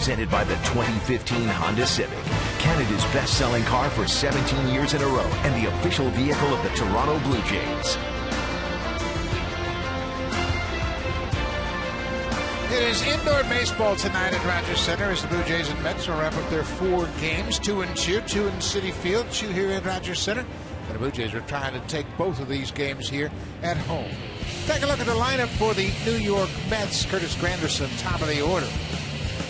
Presented by the 2015 Honda Civic, Canada's best-selling car for 17 years in a row and the official vehicle of the Toronto Blue Jays. It is indoor baseball tonight at Rogers Center as the Blue Jays and Mets will wrap up their 4 games, 2 in Chew, 2 in Citi Field, Chew here at Rogers Center. And the Blue Jays are trying to take both of these games here at home. Take a look at the lineup for the New York Mets. Curtis Granderson, top of the order.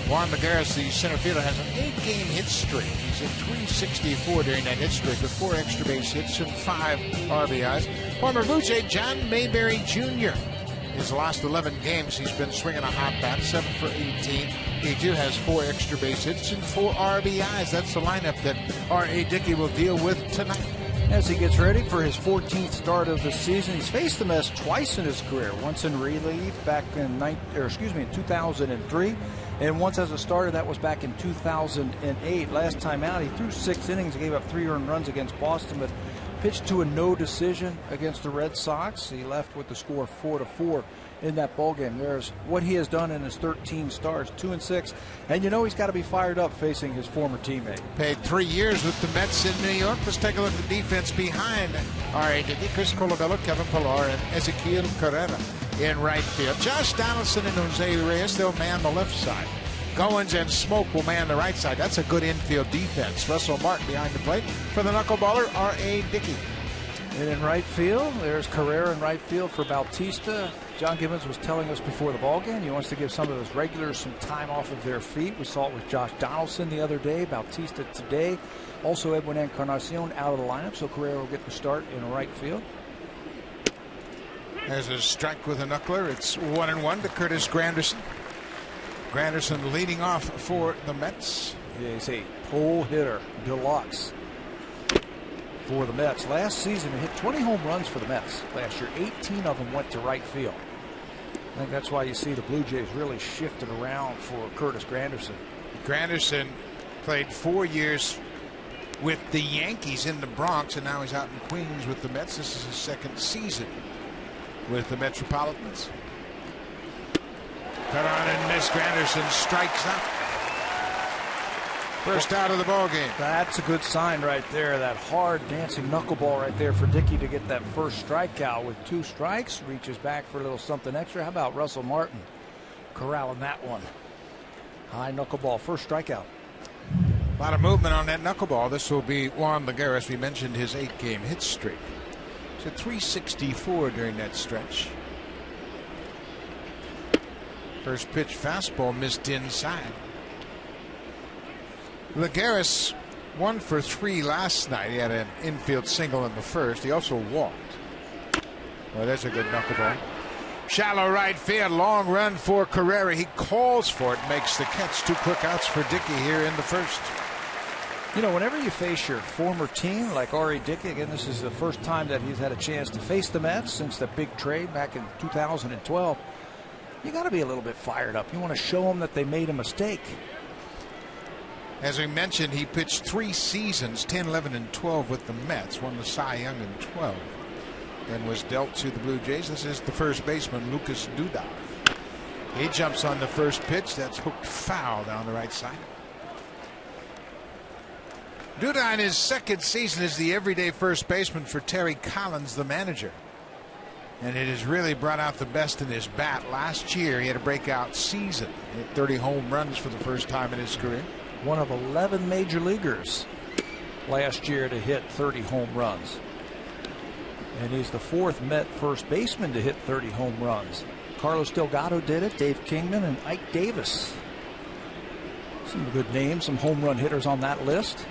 Juan Lagares, the center fielder, has an 8-game hit streak. He's at 364 during that hit streak with 4 extra base hits and 5 RBIs. Former Blue Jay John Mayberry Jr. has lost 11 games. He's been swinging a hot bat, 7 for 18. He too has 4 extra base hits and 4 RBIs. That's the lineup that R.A. Dickey will deal with tonight. As he gets ready for his 14th start of the season, he's faced the Mets twice in his career. Once in relief back in 2003, and once as a starter, that was back in 2008. Last time out, he threw 6 innings, gave up 3 earned runs against Boston, but pitched to a no decision against the Red Sox. He left with the score 4-4 in that ballgame. There's what he has done in his 13 starts, 2-6, and you know he's got to be fired up facing his former teammate. Played 3 years with the Mets in New York. Let's take a look at the defense behind R.A. Dickey. Chris Colabello, Kevin Pillar, and Ezequiel Carrera in right field. Josh Donaldson and Jose Reyes, they'll man the left side. Goins and Smoke will man the right side. That's a good infield defense. Russell Martin behind the plate for the knuckleballer, R.A. Dickey. And in right field, there's Carrera in right field for Bautista. John Gibbons was telling us before the ballgame he wants to give some of his regulars some time off of their feet. We saw it with Josh Donaldson the other day, Bautista today. Also Edwin Encarnacion out of the lineup, so Carrera will get the start in right field. There's a strike with a knuckler. It's 1-1 to Curtis Granderson. Granderson leading off for the Mets. Yeah, he's a pull hitter, deluxe for the Mets. Last season, he hit 20 home runs for the Mets. Last year, 18 of them went to right field. I think that's why you see the Blue Jays really shifted around for Curtis Granderson. Granderson played 4 years with the Yankees in the Bronx, and now he's out in Queens with the Mets. This is his 2nd season with the Metropolitans. Cut on and miss. Granderson strikes out. First out of the ball game. That's a good sign right there. That hard dancing knuckleball right there for Dickey to get that first strikeout with 2 strikes. Reaches back for a little something extra. How about Russell Martin corralling that one? High knuckleball, first strikeout. A lot of movement on that knuckleball. This will be Juan Lagares. We mentioned his 8-game hit streak. He's at 364 during that stretch. First pitch fastball missed inside. Lagares 1 for 3 last night. He had an infield single in the first. He also walked. Well, there's a good knuckleball. Shallow right field, long run for Carrera. He calls for it, makes the catch. 2 quick outs for Dickey here in the first. You know, whenever you face your former team like R.A. Dickey, again, this is the first time that he's had a chance to face the Mets since the big trade back in 2012. You got to be a little bit fired up. You want to show them that they made a mistake. As we mentioned, he pitched 3 seasons, 10, 11, and 12 with the Mets. Won the Cy Young in 12. And was dealt to the Blue Jays. This is the first baseman, Lucas Duda. He jumps on the first pitch. That's hooked foul down the right side. Duda in his 2nd season is the everyday first baseman for Terry Collins, the manager. And it has really brought out the best in his bat. Last year, he had a breakout season. He hit 30 home runs for the first time in his career. One of 11 major leaguers last year to hit 30 home runs. And he's the 4th Met first baseman to hit 30 home runs. Carlos Delgado did it, Dave Kingman, and Ike Davis. Some good names, some home run hitters on that list.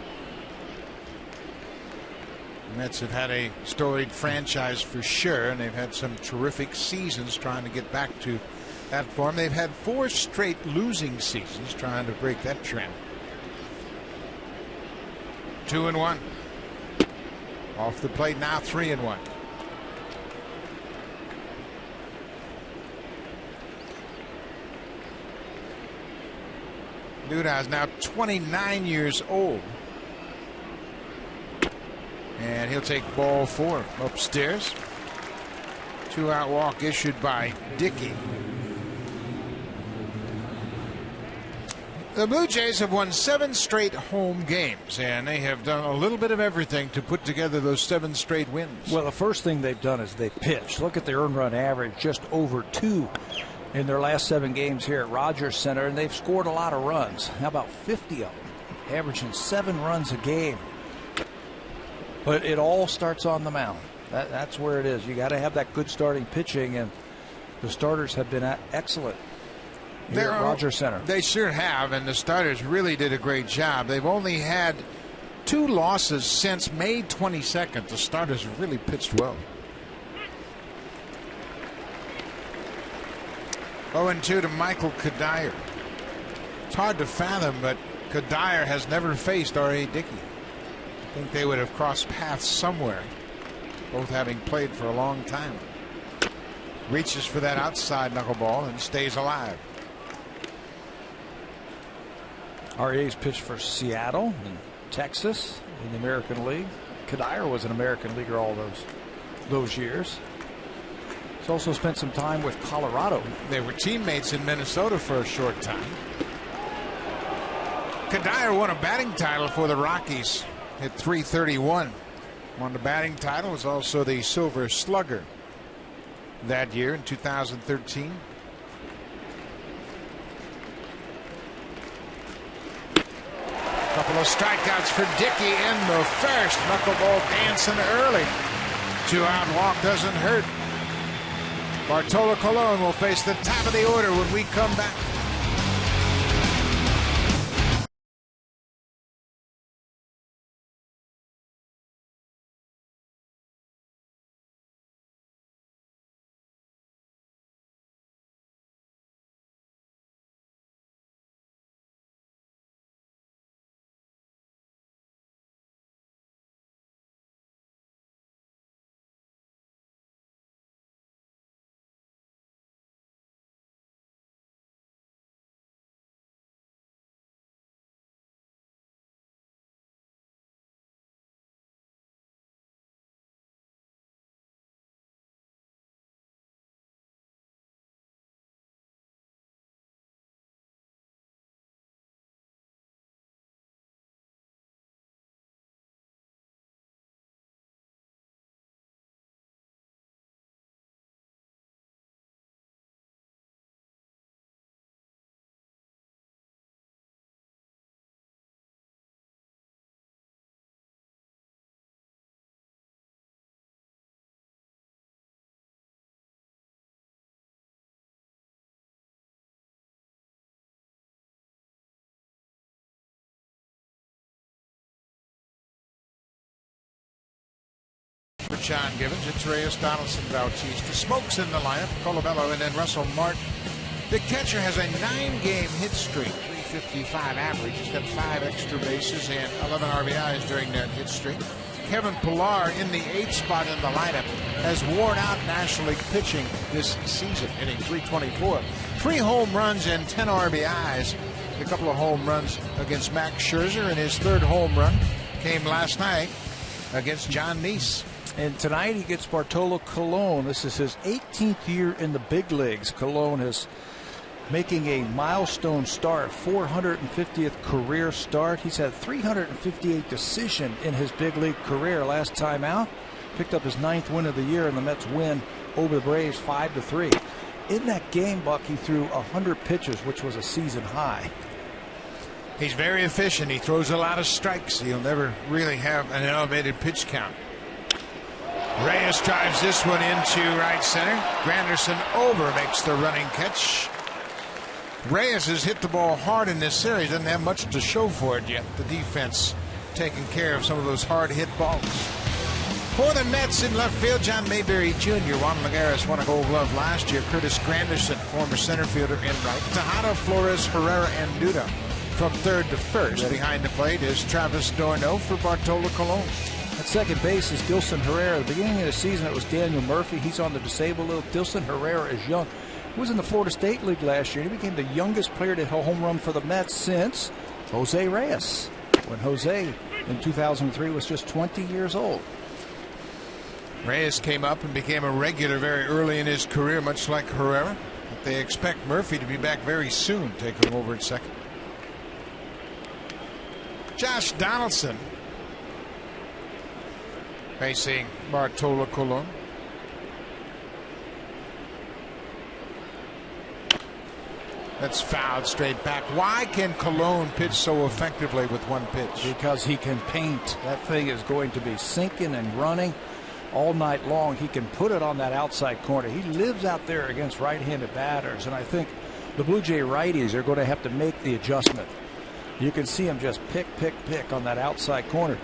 The Mets have had a storied franchise for sure, and they've had some terrific seasons trying to get back to that form. They've had 4 straight losing seasons trying to break that trend. 2-1. Off the plate now, 3-1. Duda is now 29 years old. And he'll take ball 4 upstairs. 2-out walk issued by Dickey. The Blue Jays have won 7 straight home games, and they have done a little bit of everything to put together those 7 straight wins. Well, the first thing they've done is they've pitched. Look at their earned run average, just over 2 in their last 7 games here at Rogers Center, and they've scored a lot of runs. How about 50 of them, averaging 7 runs a game? But it all starts on the mound. That's where it is. You got to have that good starting pitching, and the starters have been excellent here at Rogers Center. They sure have, and the starters really did a great job. They've only had 2 losses since May 22nd. The starters have really pitched well. 0-2 to Michael Kadire. It's hard to fathom, but Kadire has never faced R.A. Dickey. I think they would have crossed paths somewhere, both having played for a long time. Reaches for that outside knuckleball and stays alive. RA's pitched for Seattle and Texas in the American League. Kadire was an American leaguer all those years. He's also spent some time with Colorado. They were teammates in Minnesota for a short time. Kadire won a batting title for the Rockies at .331. Won the batting title, was also the Silver Slugger that year in 2013. Couple of strikeouts for Dickey in the first. Knuckleball dancing early. 2-out walk doesn't hurt. Bartolo Colon will face the top of the order when we come back. For John Gibbons, it's Reyes, Donaldson, Bautista, Smokes in the lineup, Colabello, and then Russell Martin. The catcher has a 9-game hit streak, .355 average. He's got 5 extra bases and 11 RBIs during that hit streak. Kevin Pillar in the 8th spot in the lineup has worn out National League pitching this season, hitting .324. 3 home runs and 10 RBIs. A couple of home runs against Max Scherzer, and his 3rd home run came last night against John Neese. And tonight he gets Bartolo Colon. This is his 18th year in the big leagues. Colon is making a milestone start, 450th career start. He's had 358 decisions in his big league career. Last time out, picked up his 9th win of the year, and the Mets win over the Braves 5-3. In that game, Buck, he threw 100 pitches, which was a season high. He's very efficient. He throws a lot of strikes. He'll never really have an elevated pitch count. Reyes drives this one into right center. Granderson over makes the running catch. Reyes has hit the ball hard in this series. Doesn't have much to show for it yet. The defense taking care of some of those hard hit balls. For the Mets in left field, John Mayberry Jr. Juan Lagares won a Gold Glove last year. Curtis Granderson, former center fielder, in right. Tejada, Flores, Herrera, and Duda from 3rd to 1st. Behind the plate is Travis d'Ormeaux for Bartolo Colon. At second base is Dilson Herrera. At the beginning of the season, it was Daniel Murphy. He's on the disabled list. Dilson Herrera is young. He was in the Florida State League last year. He became the youngest player to hit a home run for the Mets since Jose Reyes, when Jose in 2003 was just 20 years old. Reyes came up and became a regular very early in his career, much like Herrera. But they expect Murphy to be back very soon, taking over at second. Josh Donaldson facing Bartolo Colon. That's fouled straight back. Why can Colon pitch so effectively with one pitch? Because he can paint. That thing is going to be sinking and running all night long. He can put it on that outside corner. He lives out there against right-handed batters, and I think the Blue Jay righties are going to have to make the adjustment. You can see him just pick on that outside corner.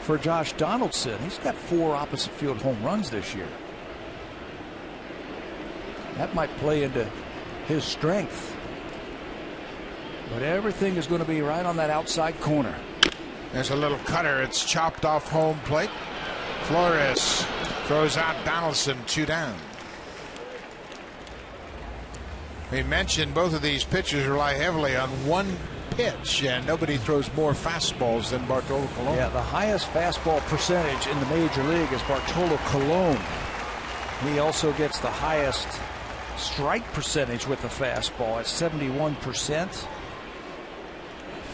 For Josh Donaldson, he's got 4 opposite field home runs this year. That might play into his strength. But everything is going to be right on that outside corner. There's a little cutter. It's chopped off home plate. Flores throws out Donaldson, 2 down. We mentioned both of these pitchers rely heavily on one pitch, and nobody throws more fastballs than Bartolo Colon. Yeah, the highest fastball percentage in the major league is Bartolo Colon. He also gets the highest strike percentage with the fastball at 71%.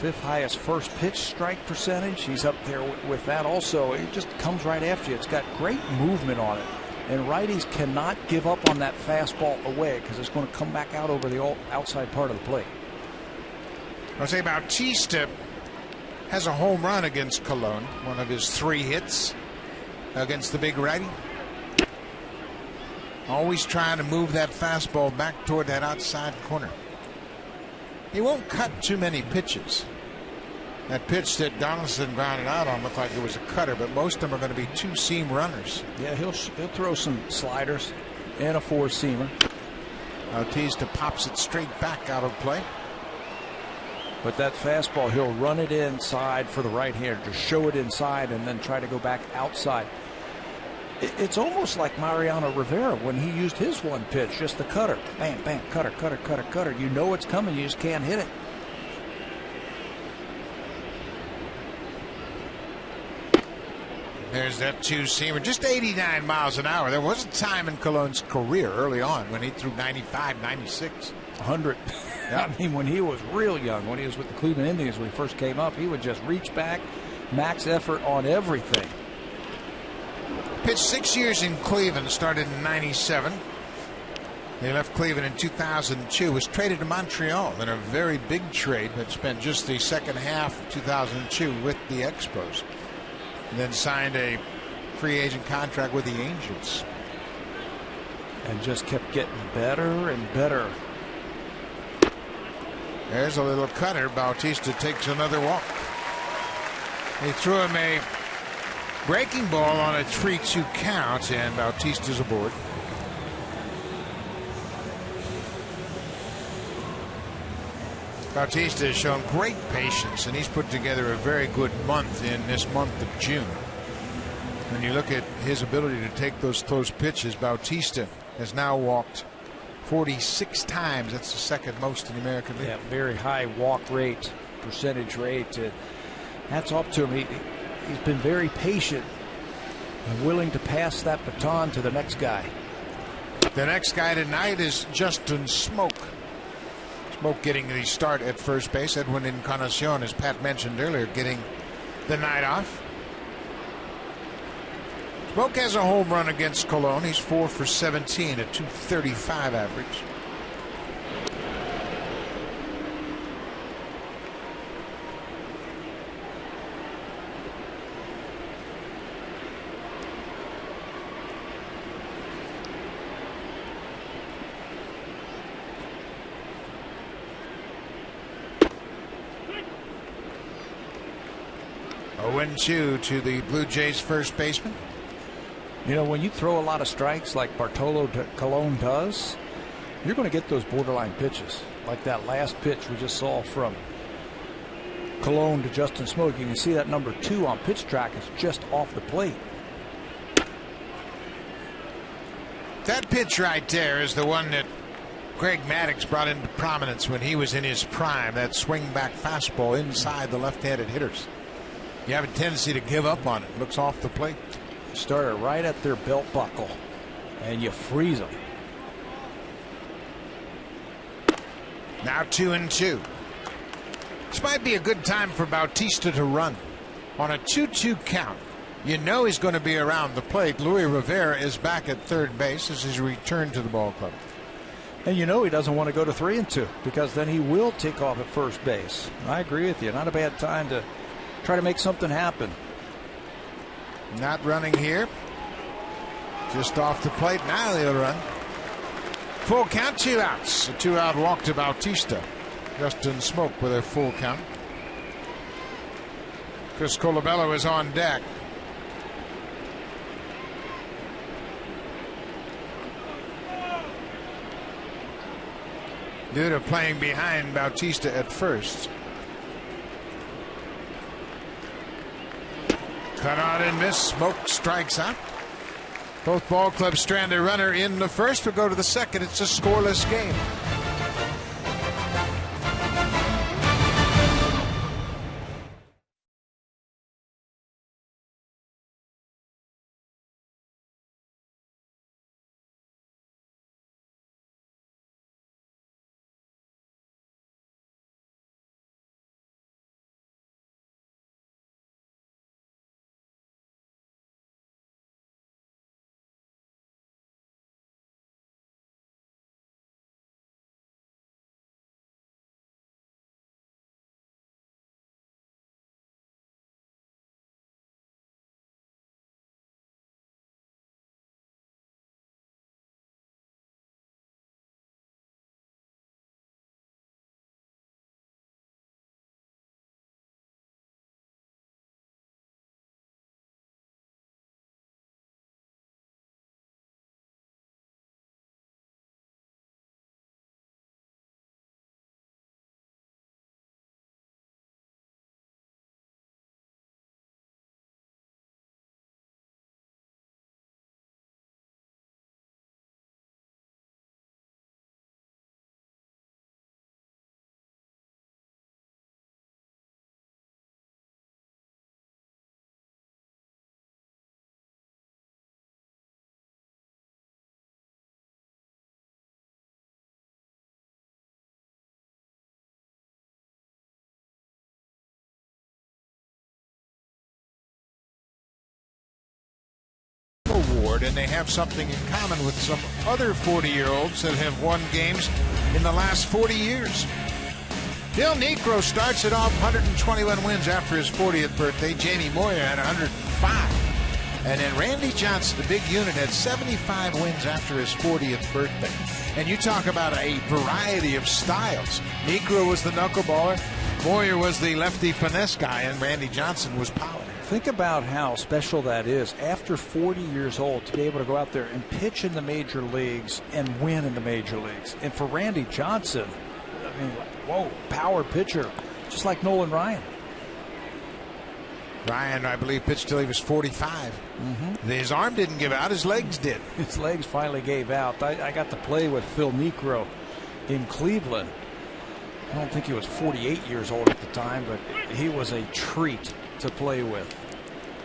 5th highest first pitch strike percentage. He's up there with that also. It just comes right after you. It's got great movement on it. And righties cannot give up on that fastball away because it's going to come back out over the outside part of the plate. I'll say Bautista has a home run against Colon. One of his 3 hits against the big righty. Always trying to move that fastball back toward that outside corner. He won't cut too many pitches. That pitch that Donaldson grounded out on looked like it was a cutter, but most of them are going to be 2-seam runners. Yeah, he'll throw some sliders and a 4-seamer. Bautista pops it straight back out of play. But that fastball, he'll run it inside for the right-hander, just show it inside and then try to go back outside. It's almost like Mariano Rivera when he used his one pitch, just the cutter. Bam, bam, cutter, cutter, cutter, cutter. You know it's coming, you just can't hit it. There's that 2-seamer, just 89 miles an hour. There was a time in Colon's career early on when he threw 95, 96. 100. Yeah. I mean, when he was real young, when he was with the Cleveland Indians, when he first came up, he would just reach back, max effort on everything. Pitched 6 years in Cleveland, started in 97. He left Cleveland in 2002, was traded to Montreal in a very big trade, but spent just the second half of 2002 with the Expos. And then signed a free agent contract with the Angels. And just kept getting better and better. There's a little cutter. Bautista takes another walk. They threw him a breaking ball on a 3-2 count, and Bautista's aboard. Bautista has shown great patience, and he's put together a very good month in this month of June. When you look at his ability to take those close pitches, Bautista has now walked 46 times. That's the second most in the American League. Yeah, very high walk rate, percentage rate. Hats off to him. He's been very patient and willing to pass that baton to the next guy. The next guy tonight is Justin Smoke. Smoke getting the start at first base. Edwin Encarnacion, as Pat mentioned earlier, getting the night off. Smoke has a home run against Colon. He's 4 for 17, a .235 average. A 1-2 to the Blue Jays first baseman. You know, when you throw a lot of strikes like Bartolo Colon does, you're going to get those borderline pitches. Like that last pitch we just saw from Colon to Justin Smoke. You can see that number 2 on pitch track is just off the plate. That pitch right there is the one that Greg Maddux brought into prominence when he was in his prime. That swing back fastball inside the left-handed hitters. You have a tendency to give up on it. Looks off the plate. Start it right at their belt buckle, and you freeze them. Now 2-2. This might be a good time for Bautista to run. On a 2-2 count, you know he's going to be around the plate. Luis Rivera is back at third base as he's returned to the ball club. And you know he doesn't want to go to 3-2 because then he will take off at first base. I agree with you. Not a bad time to try to make something happen. Not running here. Just off the plate. Now he'll run. Full count, 2 outs. A 2-out walk to Bautista. Justin Smoke with a full count. Chris Colabello is on deck. Duda playing behind Bautista at first. Cut on and miss. Smoke strikes out. Both ball clubs strand a runner in the first. We'll go to the second. It's a scoreless game. Award, and they have something in common with some other 40-year-olds that have won games in the last 40 years. Bill Niekro starts it off 121 wins after his 40th birthday. Jamie Moyer had 105. And then Randy Johnson, the big unit, had 75 wins after his 40th birthday. And you talk about a variety of styles. Niekro was the knuckleballer, Moyer was the lefty finesse guy, and Randy Johnson was power. Think about how special that is after 40 years old to be able to go out there and pitch in the major leagues and win in the major leagues. And for Randy Johnson, I mean, whoa, power pitcher, just like Nolan Ryan. Ryan, I believe, pitched till he was 45. His arm didn't give out, his legs did. His legs finally gave out. I got to play with Phil Niekro in Cleveland. I don't think he was 48 years old at the time, but he was a treat to play with.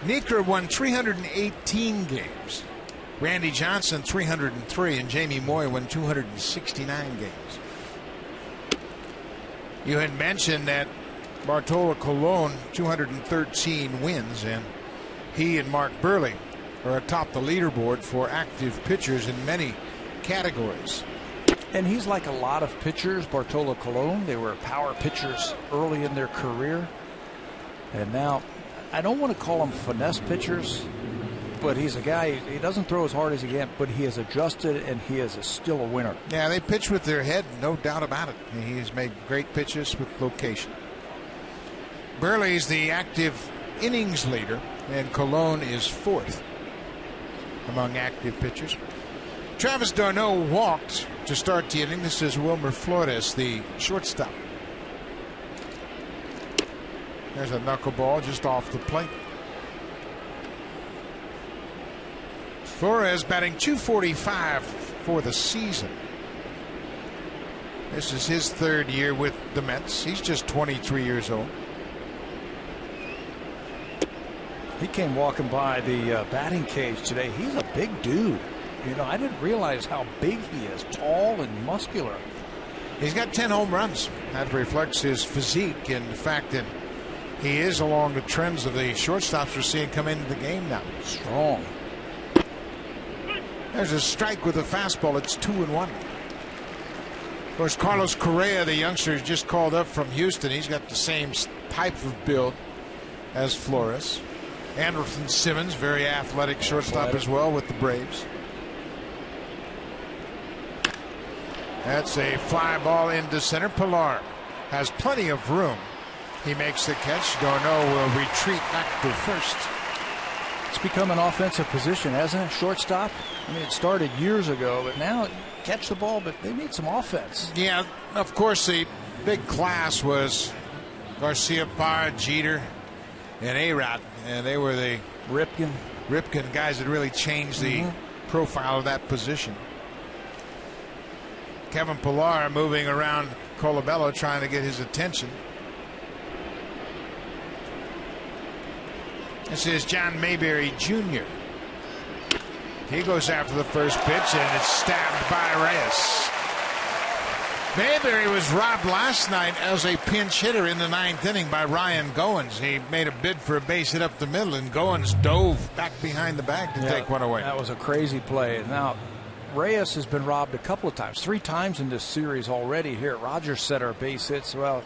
Niekro won 318 games. Randy Johnson 303, and Jamie Moyer won 269 games. You had mentioned that Bartolo Colon 213 wins, and he and Mark Burley are atop the leaderboard for active pitchers in many categories. And he's like a lot of pitchers. Bartolo Colon, they were power pitchers early in their career, and now I don't want to call them finesse pitchers, but he's a guy, he doesn't throw as hard as he can, but he has adjusted and he is still a winner. Yeah, they pitch with their head, no doubt about it. He's made great pitches with location. Burley's the active innings leader, and Colon is fourth among active pitchers. Travis d'Arnaud walked to start the inning. This is Wilmer Flores, the shortstop. There's a knuckleball just off the plate. Flores batting .245 for the season. This is his third year with the Mets. He's just 23 years old. He came walking by the batting cage today. He's a big dude. You know, I didn't realize how big he is, tall and muscular. He's got 10 home runs. That reflects his physique and the fact that he is along the trends of the shortstops we're seeing come into the game now. Strong. There's a strike with a fastball. It's 2-1. Of course, Carlos Correa, the youngster, is just called up from Houston. He's got the same type of build as Flores. Anderson Simmons, very athletic shortstop as well with the Braves. That's a fly ball into center. Pilar has plenty of room. He makes the catch. D'Arnaud will retreat back to first. It's become an offensive position, hasn't it? Shortstop. I mean, it started years ago, but now catch the ball, but they need some offense. Yeah, of course, the big class was Garcia, Parra, Jeter, and A-Rod, and they were the Ripken guys that really changed the profile of that position. Kevin Pillar moving around Colabello, trying to get his attention. This is John Mayberry Jr. He goes after the first pitch, and it's stabbed by Reyes. Mayberry was robbed last night as a pinch hitter in the 9th inning by Ryan Goins. He made a bid for a base hit up the middle, and Goins dove back behind the bag to take one away. That was a crazy play. Now, Reyes has been robbed a couple of times, 3 times in this series already here at Rogers Center. Base hits. Well,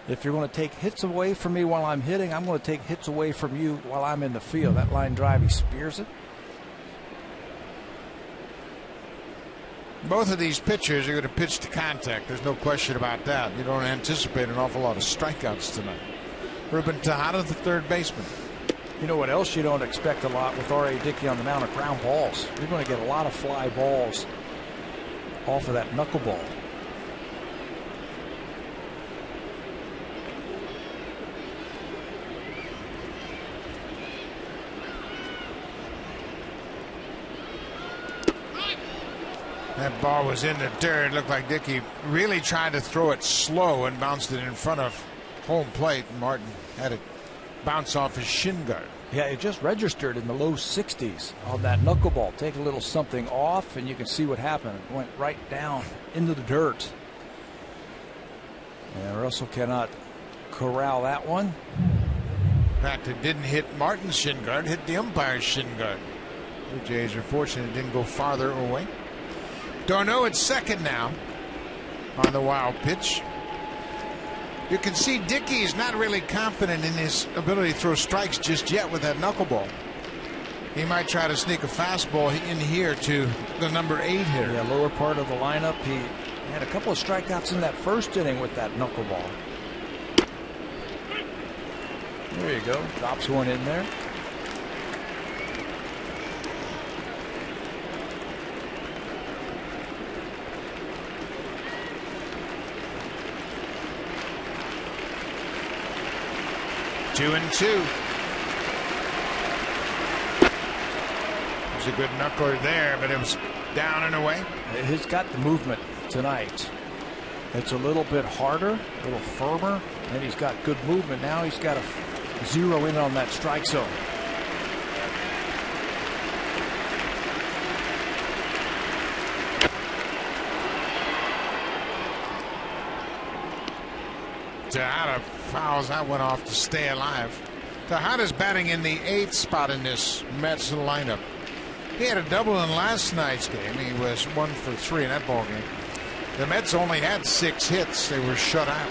if you're going to take hits away from me while I'm hitting, I'm going to take hits away from you while I'm in the field. That line drive, he spears it. Both of these pitchers are going to pitch to contact. There's no question about that. You don't anticipate an awful lot of strikeouts tonight. Ruben Tejada, the third baseman. You know what else you don't expect a lot with R.A. Dickey on the mound of ground balls? You're going to get a lot of fly balls off of that knuckleball. That ball was in the dirt. It looked like Dickey really tried to throw it slow and bounced it in front of home plate. Martin had it bounce off his shin guard. Yeah, it just registered in the low 60s on that knuckleball. Take a little something off, and you can see what happened. It went right down into the dirt. And Russell cannot corral that one. In fact, it didn't hit Martin's shin guard, it hit the umpire's shin guard. Blue Jays are fortunate it didn't go farther away. D'Arnaud at second now on the wild pitch. You can see Dickey's not really confident in his ability to throw strikes just yet with that knuckleball. He might try to sneak a fastball in here to the number 8 hitter. Yeah, lower part of the lineup. He had a couple of strikeouts in that first inning with that knuckleball. There you go. Drops one in there. Two and two. There's a good knuckler there, but it was down and away. He's got the movement tonight. It's a little bit harder, a little firmer, and he's got good movement. Now he's got to zero in on that strike zone. Tejada fouls that one off to stay alive. Tejada's batting in the 8th spot in this Mets lineup. He had a double in last night's game. He was 1 for 3 in that ball game. The Mets only had 6 hits. They were shut out.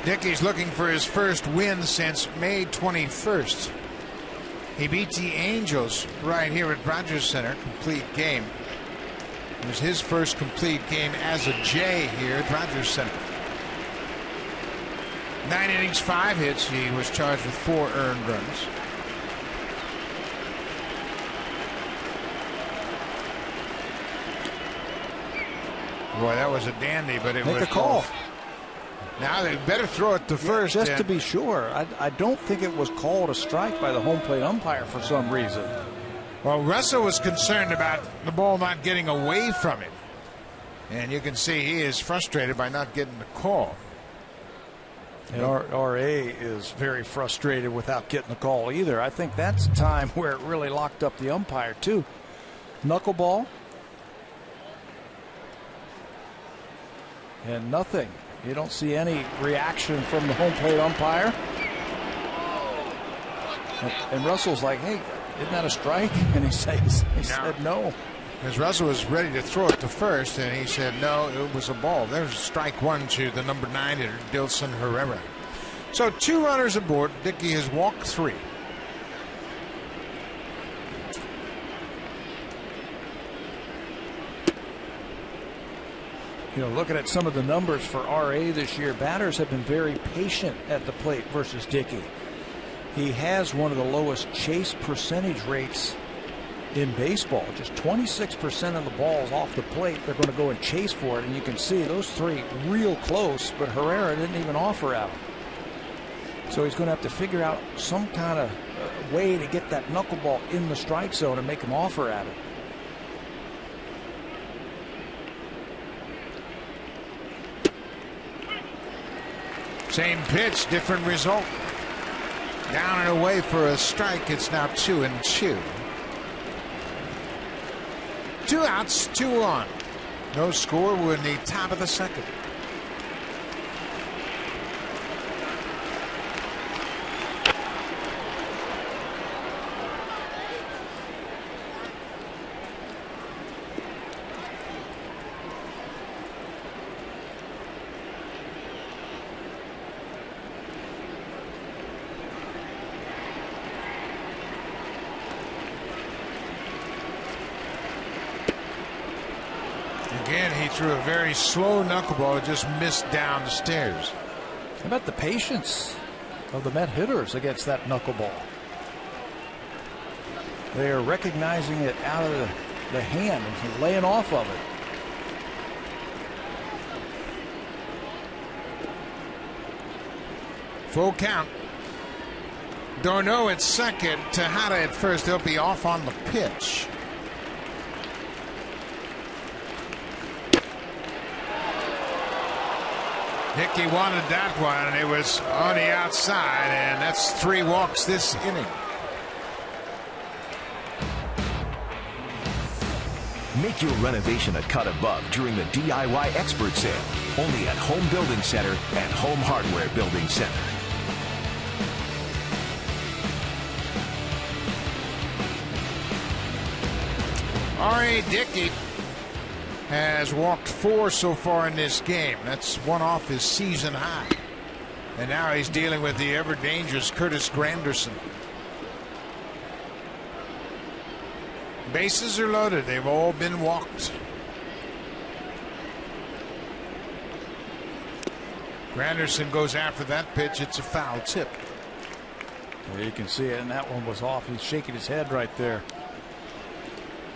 Dickey's looking for his first win since May 21st. He beat the Angels right here at Rogers Center. Complete game. It was his first complete game as a J here at Rogers Center. 9 innings, 5 hits. He was charged with 4 earned runs. Boy, that was a dandy, but it was a call. Now they better throw it to first. Just to be sure. I don't think it was called a strike by the home plate umpire for some reason. Well, Russell was concerned about the ball not getting away from him. And you can see he is frustrated by not getting the call. And R.A. is very frustrated without getting the call either. I think that's a time where it really locked up the umpire too. Knuckleball. And nothing. You don't see any reaction from the home plate umpire. And Russell's like, hey, isn't that a strike? And he said no. As Russell was ready to throw it to first, and he said no, it was a ball. There's strike one to the number 9 hitter, Dilson Herrera. So 2 runners aboard. Dickey has walked 3. You know, looking at some of the numbers for R.A. this year, batters have been very patient at the plate versus Dickey. He has one of the lowest chase percentage rates in baseball. Just 26% of the balls off the plate, they're going to go and chase for it. And you can see those 3 real close, but Herrera didn't even offer out. So he's going to have to figure out some kind of way to get that knuckleball in the strike zone and make him offer at it. Same pitch, different result. Down and away for a strike. It's now 2-2. 2 outs, 2 on. No score. We're in the top of the 2nd. Again, he threw a very slow knuckleball. It just missed down the stairs. How about the patience of the Met hitters against that knuckleball? They are recognizing it out of the hand and laying off of it. Full count. D'Arnaud at second. Tejada at first. They'll be off on the pitch. Dickey wanted that one, and it was on the outside, and that's 3 walks this inning. Make your renovation a cut above during the DIY Expert Sale. Only at Home Building Center and Home Hardware Building Center. R.A. Dickey has walked 4 so far in this game. That's 1 off his season high. And now he's dealing with the ever dangerous Curtis Granderson. Bases are loaded. They've all been walked. Granderson goes after that pitch. It's a foul tip. Yeah, you can see it, and that one was off. He's shaking his head right there,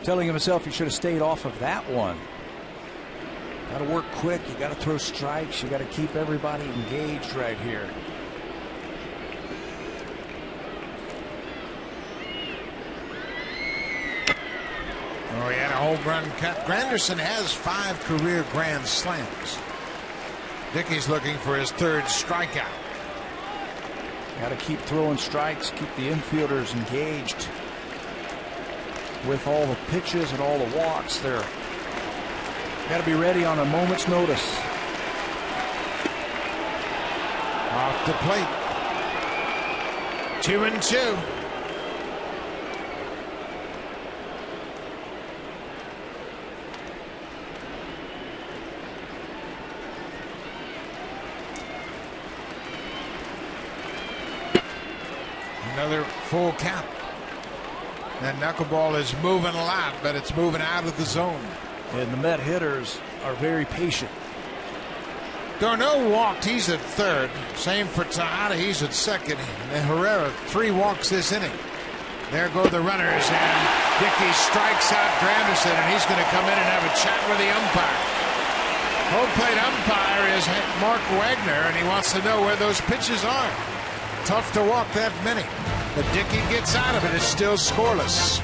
telling himself he should have stayed off of that one. Got to work quick. You got to throw strikes. You got to keep everybody engaged right here. Oh, he had a home run cut. Granderson has 5 career grand slams. Dickey's looking for his 3rd strikeout. Got to keep throwing strikes. Keep the infielders engaged with all the pitches and all the walks there. Got to be ready on a moment's notice. Off the plate. 2-2. Another full count. That knuckleball is moving a lot, but it's moving out of the zone. And the Met hitters are very patient. D'Arnaud walked. He's at 3rd. Same for Tejada. He's at 2nd. And Herrera, 3 walks this inning. There go the runners, and Dickey strikes out Granderson, and he's going to come in and have a chat with the umpire. Home plate umpire is Mark Wagner, and he wants to know where those pitches are. Tough to walk that many. But Dickey gets out of it. It's still scoreless.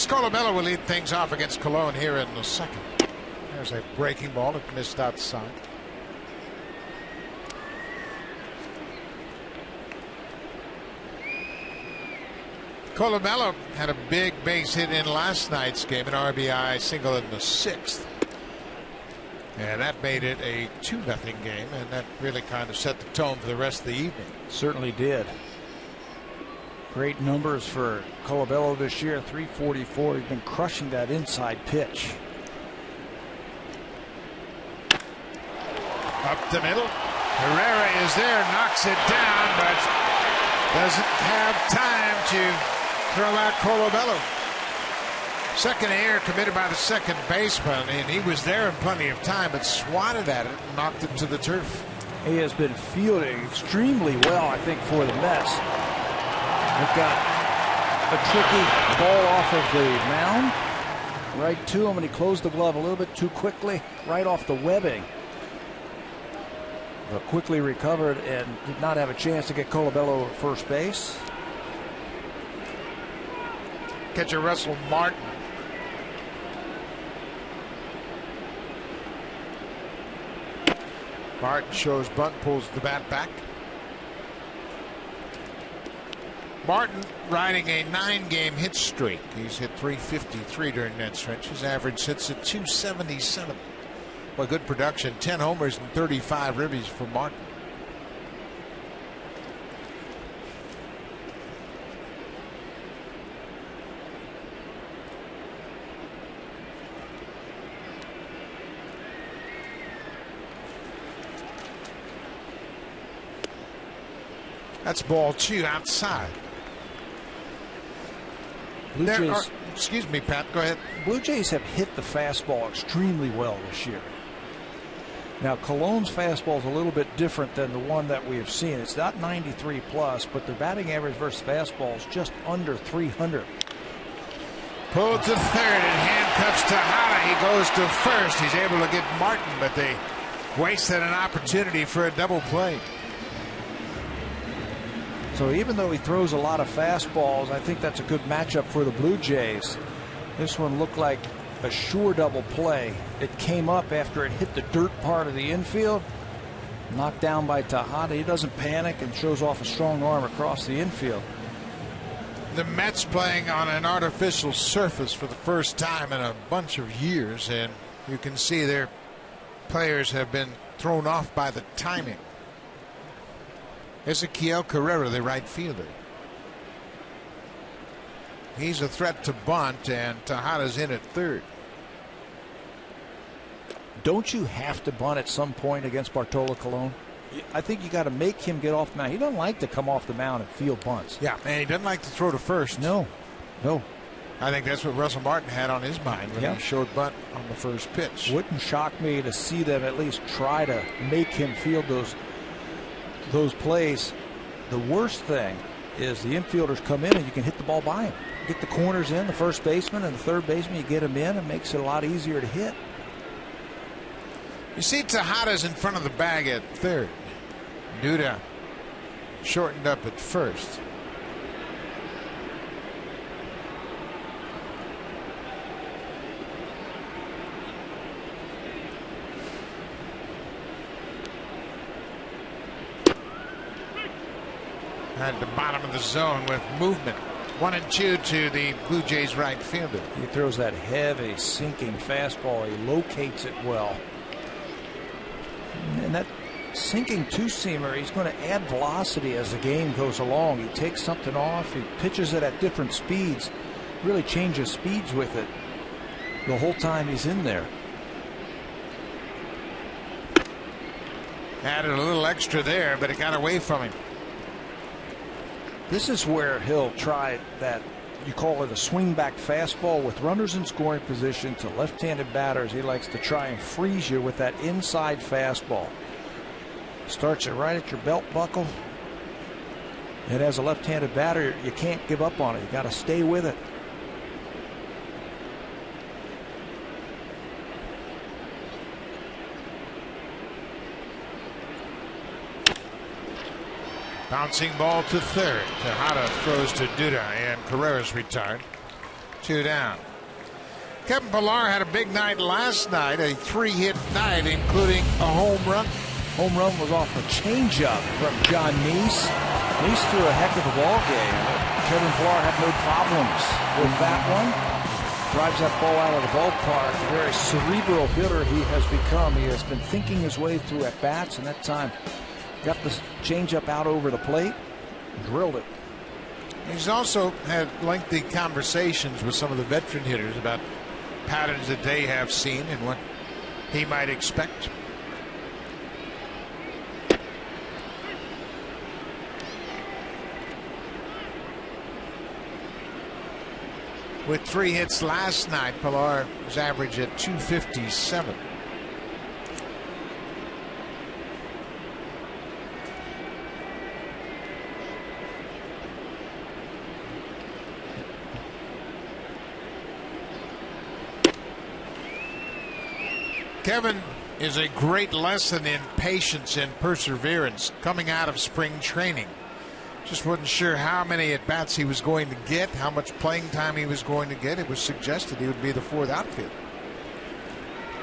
Vince Colabello will lead things off against Cologne here in the second. There's a breaking ball that missed outside. Colabello had a big base hit in last night's game, an RBI single in the sixth. And that made it a 2-0 game, and that really kind of set the tone for the rest of the evening. Certainly did. Great numbers for Colabello this year, 344. He's been crushing that inside pitch. Up the middle. Herrera is there, knocks it down, but doesn't have time to throw out Colabello. Second error committed by the second baseman, and he was there in plenty of time, but swatted at it and knocked it to the turf. He has been fielding extremely well, I think, for the Mets. They've got a tricky ball off of the mound right to him, and he closed the glove a little bit too quickly, right off the webbing. But quickly recovered and did not have a chance to get Colabello at first base. Catcher Russell Martin. Martin shows bunt, pulls the bat back. Martin riding a 9-game hit streak. He's hit 353 during that stretch. His average hits at 277. Well, good production. 10 homers and 35 ribbies for Martin. That's ball 2 outside. Excuse me, Pat, go ahead. Blue Jays have hit the fastball extremely well this year. Now, Cologne's fastball is a little bit different than the one that we have seen. It's not 93 plus, but their batting average versus fastball is just under 300. Pulled to third and handcuffs Tejada. He goes to first. He's able to get Martin, but they wasted an opportunity for a double play. So even though he throws a lot of fastballs, I think that's a good matchup for the Blue Jays. This one looked like a sure double play. It came up after it hit the dirt part of the infield. Knocked down by Tejada. He doesn't panic and shows off a strong arm across the infield. The Mets playing on an artificial surface for the first time in a bunch of years, and you can see their players have been thrown off by the timing. Ezequiel Carrera, the right fielder. He's a threat to bunt, and Tejada's in at third. Don't you have to bunt at some point against Bartolo Colon? I think you got to make him get off the mound. He doesn't like to come off the mound and field bunts. Yeah, and he doesn't like to throw to first. No. I think that's what Russell Martin had on his mind when he showed bunt on the first pitch. Wouldn't shock me to see them at least try to make him field those plays. The worst thing is the infielders come in and you can hit the ball by him. Get the corners in, the first baseman and the third baseman, you get them in, and makes it a lot easier to hit. You see Tejada's in front of the bag at third. Duda shortened up at first. At the bottom of the zone with movement. 1-2 to the Blue Jays right fielder. He throws that heavy sinking fastball. He locates it well. And that sinking two-seamer, he's going to add velocity as the game goes along. He takes something off. He pitches it at different speeds. Really changes speeds with it the whole time he's in there. Added a little extra there, but it got away from him. This is where he'll try that, you call it a swing back fastball with runners in scoring position to left-handed batters. He likes to try and freeze you with that inside fastball. Starts it right at your belt buckle. And as a left-handed batter, you can't give up on it. You got to stay with it. Bouncing ball to third. Tejada throws to Duda, and Carrera's retired. 2 down. Kevin Pillar had a big night last night, a 3-hit night, including a home run. Home run was off a changeup from John Neese. Neese threw a heck of a ball game. Kevin Pillar had no problems with that one. Drives that ball out of the ballpark. A very cerebral hitter he has become. He has been thinking his way through at bats, and that time got the changeup out over the plate, drilled it. He's also had lengthy conversations with some of the veteran hitters about patterns that they have seen and what he might expect. With 3 hits last night, Pillar was average at .257. Kevin is a great lesson in patience and perseverance coming out of spring training. Just wasn't sure how many at-bats he was going to get, how much playing time he was going to get. It was suggested he would be the 4th outfielder.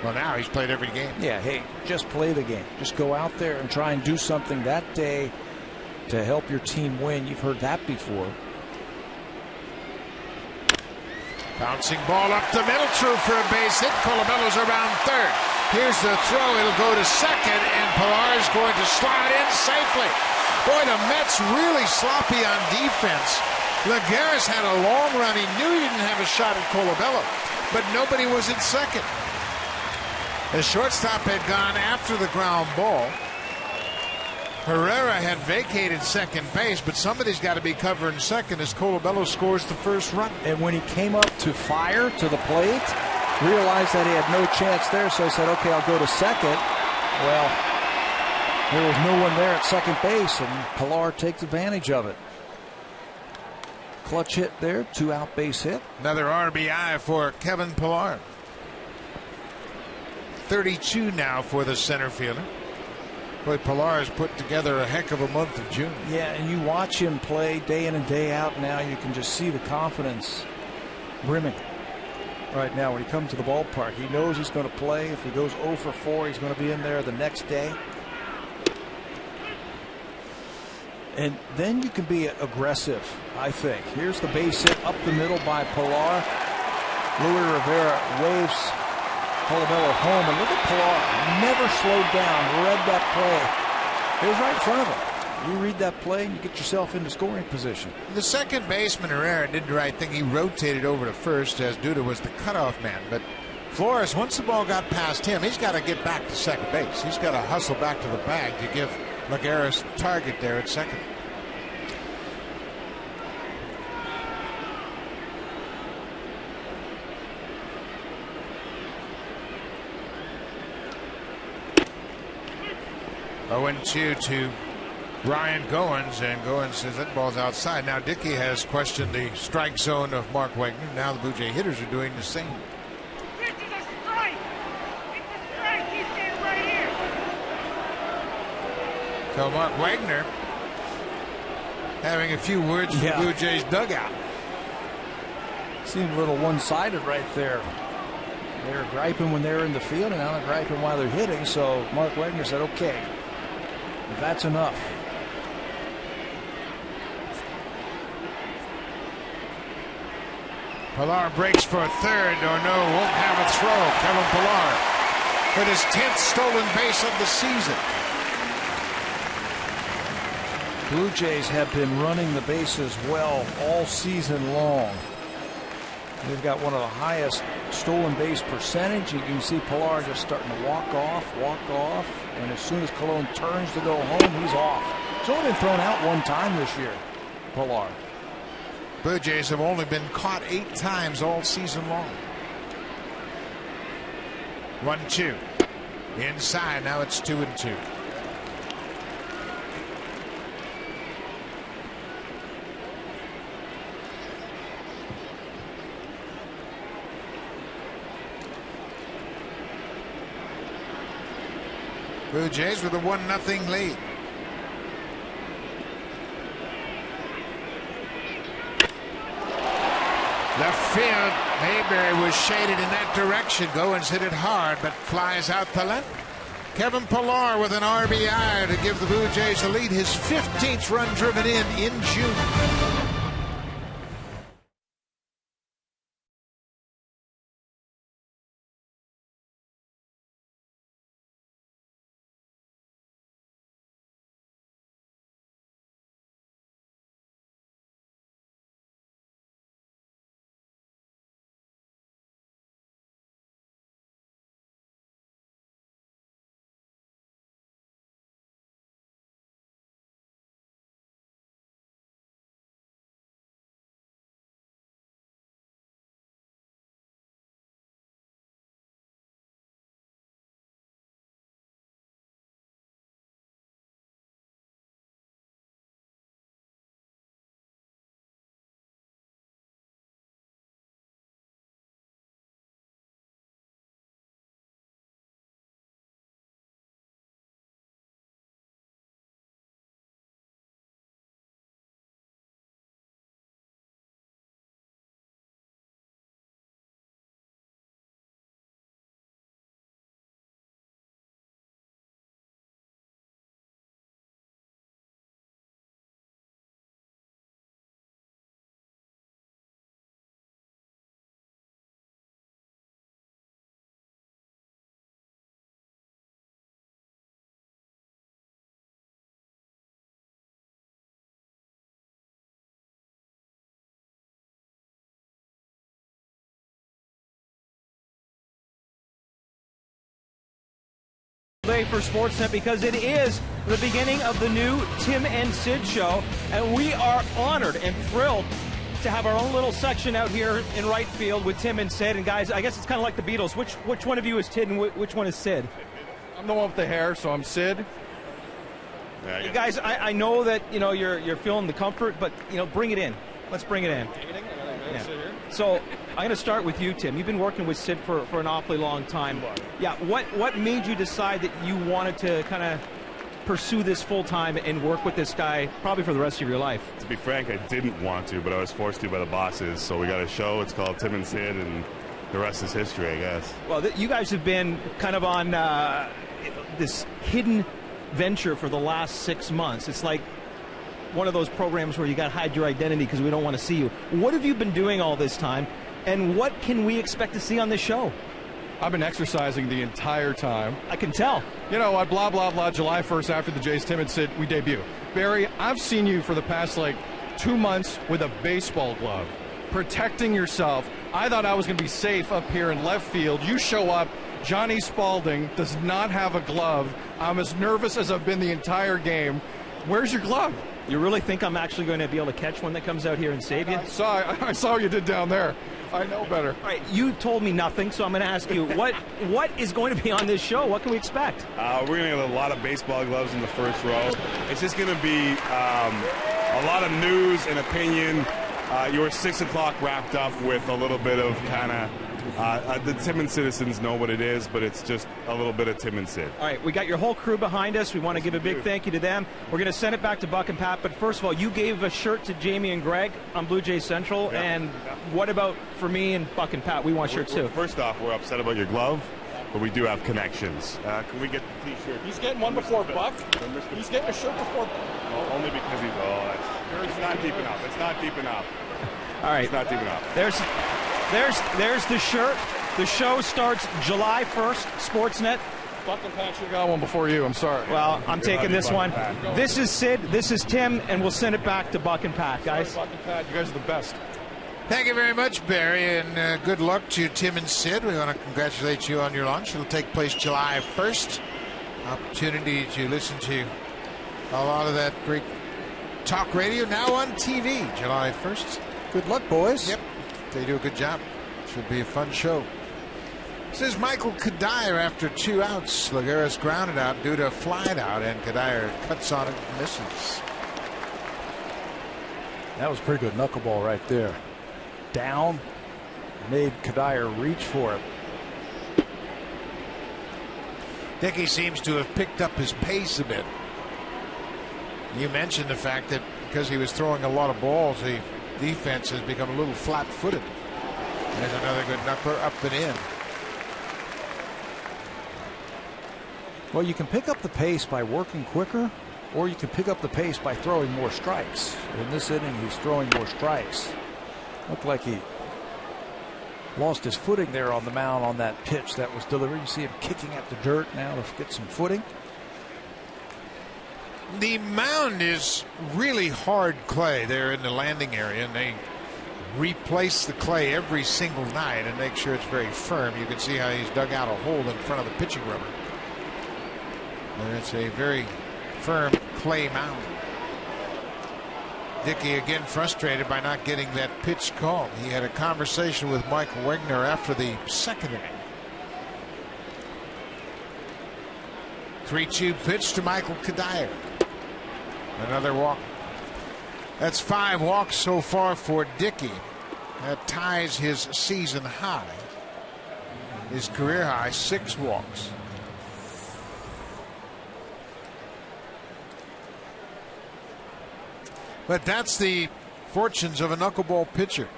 Well, now he's played every game. Yeah, hey, just play the game. Just go out there and try and do something that day to help your team win. You've heard that before. Bouncing ball up the middle, true for a base hit. Colabello's around third. Here's the throw. It'll go to second, and Pillar is going to slide in safely. Boy, the Mets really sloppy on defense. Lagares had a long run. He knew he didn't have a shot at Colabello, but nobody was at second. The shortstop had gone after the ground ball. Herrera had vacated second base, but somebody's got to be covering second as Colabello scores the first run. And when he came up to fire to the plate, realized that he had no chance there, so he said, okay, I'll go to second. Well, there was no one there at second base, and Pillar takes advantage of it. Clutch hit there, 2-out base hit. Another RBI for Kevin Pillar. 32 now for the center fielder. Boy, Pillar has put together a heck of a month of June. Yeah, and you watch him play day in and day out now. You can just see the confidence brimming right now when he comes to the ballpark. He knows he's going to play. If he goes 0 for 4, he's going to be in there the next day. And then you can be aggressive, I think. Here's the base hit up the middle by Pillar. Luis Rivera waves Colabello home, and look at Pillar. Never slowed down, read that play. It was right in front of him. You read that play and you get yourself into scoring position. The second baseman, Herrera, did the right thing. He rotated over to first as Duda was the cutoff man. But Flores, once the ball got past him, he's got to get back to second base. He's got to hustle back to the bag to give Lagares target there at second. Oh, 0-2 to Ryan Goins, and Goins says that ball's outside. Now Dickey has questioned the strike zone of Mark Wagner. Now the Blue Jay hitters are doing the same. This is a strike. It's a strike. He's standing right here. So Mark Wagner having a few words for the Blue Jays dugout. Seemed a little one-sided right there. They were griping when they were in the field, and now they're griping while they're hitting. So Mark Wagner said, okay, that's enough. Pillar breaks for third. Oh no, won't have a throw. Kevin Pillar with his 10th stolen base of the season. Blue Jays have been running the bases well all season long. They've got one of the highest stolen base percentage. You can see Pillar just starting to walk off. And as soon as Colon turns to go home, he's off. He's only been thrown out one time this year, Pillar. Blue Jays have only been caught 8 times all season long. 1-2. Inside, now it's 2-2. Blue Jays with a 1-0 lead. Left field, Mayberry was shaded in that direction. Goins hit it hard, but flies out to left. Kevin Pillar with an RBI to give the Blue Jays the lead. His 15th run driven in June. Day for Sportsnet, because it is the beginning of the new Tim and Sid show, and we are honored and thrilled to have our own little section out here in right field with Tim and Sid. And guys, I guess it's kind of like the Beatles. Which one of you is Tid and which one is Sid? I'm the one with the hair, so I'm Sid. Yeah, you guys, I know that you're feeling the comfort, but bring it in. Let's bring it in. Yeah. So I'm going to start with you, Tim. You've been working with Sid for an awfully long time. Yeah. What made you decide that you wanted to kind of pursue this full time and work with this guy probably for the rest of your life? To be frank, I didn't want to, but I was forced to by the bosses. So we got a show. It's called Tim and Sid, and the rest is history, I guess. Well, you guys have been kind of on this hidden venture for the last 6 months. It's like one of those programs where you got to hide your identity because we don't want to see you. What have you been doing all this time, and what can we expect to see on this show? I've been exercising the entire time. I can tell. You know what, blah, blah, blah, July 1st after the Jays, Tim and Sid, we debut. Barry, I've seen you for the past, 2 months with a baseball glove, protecting yourself. I thought I was going to be safe up here in left field. You show up, Johnny Spalding does not have a glove. I'm as nervous as I've been the entire game. Where's your glove? You really think I'm actually going to be able to catch one that comes out here and save you? I saw what you did down there. I know better. All right, you told me nothing, so I'm going to ask you, what is going to be on this show? What can we expect? We're going to get a lot of baseball gloves in the first row. It's just going to be a lot of news and opinion. Your 6 o'clock wrapped up with a little bit of kind of the Tim and citizens know what it is, but it's just a little bit of Tim and Sid. All right, we got your whole crew behind us. We want to give a big thank you to them. We're going to send it back to Buck and Pat, but first of all, you gave a shirt to Jamie and Greg on Blue Jays Central, and what about for me and Buck and Pat? We want shirts too. First off, we're upset about your glove, but we do have connections. Can we get the T-shirt? He's getting one before Buck. He's getting a shirt before Buck. Oh, only because it's not deep enough. It's not deep enough. All right. It's not deep enough. There's the shirt. The show starts July 1st, Sportsnet. Buck and Pat should have got one before you. I'm sorry. Well, I'm taking this one. This is Sid. This is Tim, and we'll send it back to Buck and Pat, guys. Buck and Pat, you guys are the best. Thank you very much, Barry, and good luck to Tim and Sid. We want to congratulate you on your launch. It'll take place July 1st. Opportunity to listen to a lot of that great talk radio now on TV, July 1st. Good luck, boys. Yep, they do a good job. Should be a fun show. This is Michael Kadire after 2 outs. Lagares grounded out due to a fly out, and Kadire cuts on it and misses. That was a pretty good knuckleball right there. Down, made Kadire reach for it. Dickey seems to have picked up his pace a bit. You mentioned the fact that because he was throwing a lot of balls, the defense has become a little flat-footed. There's another good knuckler up and in. Well, you can pick up the pace by working quicker, or you can pick up the pace by throwing more strikes. In this inning, he's throwing more strikes. Looked like he lost his footing there on the mound on that pitch that was delivered. You see him kicking at the dirt now to get some footing. The mound is really hard clay there in the landing area, and they replace the clay every single night and make sure it's very firm. You can see how he's dug out a hole in front of the pitching rubber. And it's a very firm clay mound. Dickey again frustrated by not getting that pitch called. He had a conversation with Mike Wegner after the second inning. 3-2 pitch to Michael Kadire. Another walk. That's 5 walks so far for Dickey. That ties his season high. His career high, 6 walks. But that's the fortunes of a knuckleball pitcher.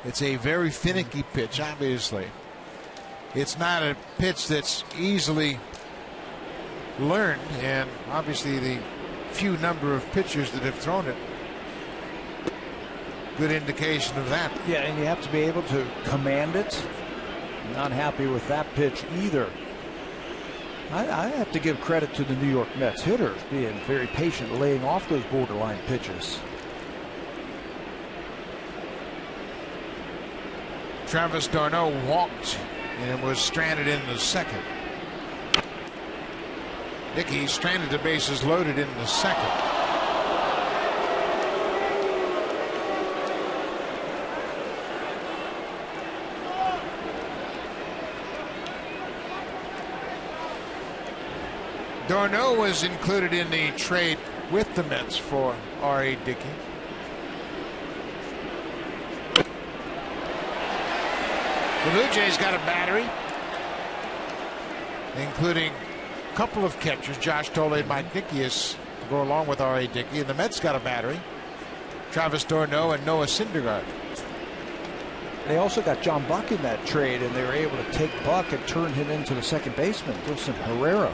It's a very finicky pitch, obviously. It's not a pitch that's easily learned, and obviously the few number of pitchers that have thrown it, good indication of that. Yeah, and you have to be able to command it. Not happy with that pitch either. I have to give credit to the New York Mets hitters being very patient, laying off those borderline pitches. Travis d'Arnaud walked and was stranded in the second. Dickey stranded the bases loaded in the second. d'Arnaud was included in the trade with the Mets for R.A. Dickey. The Blue Jays got a battery, including a couple of catchers, Josh Tolle and Mike Nickius, to go along with R.A. Dickey. And the Mets got a battery, Travis d'Arnaud and Noah Syndergaard. They also got John Buck in that trade, and they were able to take Buck and turn him into the second baseman, Wilson Herrera.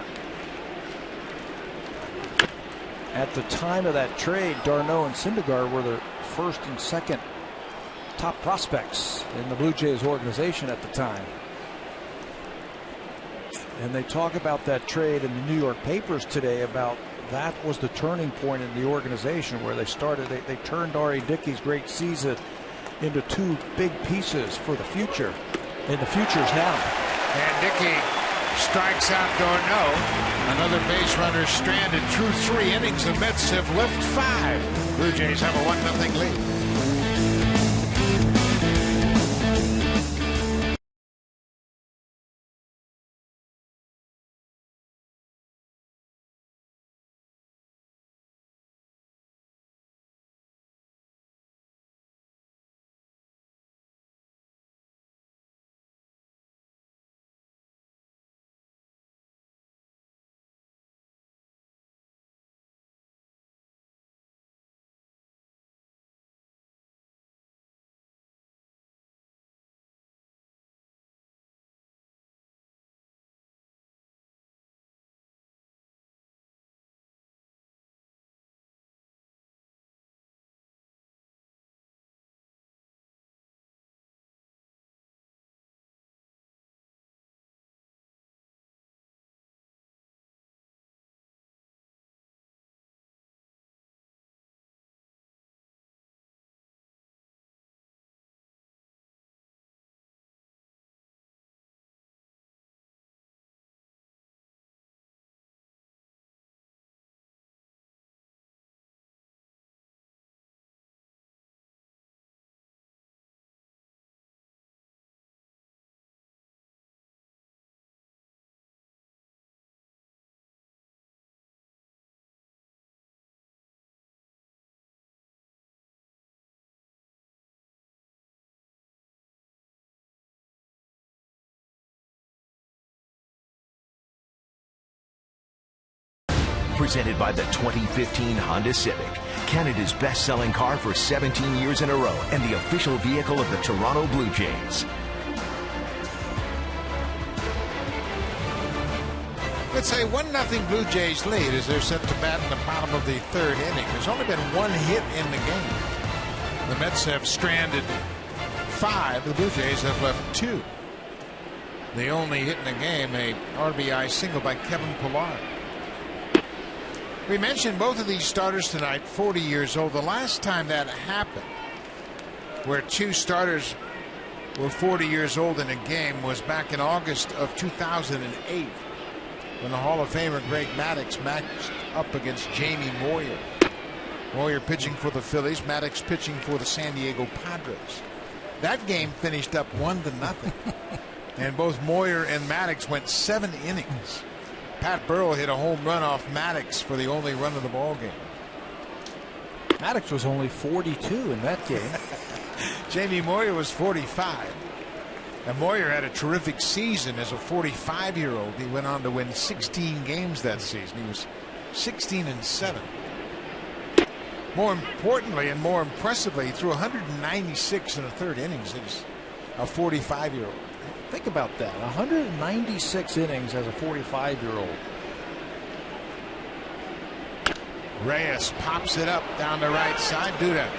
At the time of that trade, d'Arnaud and Syndergaard were the first and second top prospects in the Blue Jays organization at the time. And they talk about that trade in the New York papers today about that was the turning point in the organization where they started. They turned R.A. Dickey's great season into 2 big pieces for the future. And the future's now. And Dickey strikes out d'Arnaud. Another base runner stranded through 3 innings. The Mets have left 5. Blue Jays have a 1-0 lead. Presented by the 2015 Honda Civic, Canada's best-selling car for 17 years in a row and the official vehicle of the Toronto Blue Jays. It's a 1-0 Blue Jays lead as they're set to bat in the bottom of the third inning. There's only been one hit in the game. The Mets have stranded 5. The Blue Jays have left 2. The only hit in the game, a RBI single by Kevin Pillar. We mentioned both of these starters tonight, 40 years old. The last time that happened, where 2 starters were 40 years old in a game, was back in August of 2008. When the Hall of Famer Greg Maddux matched up against Jamie Moyer. Moyer pitching for the Phillies, Maddux pitching for the San Diego Padres. That game finished up 1-0. And both Moyer and Maddux went 7 innings. Pat Burrell hit a home run off Maddux for the only run of the ball game. Maddux was only 42 in that game. Jamie Moyer was 45. And Moyer had a terrific season as a 45-year-old. He went on to win 16 games that season. He was 16-7. More importantly and more impressively, he threw 196 in the third innings as a 45-year-old. Think about that. 196 innings as a 45-year-old. Reyes pops it up down the right side. Duda,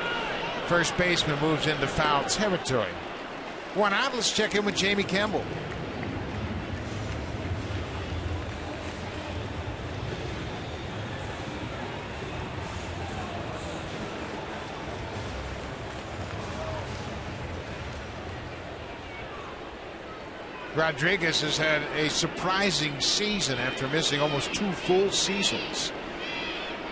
first baseman, moves into foul territory. 1 out. Let's check in with Jamie Campbell. Rodriguez has had a surprising season after missing almost 2 full seasons.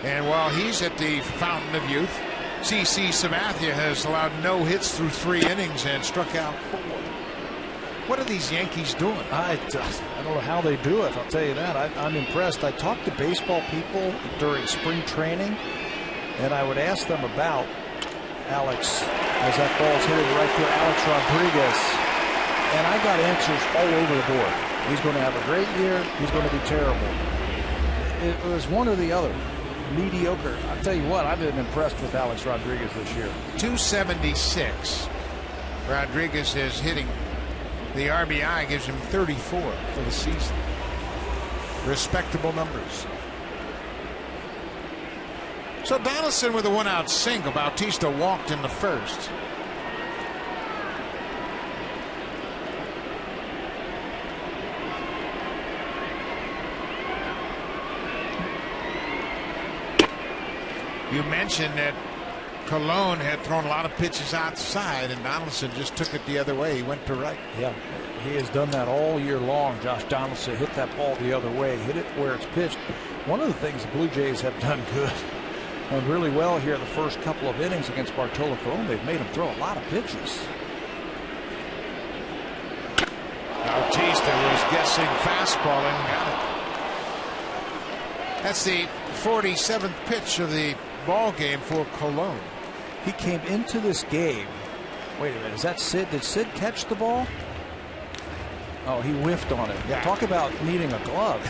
And while he's at the fountain of youth, CC Sabathia has allowed no hits through 3 innings and struck out 4. What are these Yankees doing? I don't know how they do it. I'll tell you that. I'm impressed. I talked to baseball people during spring training, and I would ask them about Alex as that ball's hitting right there, Alex Rodriguez. And I got answers all over the board. He's going to have a great year. He's going to be terrible. It was one or the other. Mediocre. I'll tell you what, I've been impressed with Alex Rodriguez this year. 276. Rodriguez is hitting. The RBI gives him 34 for the season. Respectable numbers. So Donaldson with a 1-out single. Bautista walked in the first. You mentioned that Colon had thrown a lot of pitches outside, and Donaldson just took it the other way. He went to right. Yeah, he has done that all year long. Josh Donaldson hit that ball the other way, hit it where it's pitched. One of the things the Blue Jays have done good, done really well here the first couple of innings against Bartolo Colon, they've made him throw a lot of pitches. Bautista was guessing fastball and got it. That's the 47th pitch of the ball game for Colon. He came into this game. Wait a minute, is that Sid? Did Sid catch the ball? Oh, he whiffed on it. Yeah. Talk about needing a glove.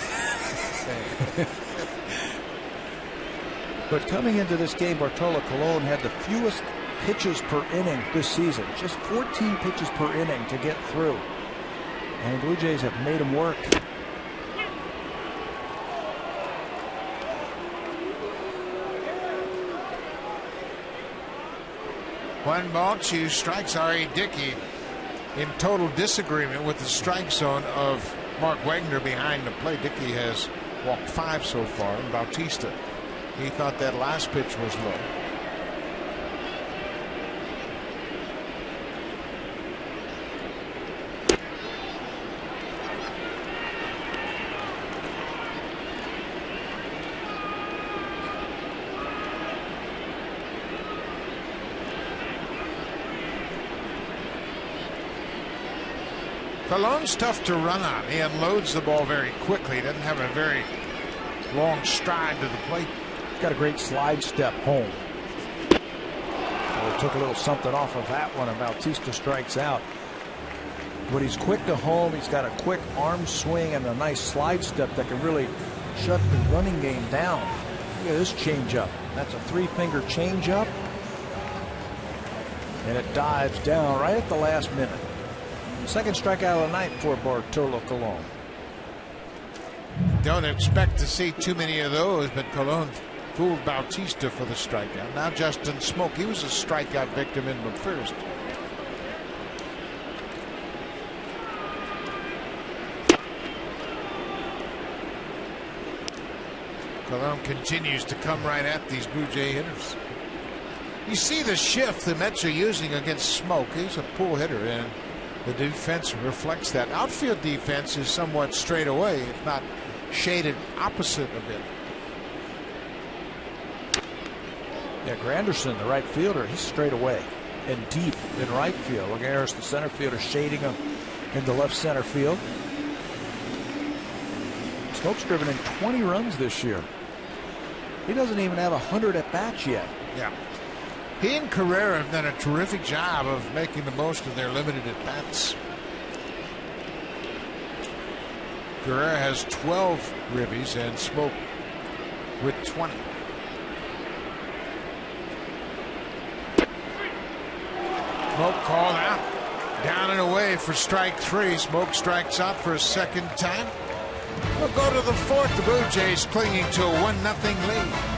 But coming into this game, Bartolo Colon had the fewest pitches per inning this season. Just 14 pitches per inning to get through. And the Blue Jays have made him work. 1-2 R.A. Dickey in total disagreement with the strike zone of Mark Wagner behind the plate. Dickey has walked 5 so far, and Bautista, he thought that last pitch was low. Colon's tough to run on. He unloads the ball very quickly. He doesn't have a very long stride to the plate. He's got a great slide step home. Well, took a little something off of that one, and Bautista strikes out. But he's quick to home. He's got a quick arm swing and a nice slide step that can really shut the running game down. Look at this changeup. That's a three-finger changeup. And it dives down right at the last minute. Second strikeout of the night for Bartolo Colon. Don't expect to see too many of those, but Colon fooled Bautista for the strikeout. Now Justin Smoke, he was a strikeout victim in the first. Colon continues to come right at these Blue Jay hitters. You see the shift the Mets are using against Smoke. He's a pull hitter, and the defense reflects that. Outfield defense is somewhat straight away, if not shaded opposite a bit. Yeah, Granderson, the right fielder, he's straight away and deep in right field. Look, there's the center fielder shading him in the left center field. Smoke's driven in 20 runs this year. He doesn't even have 100 at bats yet. Yeah. He and Carrera have done a terrific job of making the most of their limited at bats. Carrera has 12 ribbies and Smoke with 20. Smoke called out. Down and away for strike three. Smoke strikes out for a second time. We'll go to the fourth. The Blue Jays clinging to a 1-0 lead.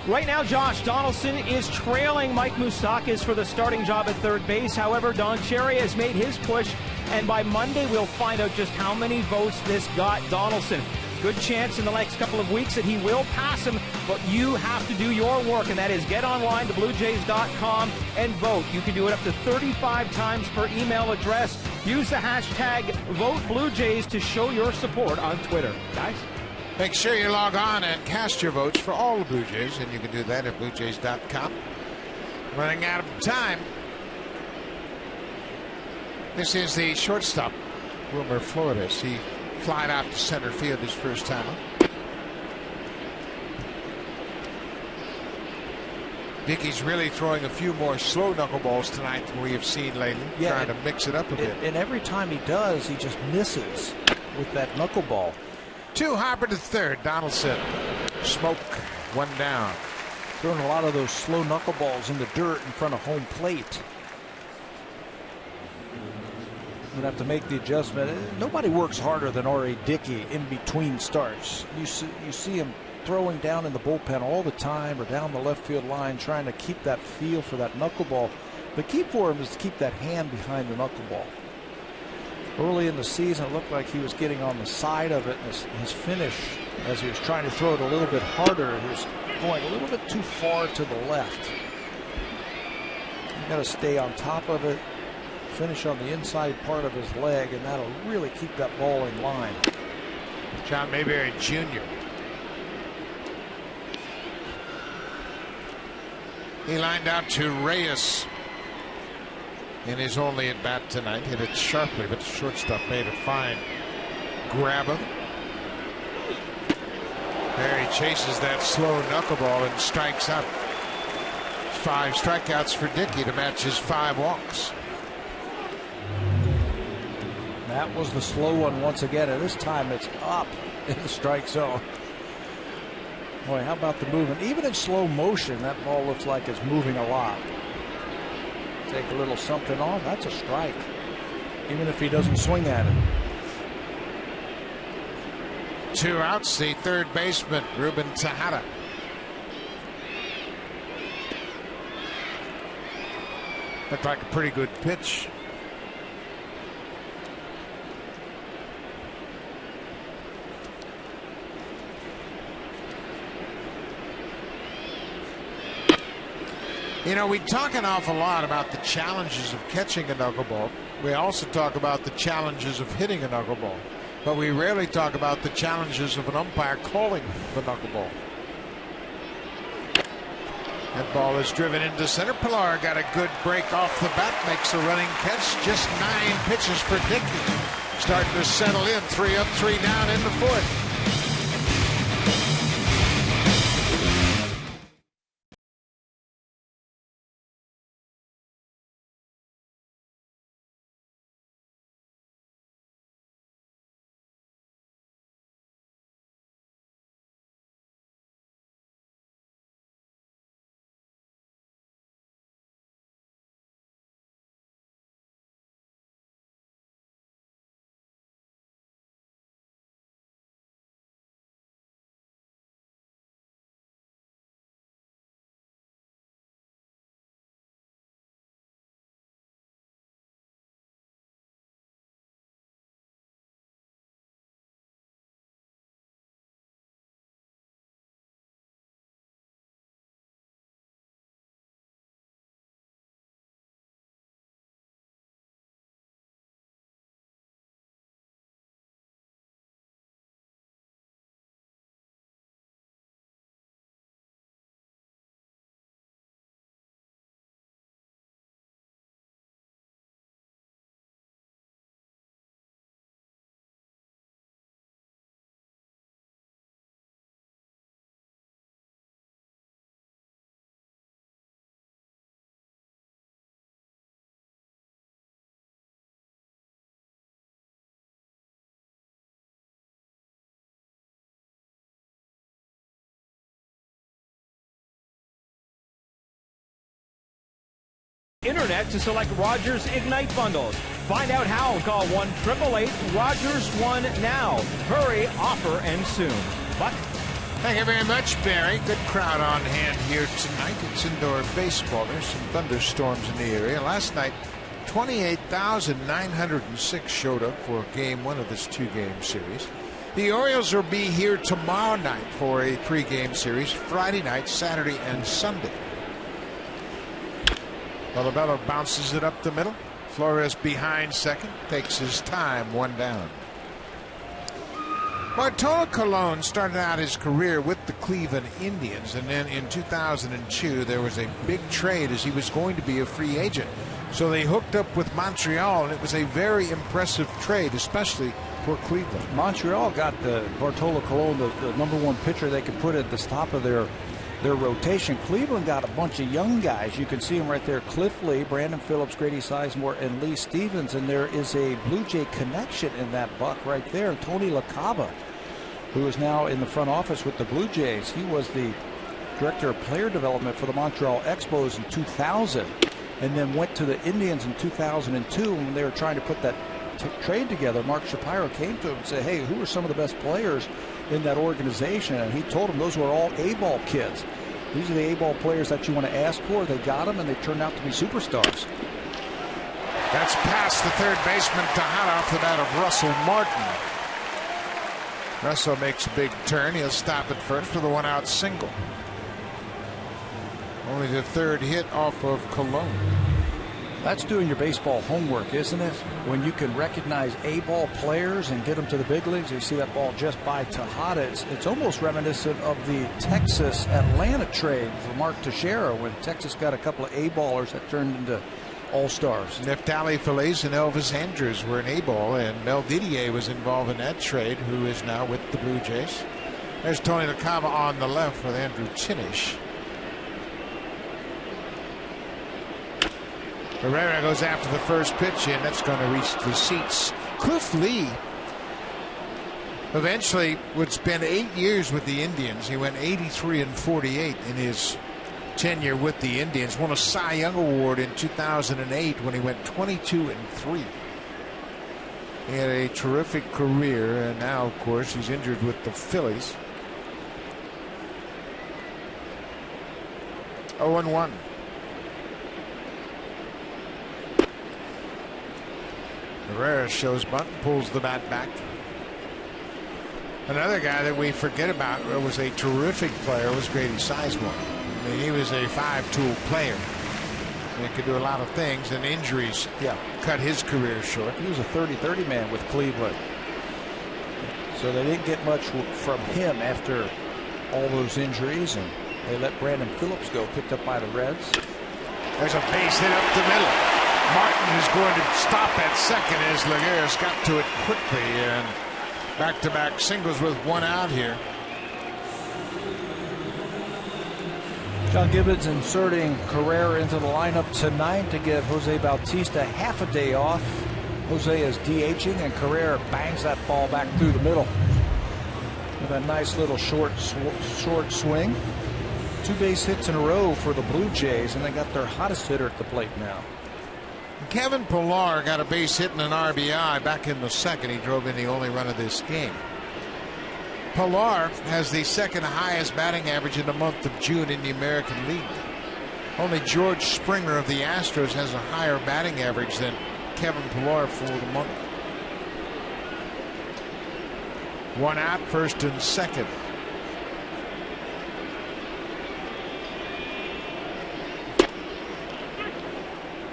Right now, Josh Donaldson is trailing Mike Moustakas for the starting job at third base. However, Don Cherry has made his push, and by Monday we'll find out just how many votes this got Donaldson. Good chance in the next couple of weeks that he will pass him, but you have to do your work, and that is get online to BlueJays.com and vote. You can do it up to 35 times per email address. Use the hashtag VoteBlueJays to show your support on Twitter. Guys? Make sure you log on and cast your votes for all the Blue Jays, and you can do that at BlueJays.com. Running out of time. This is the shortstop, Wilmer Flores. He flied out to center field his first time up. Dickey's really throwing a few more slow knuckleballs tonight than we have seen lately, trying to mix it up a bit. And every time he does, he just misses with that knuckleball. 2 Harper to third. Donaldson. Smoke. 1 down. Throwing a lot of those slow knuckleballs in the dirt in front of home plate. Going to have to make the adjustment. Nobody works harder than R.A. Dickey in between starts. You see him throwing down in the bullpen all the time or down the left field line, trying to keep that feel for that knuckleball. The key for him is to keep that hand behind the knuckleball. Early in the season, it looked like he was getting on the side of it. His finish, as he was trying to throw it a little bit harder, he was going a little bit too far to the left. You got to stay on top of it, finish on the inside part of his leg, and that'll really keep that ball in line. John Mayberry Jr. He lined out to Reyes in his only at bat tonight. Hit it sharply, but the shortstop made a fine grab of it. There he chases that slow knuckleball and strikes out. 5 strikeouts for Dickey to match his 5 walks. That was the slow one once again, and this time it's up in the strike zone. Boy, how about the movement? Even in slow motion, that ball looks like it's moving a lot. Take a little something off, that's a strike. Even if he doesn't swing at it. 2 outs, the third baseman, Ruben Tejada. Looked like a pretty good pitch. You know, we talk an awful lot about the challenges of catching a knuckleball. We also talk about the challenges of hitting a knuckleball. But we rarely talk about the challenges of an umpire calling the knuckleball. That ball is driven into center. Pilar got a good break off the bat, makes a running catch. Just 9 pitches for Dickey. Starting to settle in. 3 up, 3 down in the 4th. Internet to select Rogers Ignite bundles. Find out how and call 1-888-ROGERS-1 now. Hurry, offer ends soon. Buck? Thank you very much, Barry. Good crowd on hand here tonight. It's indoor baseball. There's some thunderstorms in the area. Last night, 28,906 showed up for Game 1 of this 2-game series. The Orioles will be here tomorrow night for a 3-game series, Friday night, Saturday, and Sunday. Colabello bounces it up the middle. Flores behind second, takes his time, 1 down. Bartolo Colon started out his career with the Cleveland Indians, and then in 2002 there was a big trade as he was going to be a free agent. So they hooked up with Montreal, and it was a very impressive trade, especially for Cleveland. Montreal got the Bartolo Colon, the #1 pitcher they could put at the top of their rotation. Cleveland got a bunch of young guys. You can see them right there. Cliff Lee, Brandon Phillips, Grady Sizemore, and Lee Stevens. And there is a Blue Jay connection in that buck right there. Tony LaCava, who is now in the front office with the Blue Jays. He was the director of player development for the Montreal Expos in 2000, and then went to the Indians in 2002 when they were trying to put that trade together. Mark Shapiro came to him and said, hey, who are some of the best players in that organization? And he told him those were all A-ball kids. These are the A-ball players that you want to ask for. They got them, and they turned out to be superstars. That's past the third baseman Tejada off the bat of Russell Martin. Russell makes a big turn. He'll stop at first with a 1-out single. Only the third hit off of Colon. That's doing your baseball homework, isn't it? When you can recognize A-ball players and get them to the big leagues. You see that ball just by Tejada. It's almost reminiscent of the Texas-Atlanta trade for Mark Teixeira when Texas got a couple of A-ballers that turned into all-stars. Neftali Feliz and Elvis Andrews were an A-ball, and Mel Didier was involved in that trade, who is now with the Blue Jays. There's Tony LaCava on the left with Andrew Chinish. Herrera goes after the first pitch, and that's going to reach the seats. Cliff Lee eventually would spend 8 years with the Indians. He went 83-48 in his tenure with the Indians. Won a Cy Young Award in 2008 when he went 22-3. He had a terrific career, and now, of course, he's injured with the Phillies. 0-1. Herrera shows bunt, pulls the bat back. Another guy that we forget about was a terrific player was Grady Sizemore. I mean, he was a five-tool player. He could do a lot of things, and injuries cut his career short. He was a 30-30 man with Cleveland. So they didn't get much from him after all those injuries, and they let Brandon Phillips go, picked up by the Reds. There's a base hit up the middle. Martin is going to stop at second as Laguerre got to it quickly, and back-to-back singles with one out here. John Gibbons inserting Carrera into the lineup tonight to give Jose Bautista half a day off. Jose is DHing, and Carrera bangs that ball back through the middle with a nice little short swing. 2 base hits in a row for the Blue Jays, and they got their hottest hitter at the plate now. Kevin Pillar got a base hit and an RBI back in the second. He drove in the only run of this game. Pillar has the second highest batting average in the month of June in the American League. Only George Springer of the Astros has a higher batting average than Kevin Pillar for the month. 1 out, first and second.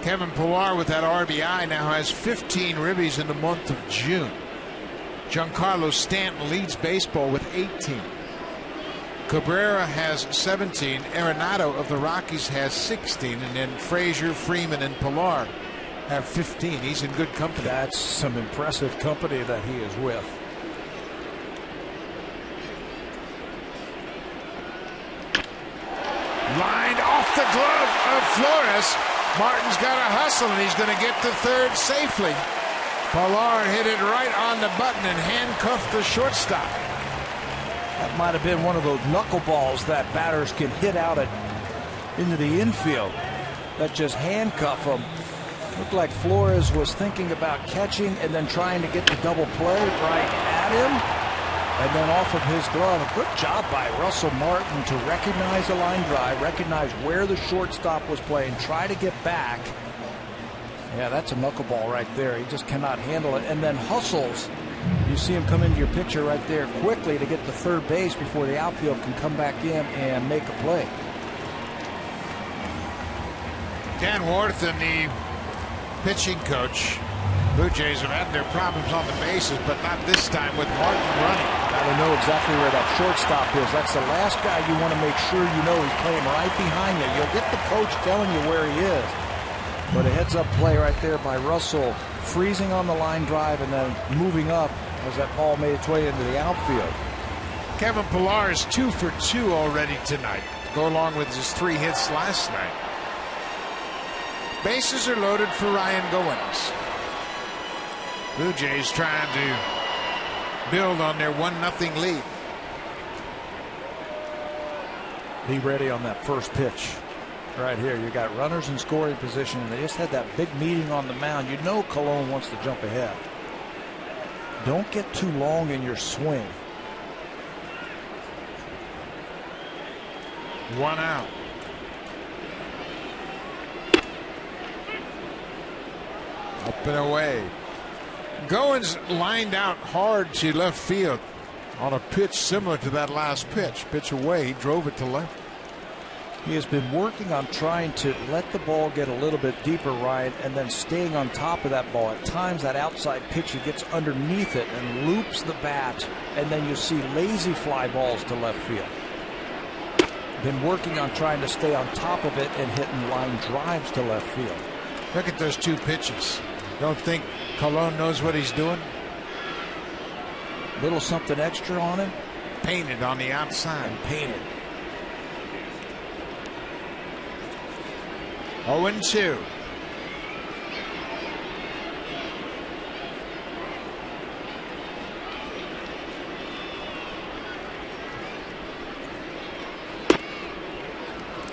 Kevin Pillar with that RBI now has 15 ribbies in the month of June. Giancarlo Stanton leads baseball with 18. Cabrera has 17. Arenado of the Rockies has 16. And then Frazier, Freeman, and Pillar have 15. He's in good company. That's some impressive company that he is with. Lined off the glove of Flores. Martin's got to hustle, and he's going to get to third safely. Pillar hit it right on the button and handcuffed the shortstop. That might have been one of those knuckleballs that batters can hit out into the infield that just handcuff them. Looked like Flores was thinking about catching and then trying to get the double play right at him. And then off of his glove. A good job by Russell Martin to recognize the line drive, recognize where the shortstop was playing, try to get back. Yeah, that's a knuckleball right there. He just cannot handle it. And then hustles. You see him come into your picture right there quickly to get to third base before the outfield can come back in and make a play. Dan Warthen, the pitching coach. Blue Jays have had their problems on the bases, but not this time with Martin running. Got to know exactly where that shortstop is. That's the last guy you want to make sure you know he's playing right behind you. You'll get the coach telling you where he is. But a heads-up play right there by Russell, freezing on the line drive and then moving up as that ball made its way into the outfield. Kevin Pillar is 2 for 2 already tonight. Go along with his 3 hits last night. Bases are loaded for Ryan Goins. Blue Jays trying to build on their 1-0 lead. Be ready on that first pitch. Right here, you got runners in scoring position, and they just had that big meeting on the mound. You know Colon wants to jump ahead. Don't get too long in your swing. 1 out. Up and away. Goins lined out hard to left field on a pitch similar to that last pitch. Pitch away, he drove it to left. He has been working on trying to let the ball get a little bit deeper, Ryan, and then staying on top of that ball. At times, that outside pitch, he gets underneath it and loops the bat, and then you see lazy fly balls to left field. Been working on trying to stay on top of it and hitting line drives to left field. Look at those 2 pitches. Don't think Colon knows what he's doing? Little something extra on him. Painted on the outside. Painted. 0-2.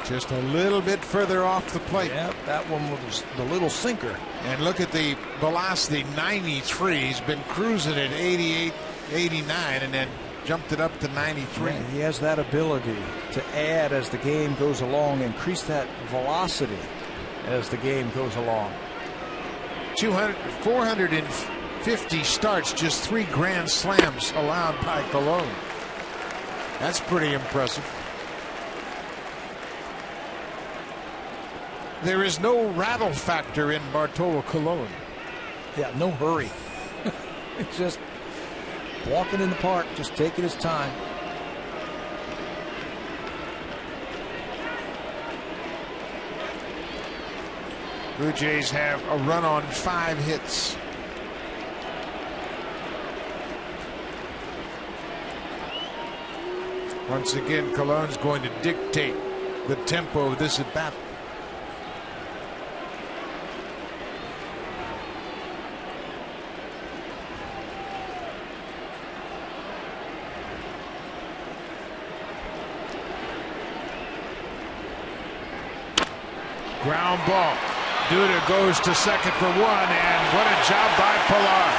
Just a little bit further off the plate. Yeah, that one was the little sinker. And look at the velocity, 93. He's been cruising at 88, 89, and then jumped it up to 93. Yeah, he has that ability to add as the game goes along, increase that velocity as the game goes along. 450 starts, just 3 grand slams allowed by Colon. That's pretty impressive. There is no rattle factor in Bartolo Colon. Yeah, no hurry. It's just walking in the park, just taking his time. Blue Jays have a run on 5 hits. Once again, Colon's going to dictate the tempo of this at bat. Ground ball. Duda goes to second for 1, and what a job by Pilar.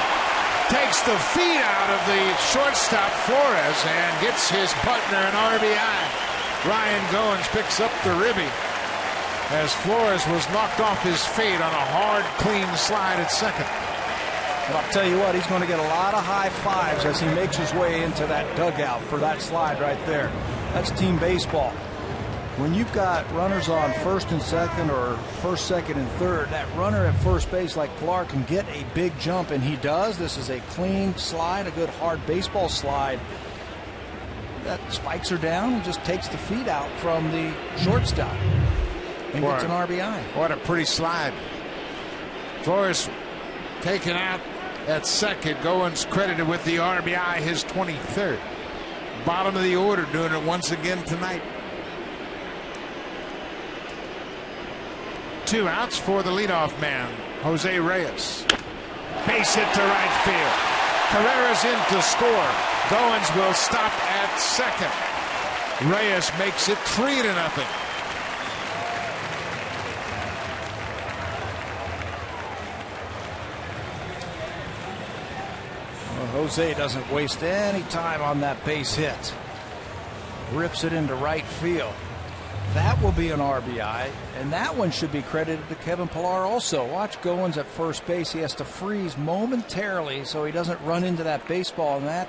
Takes the feet out of the shortstop Flores and gets his partner an RBI. Ryan Goins picks up the ribby as Flores was knocked off his feet on a hard, clean slide at second. Well, I'll tell you what, he's going to get a lot of high fives as he makes his way into that dugout for that slide right there. That's team baseball. When you've got runners on first and second or first, second, and third, that runner at first base like Pilar can get a big jump, and he does. This is a clean slide, a good hard baseball slide. That spikes her down and just takes the feet out from the shortstop and gets an RBI. What a pretty slide. Flores taken out at second. Goins credited with the RBI, his 23rd. Bottom of the order, doing it once again tonight. 2 outs for the leadoff man, Jose Reyes. Base hit to right field. Carrera's in to score. Goins will stop at second. Reyes makes it 3-0. Well, Jose doesn't waste any time on that base hit. Rips it into right field. That will be an RBI, and that one should be credited to Kevin Pilar also. Watch Goins at first base. He has to freeze momentarily so he doesn't run into that baseball, and that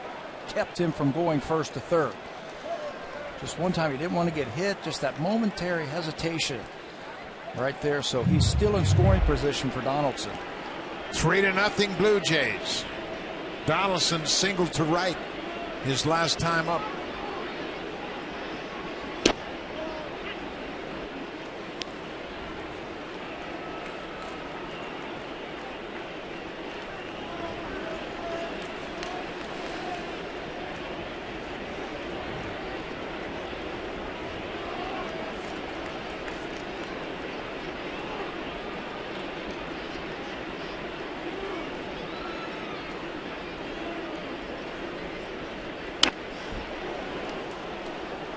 kept him from going first to third. Just one time he didn't want to get hit, just that momentary hesitation right there. So he's still in scoring position for Donaldson. 3-0 Blue Jays. Donaldson singled to right his last time up.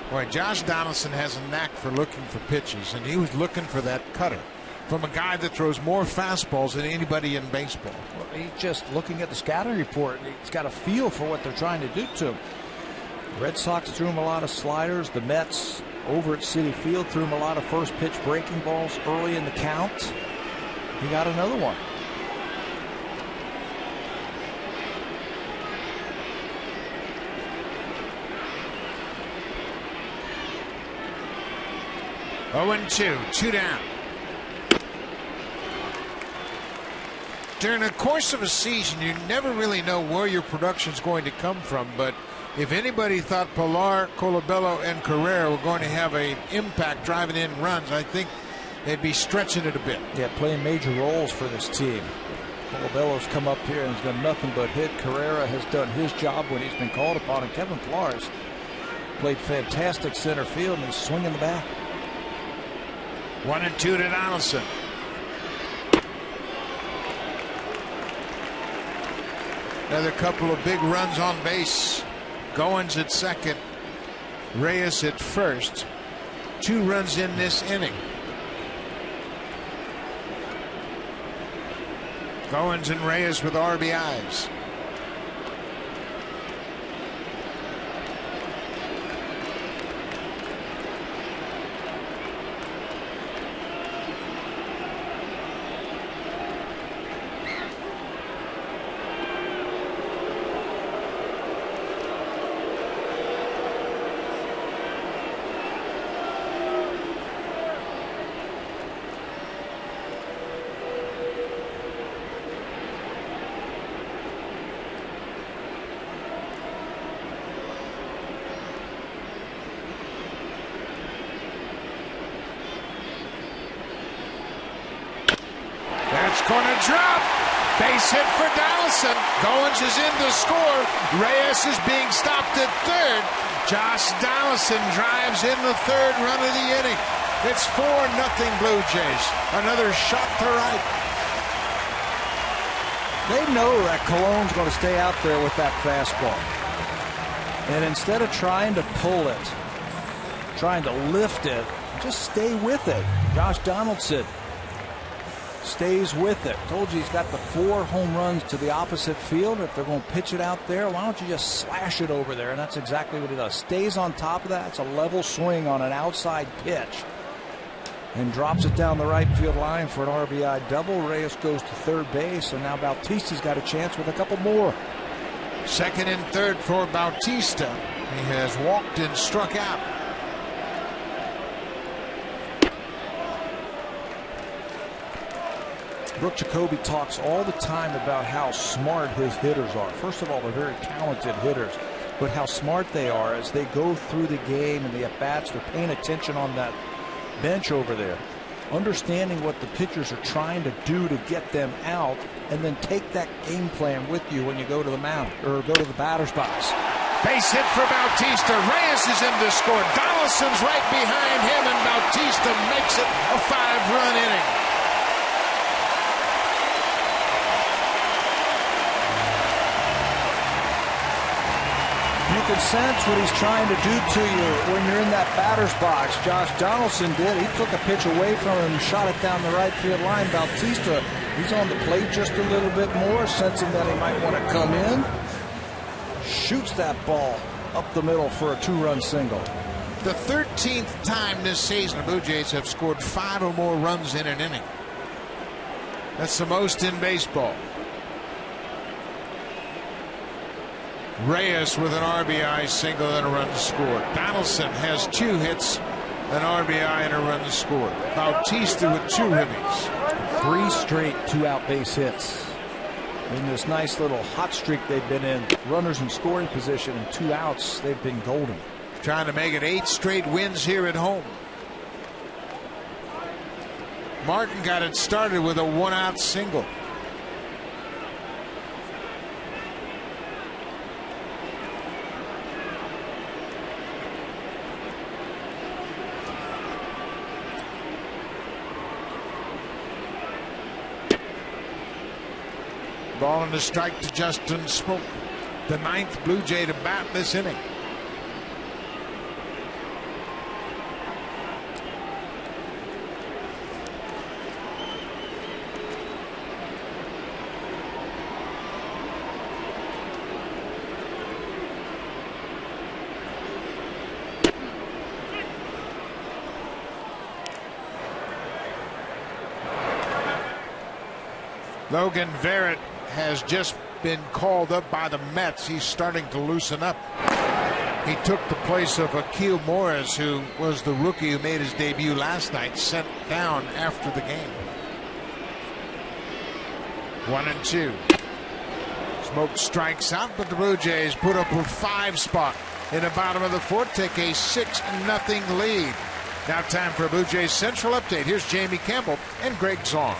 Boy, Josh Donaldson has a knack for looking for pitches, and he was looking for that cutter from a guy that throws more fastballs than anybody in baseball. Well, he's just looking at the scouting report. He's got a feel for what they're trying to do to him. Red Sox threw him a lot of sliders. The Mets over at Citi Field threw him a lot of first pitch breaking balls early in the count. He got another one. 0-2, 2 down. During the course of a season, you never really know where your production is going to come from, but if anybody thought Pilar, Colabello, and Carrera were going to have an impact driving in runs, I think they'd be stretching it a bit. Yeah, playing major roles for this team. Colabello's come up here and has done nothing but hit. Carrera has done his job when he's been called upon, and Kevin Pilar's played fantastic center field, and he's swinging the bat. 1-2 to Donaldson. Another couple of big runs on base. Goins at second, Reyes at first. 2 runs in this inning. Goins and Reyes with RBIs. Going to drop. Base hit for Donaldson. Goins is in to score. Reyes is being stopped at third. Josh Donaldson drives in the 3rd run of the inning. It's 4-0 Blue Jays. Another shot to right. They know that Colon's going to stay out there with that fastball. And instead of trying to pull it, trying to lift it, just stay with it. Josh Donaldson stays with it. Told you he's got the 4 home runs to the opposite field. If they're going to pitch it out there, why don't you just slash it over there? And that's exactly what he does. Stays on top of that. It's a level swing on an outside pitch and drops it down the right field line for an RBI double. Reyes goes to 3rd base, and now Bautista's got a chance with a couple more. 2nd and 3rd for Bautista. He has walked and struck out. Brooke Jacoby talks all the time about how smart his hitters are. First of all, they're very talented hitters, but how smart they are as they go through the game and the at-bats. They're paying attention on that bench over there, understanding what the pitchers are trying to do to get them out, and then take that game plan with you when you go to the mound or go to the batter's box. Base hit for Bautista. Reyes is in to score. Donaldson's right behind him, and Bautista makes it a 5-run inning. You can sense what he's trying to do to you when you're in that batter's box. Josh Donaldson did. He took a pitch away from him and shot it down the right field line. Bautista, he's on the plate just a little bit more, sensing that he might want to come in. Shoots that ball up the middle for a 2-run single. The 13th time this season the Blue Jays have scored 5 or more runs in an inning. That's the most in baseball. Reyes with an RBI single and a run scored. Donaldson has 2 hits, an RBI and a run scored. Bautista with 2 ribbies. 3 straight 2-out base hits. In this nice little hot streak they've been in, runners in scoring position and 2 outs, they've been golden. Trying to make it 8 straight wins here at home. Martin got it started with a 1-out single. Ball and a strike to Justin Smoak, the 9th Blue Jay to bat this inning. Logan Verrett has just been called up by the Mets. He's starting to loosen up. He took the place of Akil Morris, who was the rookie who made his debut last night, sent down after the game. 1-2. Smoke strikes out, but the Blue Jays put up a 5 spot in the bottom of the 4th, take a 6-0 lead. Now time for a Blue Jays Central update. Here's Jamie Campbell and Greg Zong.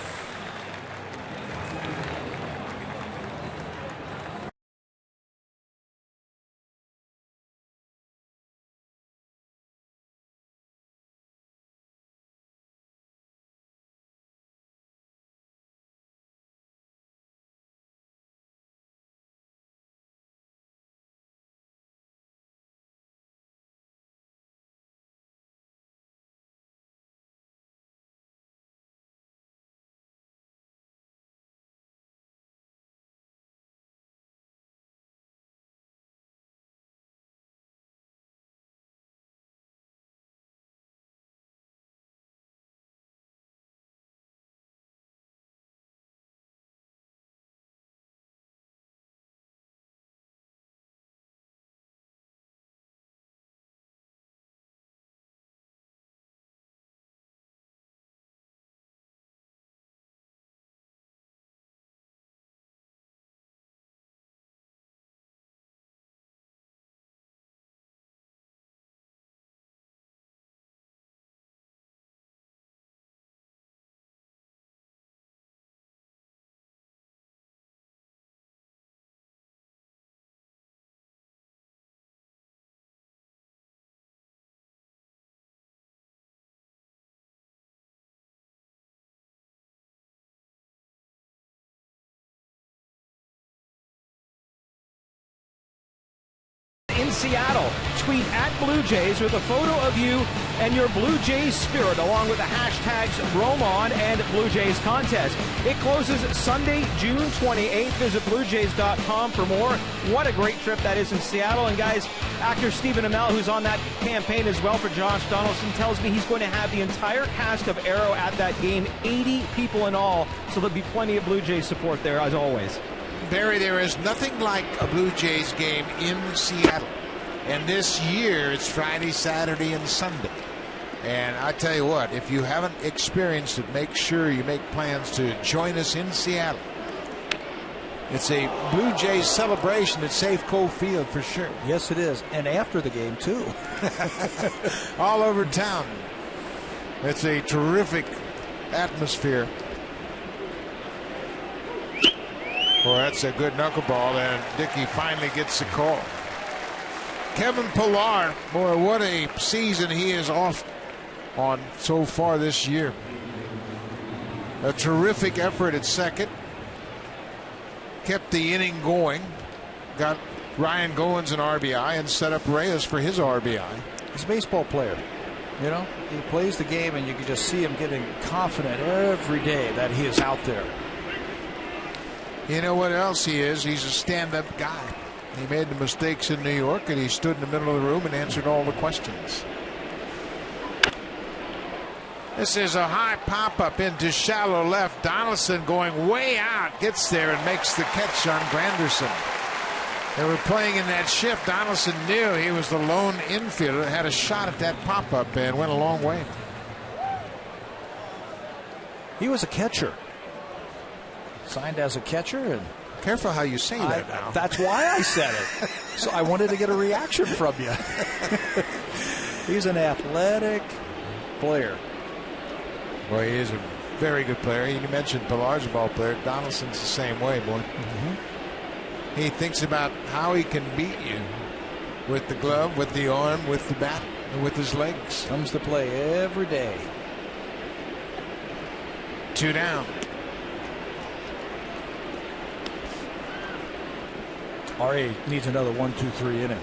In Seattle, tweet at Blue Jays with a photo of you and your Blue Jays spirit, along with the hashtags RoamOn and Blue Jays contest. It closes Sunday, June 28th. Visit BlueJays.com for more. What a great trip that is in Seattle. And guys, actor Stephen Amell, who's on that campaign as well for Josh Donaldson, tells me he's going to have the entire cast of Arrow at that game, 80 people in all. So there'll be plenty of Blue Jays support there, as always. Barry, there is nothing like a Blue Jays game in Seattle. And this year, it's Friday, Saturday, and Sunday. And I tell you what, if you haven't experienced it, make sure you make plans to join us in Seattle. It's a Blue Jays celebration at Safeco Field for sure. Yes, it is. And after the game, too. All over town. It's a terrific atmosphere. Well, that's a good knuckleball, and Dickey finally gets the call. Kevin Pillar, boy, what a season he is off on so far this year. A terrific effort at second. Kept the inning going. Got Ryan Goins an RBI and set up Reyes for his RBI. He's a baseball player. You know, he plays the game, and you can just see him getting confident every day that he is out there. You know what else he is? He's a stand-up guy. He made the mistakes in New York, and he stood in the middle of the room and answered all the questions. This is a high pop-up into shallow left. Donaldson going way out, gets there and makes the catch on Granderson. They were playing in that shift. Donaldson knew he was the lone infielder that had a shot at that pop-up and went a long way. He was a catcher. Signed as a catcher, and careful how you say that now. That's why I said it. So I wanted to get a reaction from you. He's an athletic player. Well, he is a very good player. You mentioned Pillar's a ball player. Donaldson's the same way, boy. Mm-hmm. He thinks about how he can beat you with the glove, with the arm, with the bat, and with his legs. Comes to play every day. 2 down. RA needs another 1-2-3 inning.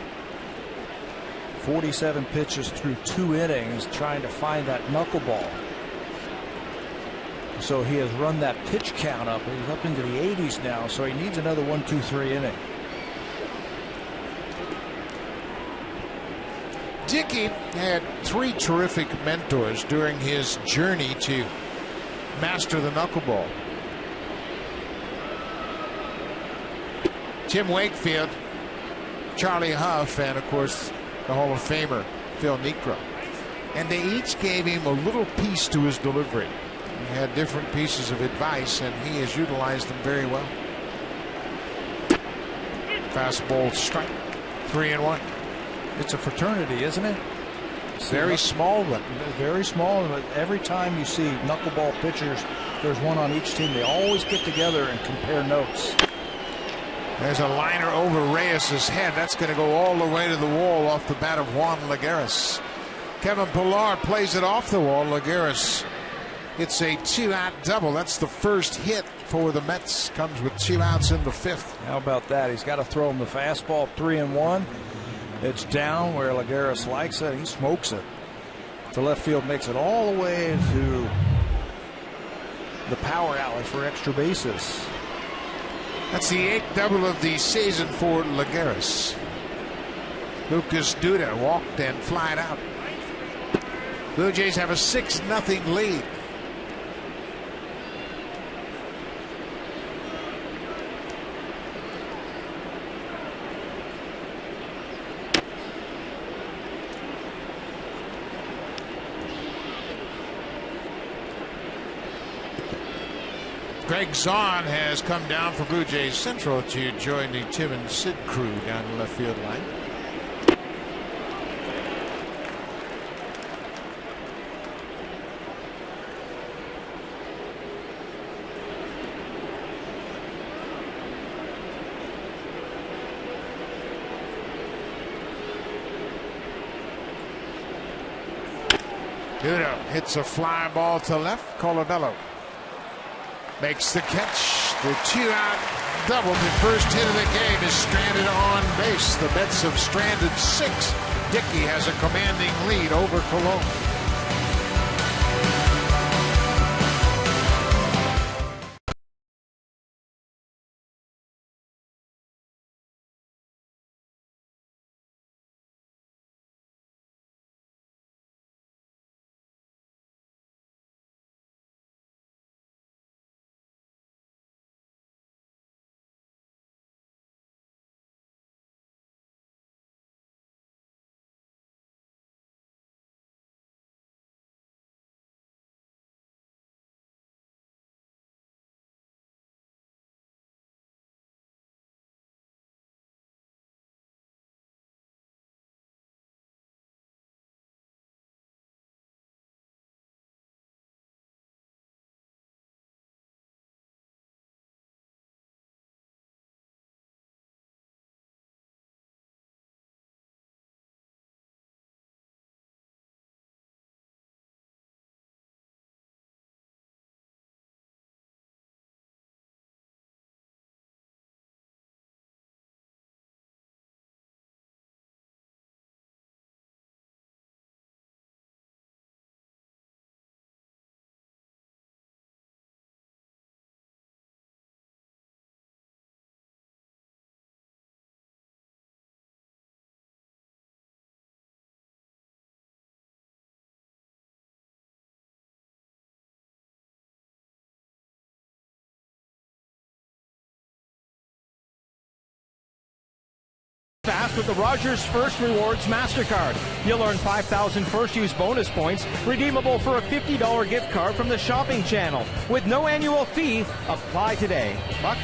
47 pitches through 2 innings trying to find that knuckleball. So he has run that pitch count up. He's up into the 80s now, so he needs another 1-2-3 inning. Dickey had 3 terrific mentors during his journey to master the knuckleball. Tim Wakefield, Charlie Huff, and of course the Hall of Famer Phil Niekro. And they each gave him a little piece to his delivery. He had different pieces of advice, and he has utilized them very well. Fastball strike, 3-1. It's a fraternity, isn't it? Very small, but very small. But every time you see knuckleball pitchers, there's one on each team. They always get together and compare notes. There's a liner over Reyes' head. That's going to go all the way to the wall off the bat of Juan Lagares. Kevin Pillar plays it off the wall. Lagares hits a 2-out double. That's the first hit for the Mets. Comes with 2 outs in the 5th. How about that? He's got to throw him the fastball, 3-1. It's down where Lagares likes it. He smokes it. To left field, makes it all the way to the power alley for extra bases. That's the 8th double of the season for Lagares. Lucas Duda walked and flied out. Blue Jays have a 6-0 lead. Greg Zahn has come down for Blue Jays Central to join the Tim and Sid crew down the left field line. Duda hits a fly ball to left. Colabello makes the catch. The 2-out double. The first hit of the game is stranded on base. The Mets have stranded 6. Dickey has a commanding lead over Cologne. Fast with the Rogers First Rewards MasterCard. You'll earn 5,000 first-use bonus points, redeemable for a $50 gift card from the shopping channel. With no annual fee, apply today. Buck?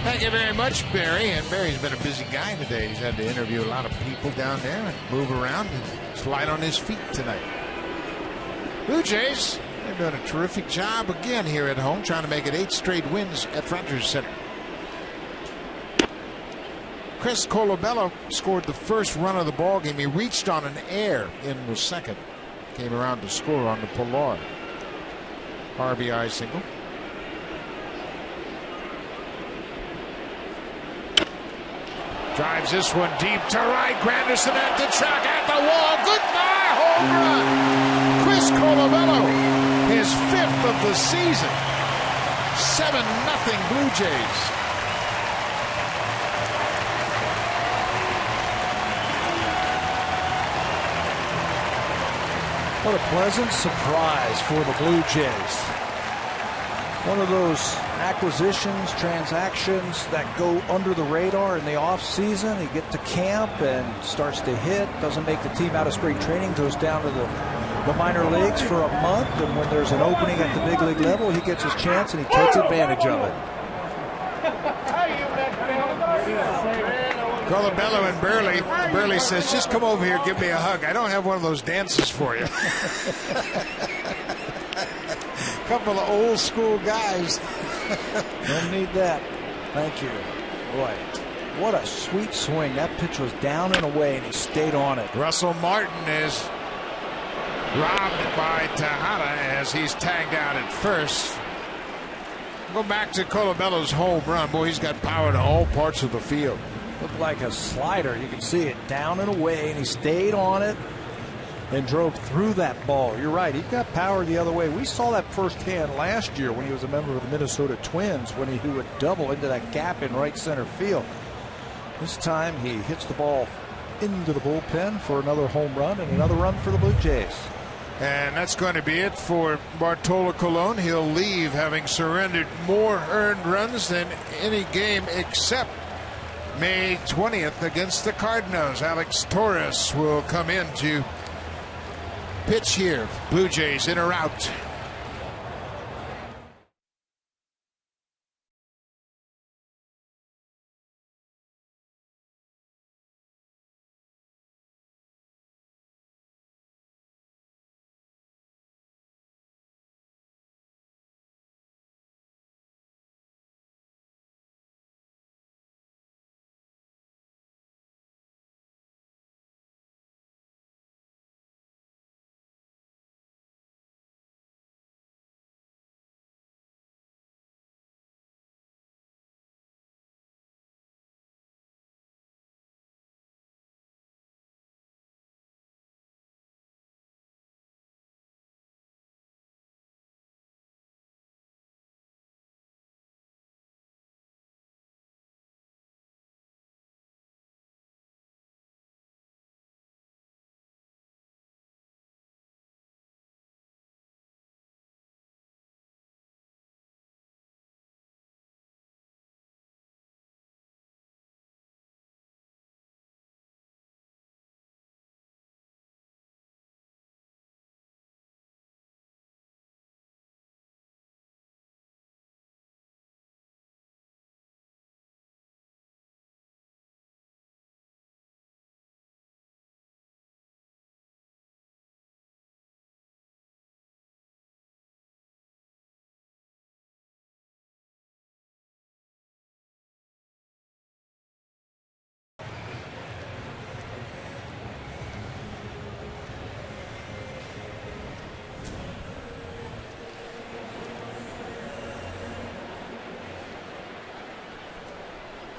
Thank you very much, Barry. And Barry's been a busy guy today. He's had to interview a lot of people down there and move around and slide on his feet tonight. Blue Jays, they're doing a terrific job again here at home, trying to make it 8 straight wins at Rogers Center. Chris Colabello scored the first run of the ball game. He reached on an air in the second. Came around to score on the Pillar RBI single. Drives this one deep to right. Granderson at the track, at the wall. Goodbye, home run. Chris Colabello, his 5th of the season. 7-0 Blue Jays. What a pleasant surprise for the Blue Jays. One of those acquisitions, transactions that go under the radar in the off season. You get to camp and starts to hit, doesn't make the team out of spring training, goes down to the minor leagues for a month, and when there's an opening at the big league level, he gets his chance and he takes advantage of it. Colabello and Burley says, just come over here, give me a hug. I don't have one of those dances for you. Couple of old school guys. Don't need that. Thank you. Boy, what a sweet swing. That pitch was down and away, and he stayed on it. Russell Martin is robbed by Tejada as he's tagged out at first. Go back to Colabello's home run. Boy, he's got power to all parts of the field. Looked like a slider. You can see it down and away, and he stayed on it and drove through that ball. You're right. He got power the other way. We saw that firsthand last year when he was a member of the Minnesota Twins, when he would double into that gap in right center field. This time he hits the ball into the bullpen for another home run and another run for the Blue Jays. And that's going to be it for Bartolo Colon. He'll leave having surrendered more earned runs than any game except May 20th against the Cardinals. Alex Torres will come in to pitch here. Blue Jays in or out.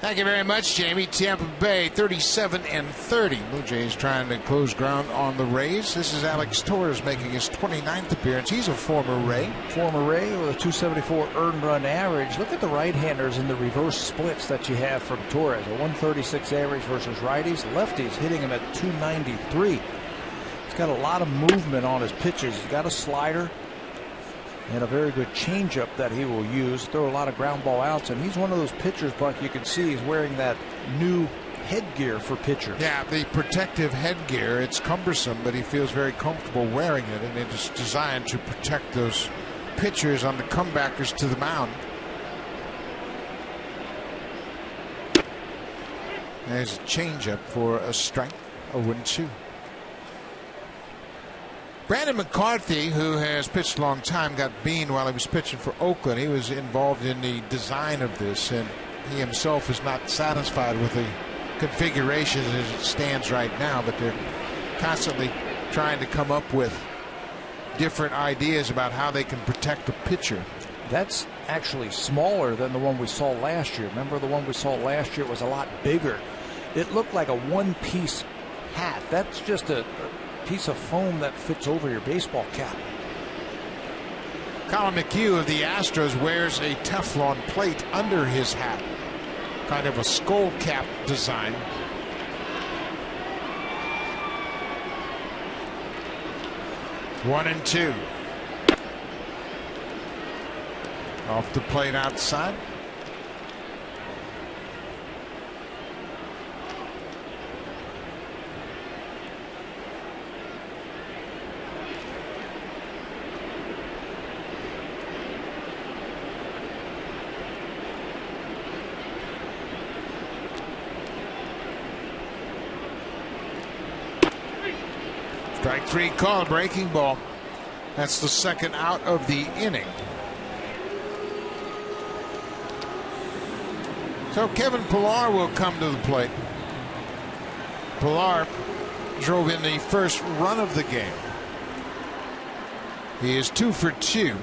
Thank you very much, Jamie. Tampa Bay 37-30. Blue Jays trying to close ground on the Rays. This is Alex Torres making his 29th appearance. He's a former Ray. Former Ray with a 274 earned run average. Look at the right-handers in the reverse splits that you have from Torres. A 136 average versus righties. Lefties hitting him at 293. He's got a lot of movement on his pitches. He's got a slider and a very good changeup that he will use. Throw a lot of ground ball outs, and he's one of those pitchers, Buck, you can see he's wearing that new headgear for pitchers. Yeah, the protective headgear. It's cumbersome, but he feels very comfortable wearing it, and it is designed to protect those pitchers on the comebackers to the mound. There's a changeup for a strike, 0-2. Brandon McCarthy, who has pitched a long time, got beaned while he was pitching for Oakland. He was involved in the design of this, and he himself is not satisfied with the configuration as it stands right now, but they're constantly trying to come up with different ideas about how they can protect the pitcher. That's actually smaller than the one we saw last year. Remember, the one we saw last year was a lot bigger. It looked like a one-piece hat. That's just a piece of foam that fits over your baseball cap. Colin McHugh of the Astros wears a Teflon plate under his hat, kind of a skull cap design. One and two. Off the plate outside. Strike 3 called, breaking ball. That's the second out of the inning. So Kevin Pillar will come to the plate. Pillar drove in the first run of the game. He is 2 for 2.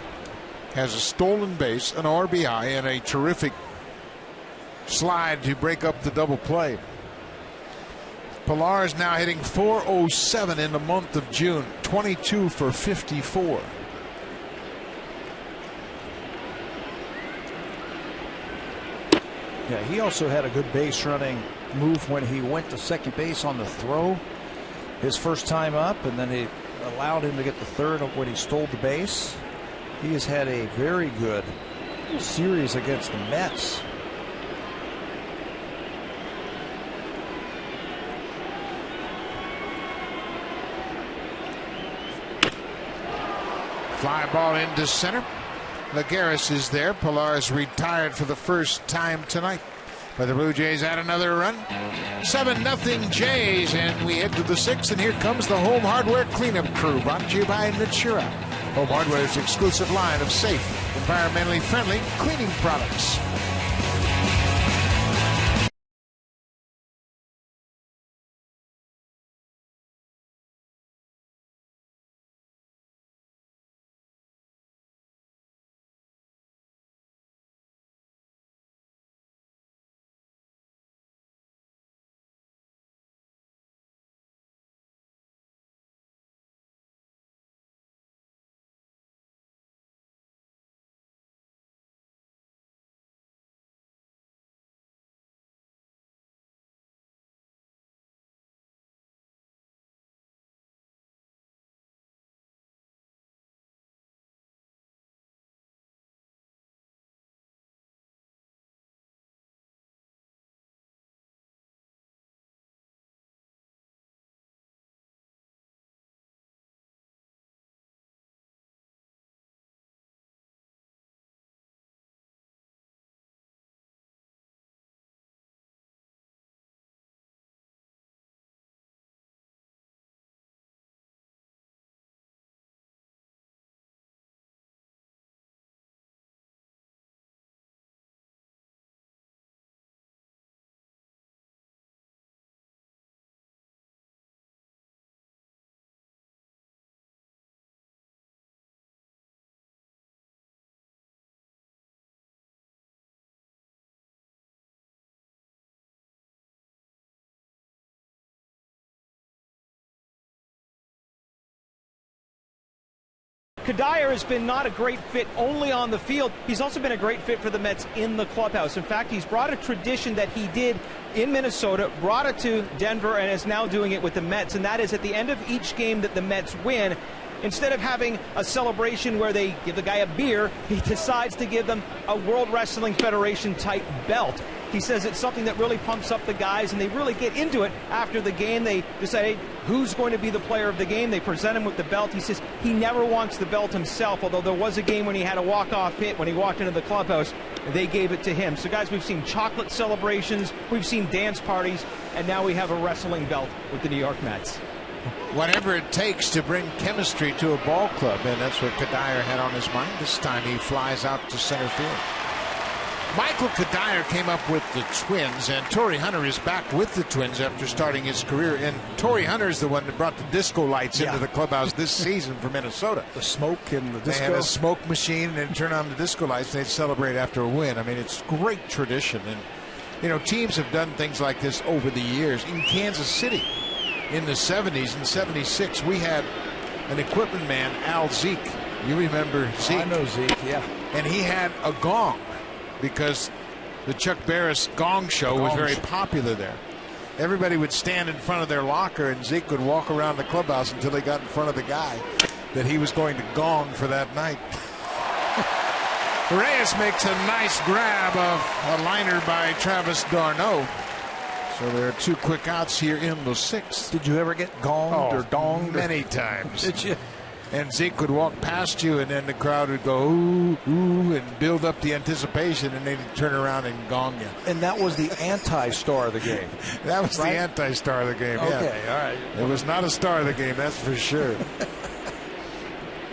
Has a stolen base, an RBI, and a terrific slide to break up the double play. Pillar is now hitting .407 in the month of June, 22 for 54. Yeah, he also had a good base running move when he went to second base on the throw his first time up, and then it allowed him to get the third when he stole the base. He has had a very good series against the Mets. Fly ball into center. Lagares is there. Pillar is retired for the first time tonight. But the Blue Jays add another run. 7-0 Jays, and we head to the 6th, and here comes the Home Hardware Cleanup Crew, brought to you by Natura. Home Hardware's exclusive line of safe, environmentally friendly cleaning products. Kadire has been not a great fit only on the field. He's also been a great fit for the Mets in the clubhouse. In fact, he's brought a tradition that he did in Minnesota, brought it to Denver, and is now doing it with the Mets. And that is at the end of each game that the Mets win, instead of having a celebration where they give the guy a beer, he decides to give them a World Wrestling Federation type belt. He says it's something that really pumps up the guys, and they really get into it after the game. They decide who's going to be the player of the game. They present him with the belt. He says he never wants the belt himself, although there was a game when he had a walk-off hit when he walked into the clubhouse. They gave it to him. So, guys, we've seen chocolate celebrations, we've seen dance parties, and now we have a wrestling belt with the New York Mets. Whatever it takes to bring chemistry to a ball club, and that's what Kadire had on his mind. This time he flies out to center field. Michael Kadire came up with the Twins, and Torrey Hunter is back with the Twins after starting his career. And Torrey Hunter is the one that brought the disco lights into the clubhouse this season for Minnesota. The smoke and the disco. They had a smoke machine, and they'd turn on the disco lights, and they'd celebrate after a win. I mean, it's great tradition. And, you know, teams have done things like this over the years. In Kansas City in the 70s and 76, we had an equipment man, Al Zeke. You remember Zeke? I know Zeke, yeah. And he had a gong, because the Chuck Barris gong show was very popular there. Everybody would stand in front of their locker, and Zeke would walk around the clubhouse until he got in front of the guy that he was going to gong for that night. Reyes makes a nice grab of a liner by Travis d'Arnaud. So there are 2 quick outs here in the 6th. Did you ever get gonged or donged? Many times. Did you? And Zeke would walk past you, and then the crowd would go, ooh, ooh, and build up the anticipation, and they'd turn around and gong you. And that was the anti-star of the game. That was right? The anti-star of the game, okay, all right. It was not a star of the game, that's for sure.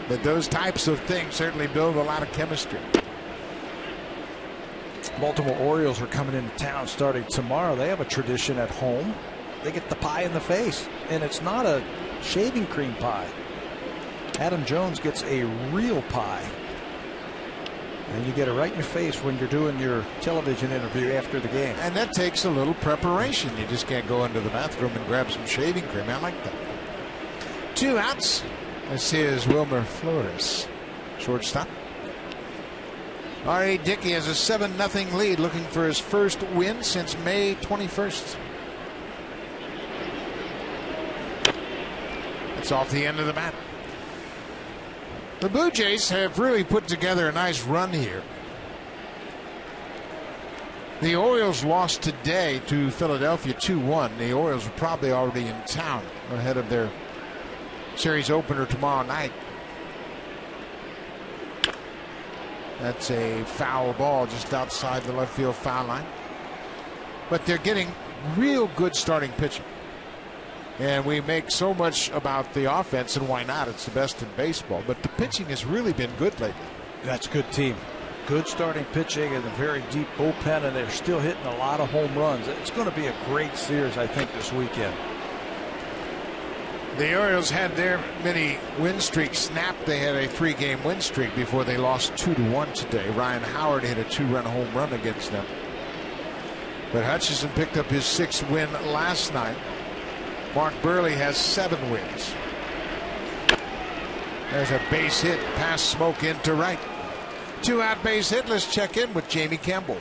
But those types of things certainly build a lot of chemistry. Baltimore Orioles are coming into town starting tomorrow. They have a tradition at home. They get the pie in the face, and it's not a shaving cream pie. Adam Jones gets a real pie, and you get it right in your face when you're doing your television interview after the game. And that takes a little preparation. You just can't go into the bathroom and grab some shaving cream. I like that. 2 outs. This is Wilmer Flores, shortstop. R.A. Dickey has a 7-0 lead, looking for his first win since May 21st. It's off the end of the bat. The Blue Jays have really put together a nice run here. The Orioles lost today to Philadelphia 2-1. The Orioles are probably already in town ahead of their series opener tomorrow night. That's a foul ball just outside the left field foul line. But they're getting real good starting pitching. And we make so much about the offense, and why not? It's the best in baseball. But the pitching has really been good lately. That's a good team. Good starting pitching and a very deep bullpen, and they're still hitting a lot of home runs. It's going to be a great series, I think, this weekend. The Orioles had their mini win streak snapped. They had a 3-game win streak before they lost 2-1 today. Ryan Howard hit a 2-run home run against them. But Hutchison picked up his 6th win last night. Mark Burley has 7 wins. There's a base hit past Smoke into right. 2-out base hit. Let's check in with Jamie Campbell.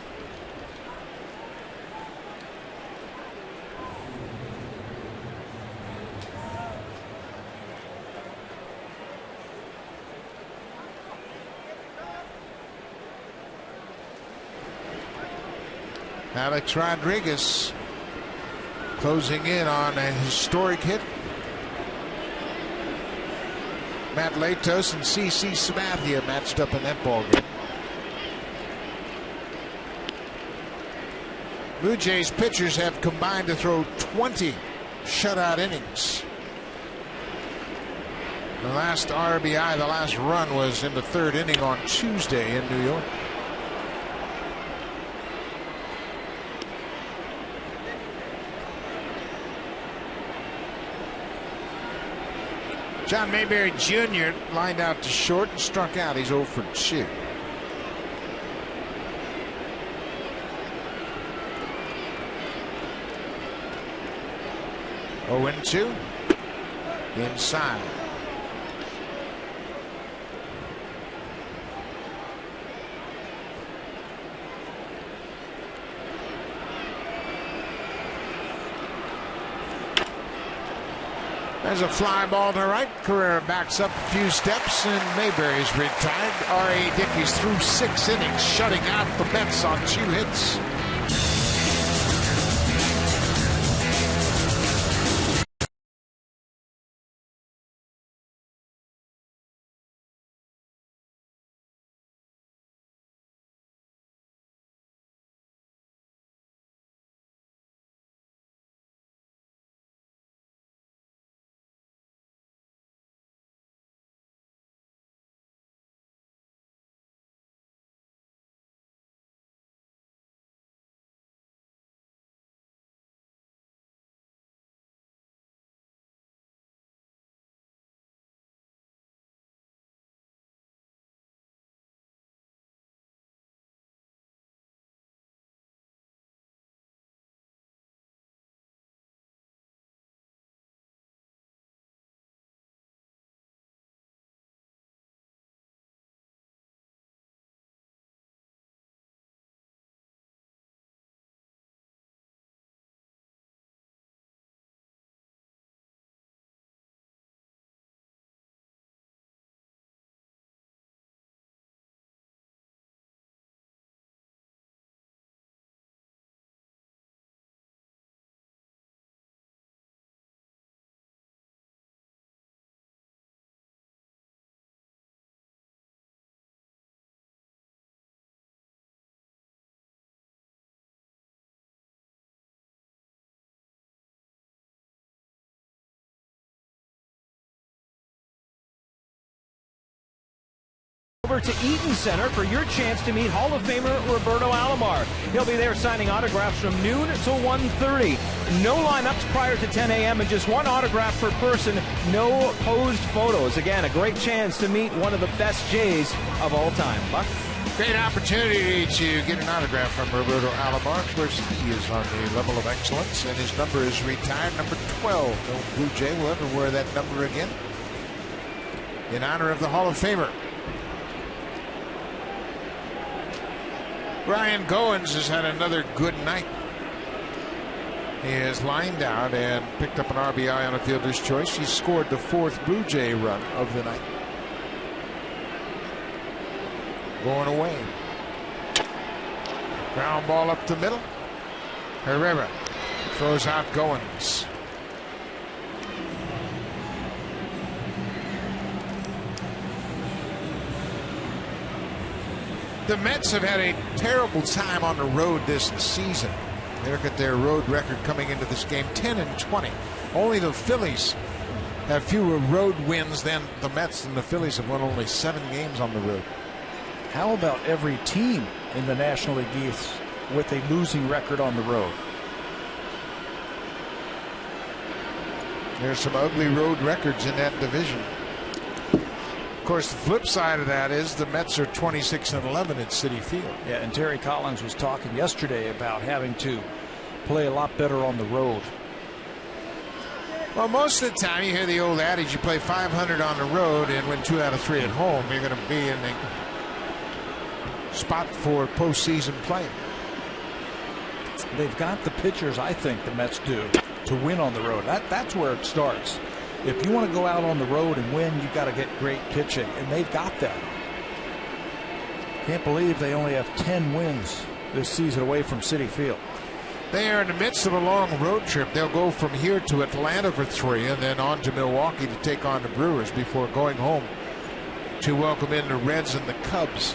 Alex Rodriguez closing in on a historic hit. Matt Latos and C.C. Sabathia matched up in that ball game. Blue Jays pitchers have combined to throw 20 shutout innings. The last RBI, the last run, was in the 3rd inning on Tuesday in New York. John Mayberry Jr. lined out to short and struck out. He's 0 for 2. Oh and 2 inside. There's a fly ball to right. Carrera backs up a few steps, and Mayberry's retired. R.A. Dickey's through 6 innings, shutting out the Mets on 2 hits. Over to Eaton Center for your chance to meet Hall of Famer Roberto Alomar. He'll be there signing autographs from noon to 1:30. No lineups prior to 10 a.m. and just one autograph per person. No posed photos. Again, a great chance to meet one of the best Jays of all time. Buck? Great opportunity to get an autograph from Roberto Alomar. Of course, he is on the level of excellence, and his number is retired, number 12. No Blue Jay will ever wear that number again. In honor of the Hall of Famer. Brian Goins has had another good night. He has lined out and picked up an RBI on a fielder's choice. He scored the 4th Blue Jay run of the night. Going away. Ground ball up the middle. Herrera throws out Goins. The Mets have had a terrible time on the road this season. They look at their road record coming into this game, 10-20. Only the Phillies have fewer road wins than the Mets, and the Phillies have won only 7 games on the road. How about every team in the National League East with a losing record on the road? There's some ugly road records in that division. Of course, the flip side of that is the Mets are 26-11 at Citi Field. Yeah, and Terry Collins was talking yesterday about having to play a lot better on the road. Well, most of the time you hear the old adage, you play 500 on the road and win 2 out of 3 at home, you're going to be in the spot for postseason play. They've got the pitchers, I think the Mets do, to win on the road. That's where it starts. If you want to go out on the road and win, you've got to get great pitching, and they've got that. Can't believe they only have 10 wins this season away from Citi Field. They are in the midst of a long road trip. They'll go from here to Atlanta for 3 and then on to Milwaukee to take on the Brewers before going home to welcome in the Reds and the Cubs.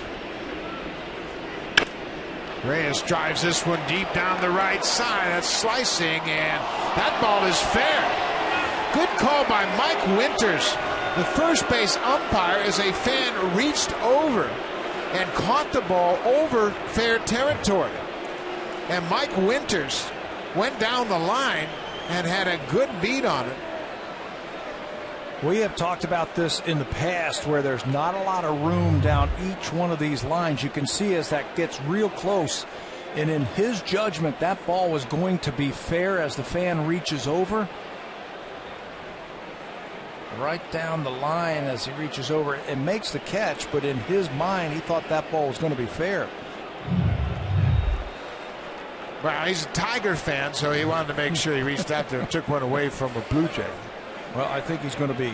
Reyes drives this one deep down the right side. That's slicing, and that ball is fair. Good call by Mike Winters, the first base umpire, as a fan reached over and caught the ball over fair territory. And Mike Winters went down the line and had a good beat on it. We have talked about this in the past where there's not a lot of room down each one of these lines. You can see as that gets real close, and in his judgment that ball was going to be fair as the fan reaches over. Right down the line as he reaches over and makes the catch, but in his mind he thought that ball was going to be fair. Well, he's a Tiger fan, so he wanted to make sure he reached out there and took one away from a Blue Jay. Well, I think he's going to be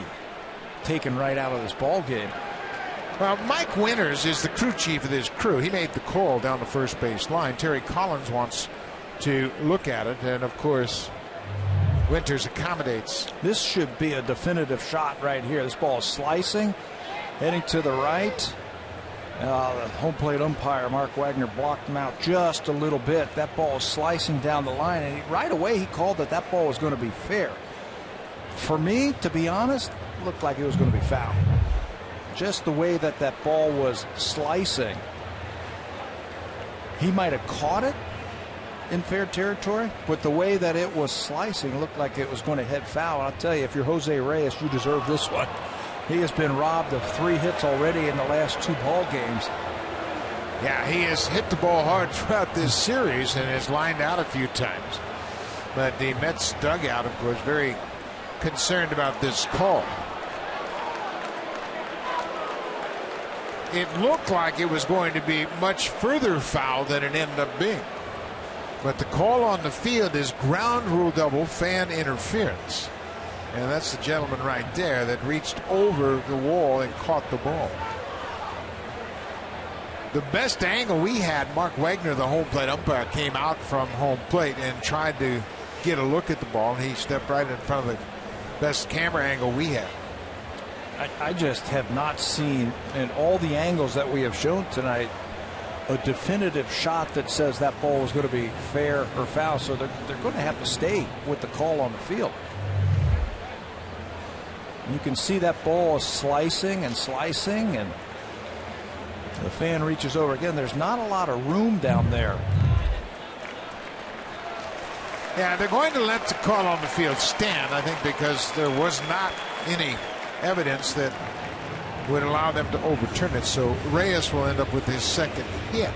taken right out of this ball game. Well, Mike Winters is the crew chief of this crew. He made the call down the first base line. Terry Collins wants to look at it, and of course Winters accommodates. This should be a definitive shot right here. This ball is slicing, heading to the right. The home plate umpire, Mark Wagner, blocked him out just a little bit. That ball is slicing down the line, and right away he called that that ball was going to be fair. For me, to be honest, it looked like it was going to be foul. Just the way that that ball was slicing. He might have caught it in fair territory, but the way that it was slicing looked like it was going to head foul. I'll tell you, if you're Jose Reyes, you deserve this one. He has been robbed of 3 hits already in the last 2 ball games. Yeah, he has hit the ball hard throughout this series and has lined out a few times. But the Mets dugout, of course, very concerned about this call. It looked like it was going to be much further foul than it ended up being. But the call on the field is ground rule double, fan interference. And that's the gentleman right there that reached over the wall and caught the ball. The best angle we had, Mark Wagner, the home plate umpire, came out from home plate and tried to get a look at the ball, and he stepped right in front of the best camera angle we had. I just have not seen, in all the angles that we have shown tonight, a definitive shot that says that ball was going to be fair or foul. So they're going to have to stay with the call on the field. You can see that ball is slicing and slicing, and The fan reaches over again. There's not a lot of room down there. Yeah, they're going to let the call on the field stand, I think, because there was not any evidence that would allow them to overturn it. So Reyes will end up with his second hit,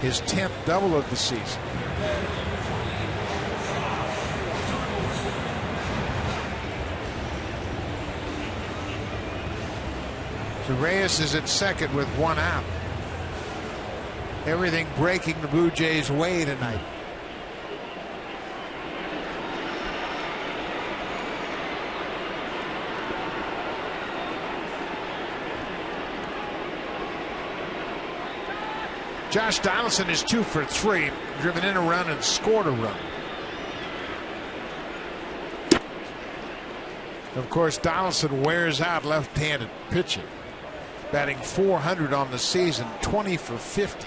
his 10th double of the season. So Reyes is at second with 1 out. Everything breaking the Blue Jays' way tonight. Josh Donaldson is 2 for 3, driven in a run and scored a run. Of course, Donaldson wears out left-handed pitching, batting .400 on the season, 20 for 50.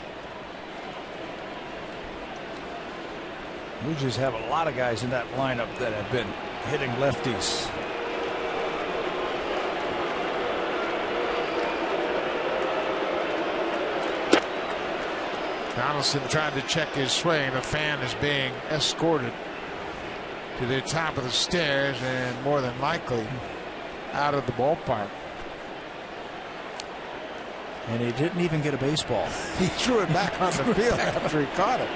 Blue Jays have a lot of guys in that lineup that have been hitting lefties. Donaldson trying to check his swing. The fan is being escorted to the top of the stairs and more than likely out of the ballpark. And he didn't even get a baseball. He threw it back on the field after he caught it.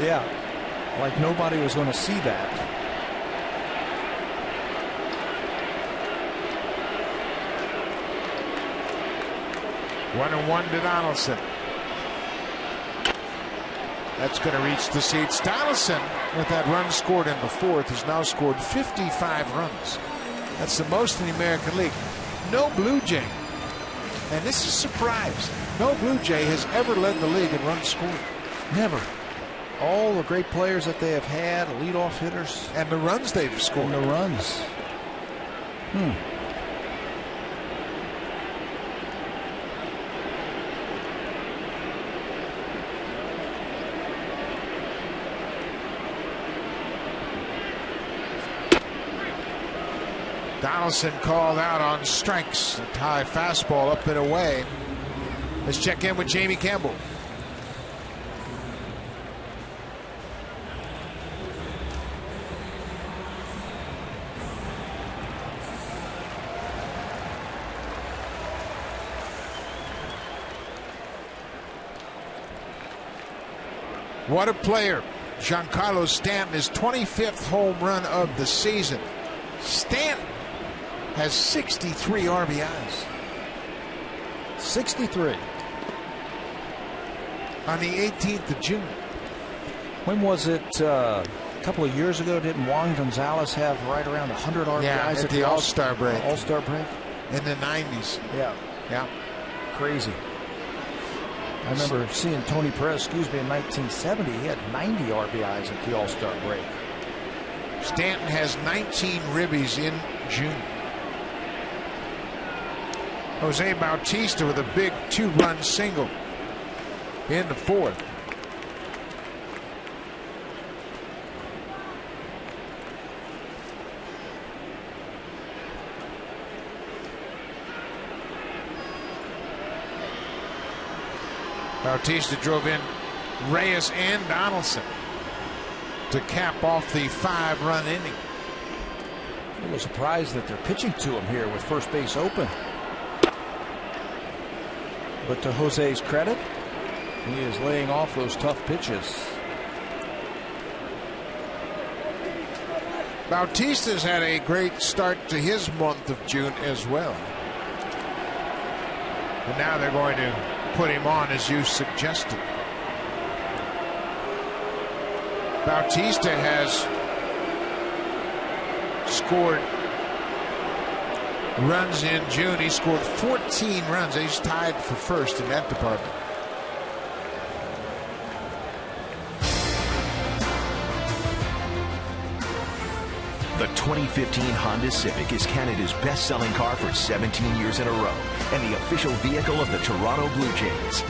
Yeah, like nobody was going to see that. One and one to Donaldson. That's going to reach the seats. Donaldson, with that run scored in the fourth, has now scored 55 runs. That's the most in the American League. No Blue Jay, and this is a surprise, no Blue Jay has ever led the league in runs scored. Never. All the great players that they have had, leadoff hitters. And the runs they've scored. And the runs. Donaldson called out on strikes. A high fastball up and away. Let's check in with Jamie Campbell. What a player. Giancarlo Stanton, his 25th home run of the season. Stanton has 63 RBIs. 63. On the 18th of June. When was it? A couple of years ago, didn't Juan Gonzalez have right around 100 RBIs at the All-Star break? All-Star break? In the 90s. Yeah. Crazy. I remember seeing Tony Perez, in 1970. He had 90 RBIs at the All-Star break. Stanton has 19 ribbies in June. Jose Bautista with a big 2-run single in the fourth. Bautista drove in Reyes and Donaldson to cap off the 5-run inning. A little surprised that they're pitching to him here with first base open. But to Jose's credit, he is laying off those tough pitches. Bautista's had a great start to his month of June as well. And now they're going to put him on, as you suggested. Bautista has scored runs in June. He scored 14 runs. He's tied for first in that department. The 2015 Honda Civic is Canada's best-selling car for 17 years in a row and the official vehicle of the Toronto Blue Jays.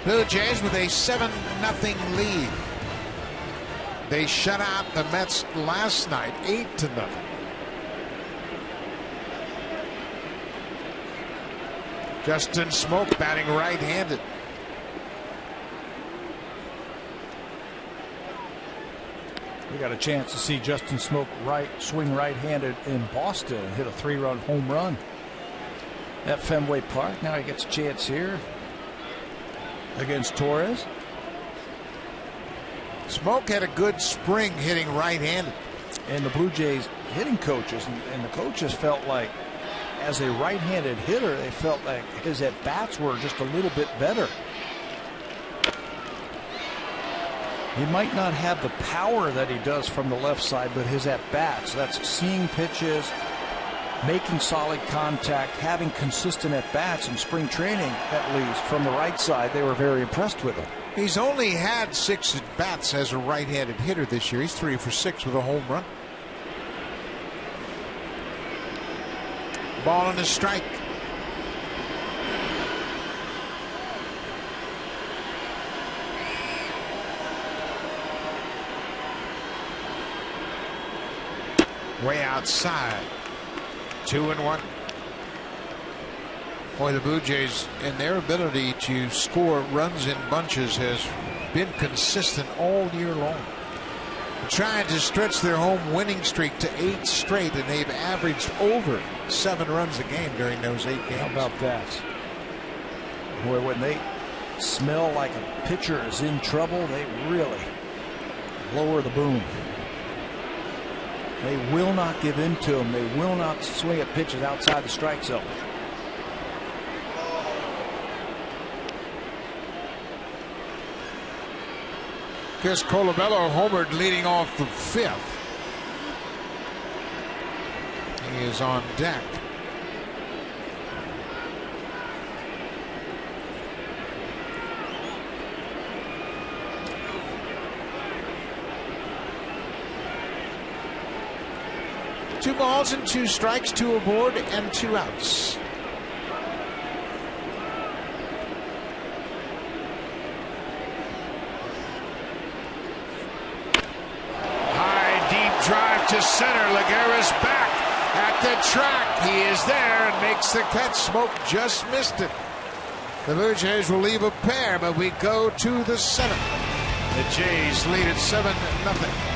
Blue Jays with a 7-0 lead. They shut out the Mets last night 8-0. Justin Smoke batting right-handed. We got a chance to see Justin Smoke swing right-handed in Boston and hit a 3-run home run at Fenway Park. Now he gets a chance here against Torres. Smoke had a good spring hitting right-handed. And the Blue Jays hitting coaches and the coaches felt like, as a right-handed hitter, they felt like his at-bats were just a little bit better. He might not have the power that he does from the left side, but his at-bats, that's seeing pitches, making solid contact, having consistent at-bats in spring training, at least from the right side, they were very impressed with him. He's only had 6 at-bats as a right-handed hitter this year. He's 3 for 6 with a home run. Ball and a strike. Way outside. 2-1. Boy, the Blue Jays and their ability to score runs in bunches has been consistent all year long. Trying to stretch their home winning streak to 8 straight, and they've averaged over 7 runs a game during those 8 games. How about that? Boy, when they smell like a pitcher is in trouble, they really lower the boom. They will not give in to him. They will not swing at pitches outside the strike zone. Chris Colabello homered leading off the 5th. He is on deck. Two balls and 2 strikes, 2 aboard and 2 outs. Drive to center. Laguerre's back at the track. He is there and makes the catch. Smoke just missed it. The Blue Jays will leave a pair, but we go to the 7th. The Jays lead at 7-0.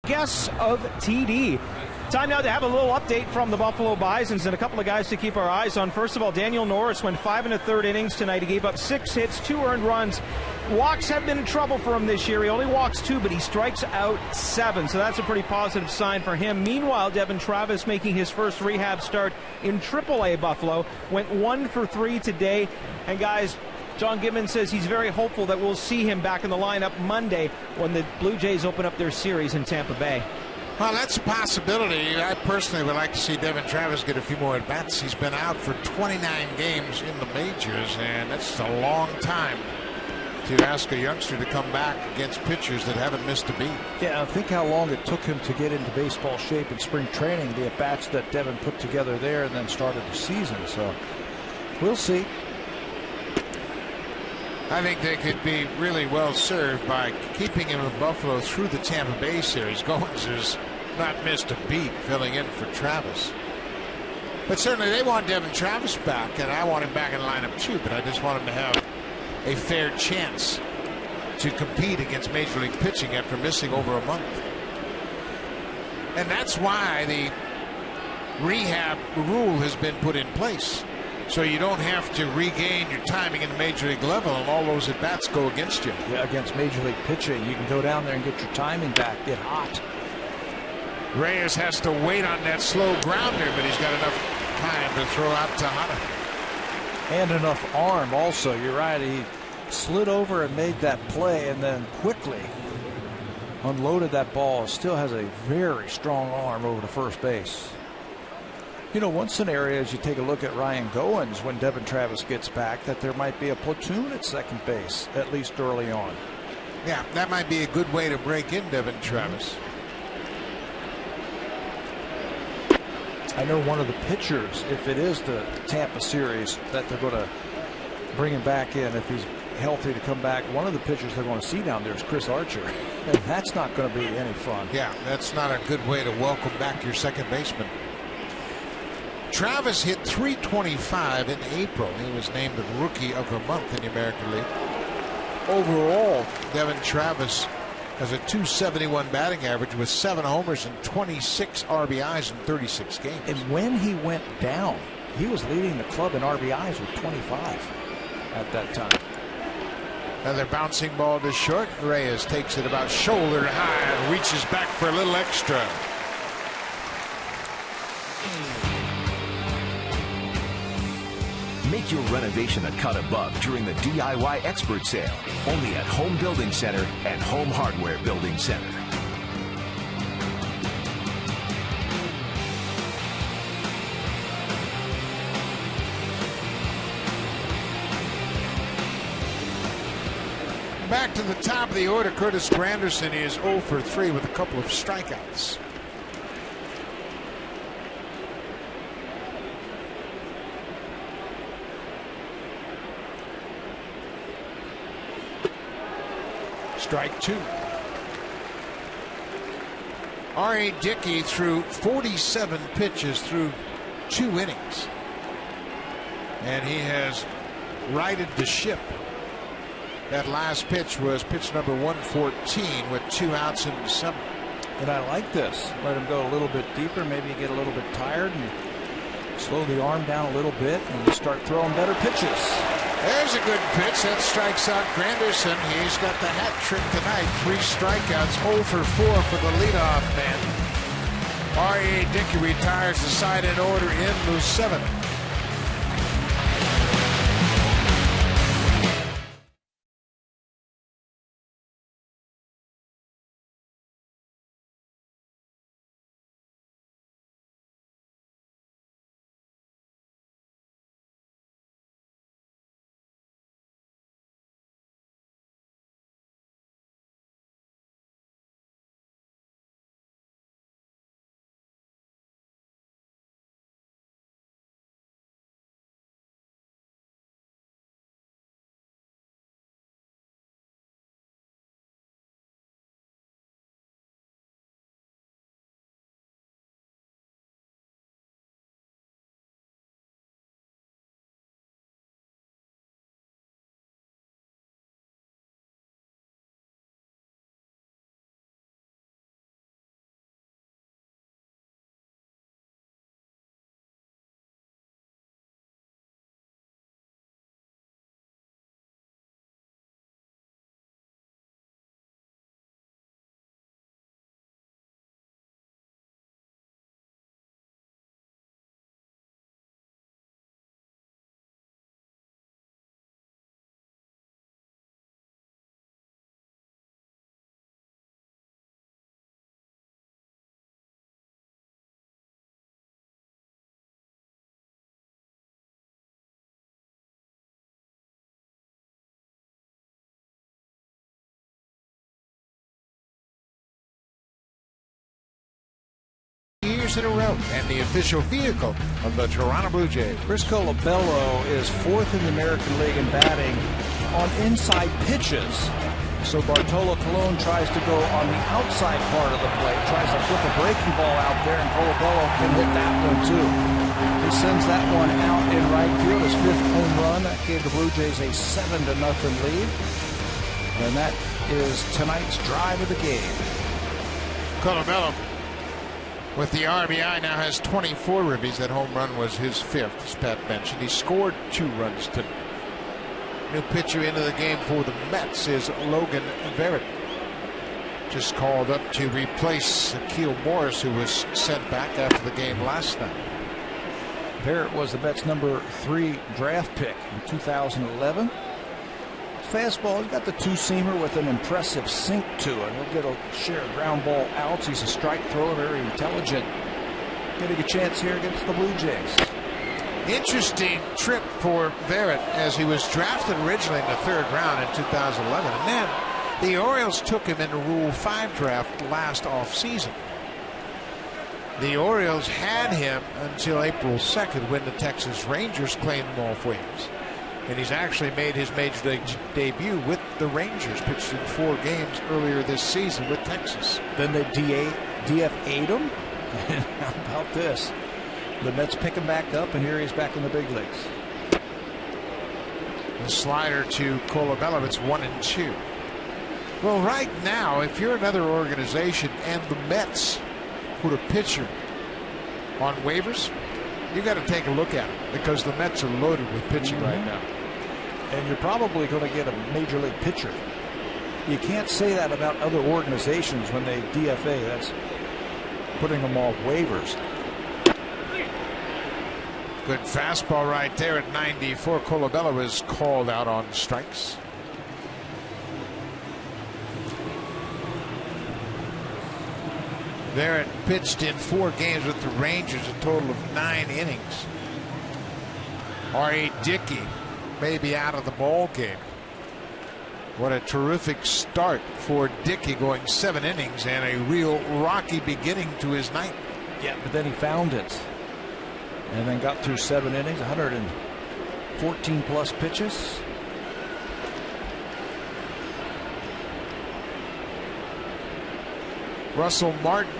Guess of TD. Time now to have a little update from the Buffalo Bisons and a couple of guys to keep our eyes on. First of all, Daniel Norris went 5 1/3 innings tonight. He gave up 6 hits, 2 earned runs. Walks have been in trouble for him this year. He only walks 2, but he strikes out 7, so that's a pretty positive sign for him. Meanwhile, Devin Travis making his first rehab start in AAA Buffalo. Went 1 for 3 today. And guys, John Gibbons says he's very hopeful that we'll see him back in the lineup Monday when the Blue Jays open up their series in Tampa Bay. Well, that's a possibility. I personally would like to see Devin Travis get a few more at-bats. He's been out for 29 games in the majors, and that's a long time to ask a youngster to come back against pitchers that haven't missed a beat. Yeah, I think how long it took him to get into baseball shape in spring training, the at-bats that Devin put together there and then started the season. So we'll see. I think they could be really well served by keeping him in Buffalo through the Tampa Bay series. Goins has not missed a beat filling in for Travis. But certainly they want Devin Travis back, and I want him back in the lineup too, but I just want him to have a fair chance to compete against Major League pitching after missing over a month. And that's why the rehab rule has been put in place. So you don't have to regain your timing in the Major League level, and all those at-bats go against you. Yeah, against Major League pitching, you can go down there and get your timing back, get hot. Reyes has to wait on that slow grounder, but he's got enough time to throw out Tejada. And enough arm also. You're right. He slid over and made that play and then quickly unloaded that ball. Still has a very strong arm over to first base. You know, one scenario is you take a look at Ryan Goins when Devin Travis gets back, that there might be a platoon at second base, at least early on. Yeah, that might be a good way to break in Devin Travis. I know one of the pitchers, if it is the Tampa series, that they're going to bring him back in if he's healthy to come back. One of the pitchers they're going to see down there is Chris Archer, and that's not going to be any fun. Yeah, that's not a good way to welcome back your second baseman. Travis hit .325 in April. He was named the Rookie of the Month in the American League. Overall, Devin Travis has a .271 batting average with 7 homers and 26 RBIs in 36 games. And when he went down, he was leading the club in RBIs with 25 at that time. Another bouncing ball to short. Reyes takes it about shoulder high and reaches back for a little extra. Make your renovation a cut above during the DIY Expert Sale. Only at Home Building Center and Home Hardware Building Center. Back to the top of the order, Curtis Granderson is 0 for 3 with a couple of strikeouts. Strike 2. R.A. Dickey threw 47 pitches through 2 innings. And he has righted the ship. That last pitch was pitch number 114 with 2 outs in the 7th. And I like this. Let him go a little bit deeper, maybe get a little bit tired and slow the arm down a little bit and start throwing better pitches. There's a good pitch that strikes out Granderson. He's got the hat trick tonight. 3 strikeouts, 0 for 4 for the leadoff man. R.A. Dickey retires the side in order in the 7th. games in a row and the official vehicle of the Toronto Blue Jays. Chris Colabello is 4th in the American League in batting on inside pitches. So Bartolo Colon tries to go on the outside part of the plate, tries to flip a breaking ball out there, and Colabello can hit that one too. He sends that one out in right field, his 5th home run. That gave the Blue Jays a 7-0 lead. And that is tonight's drive of the game. Colabello with the RBI now has 24 ribbies. That home run was his 5th, as Pat mentioned. He scored 2 runs tonight. New pitcher into the game for the Mets is Logan Verrett. Just called up to replace Akil Morris, who was sent back after the game last night. Verrett was the Mets' number 3 draft pick in 2011. Fastball, he's got the 2-seamer with an impressive sink to it. He'll get a share of ground ball outs. He's a strike thrower, very intelligent. Getting a chance here against the Blue Jays. Interesting trip for Verrett, as he was drafted originally in the 3rd round in 2011, and then the Orioles took him in the Rule 5 draft last offseason. The Orioles had him until April 2nd when the Texas Rangers claimed him off waivers. And he's actually made his major league debut with the Rangers, pitched in 4 games earlier this season with Texas. Then they DFA'd him. How about this? The Mets pick him back up, and here he's back in the big leagues. The slider to Colabello, it's 1-2. Well, right now, if you're another organization and the Mets put a pitcher on waivers, you got to take a look at it, because the Mets are loaded with pitching right now. And you're probably going to get a major league pitcher. You can't say that about other organizations when they DFA. That's putting them off waivers. Good fastball right there at 94. Colabello is called out on strikes. Verrett pitched in 4 games with the Rangers, a total of 9 innings. R.A. Dickey may be out of the ball game. What a terrific start for Dickey, going 7 innings and a real rocky beginning to his night. Yeah, but then he found it. And then got through 7 innings, 114 plus pitches. Russell Martin.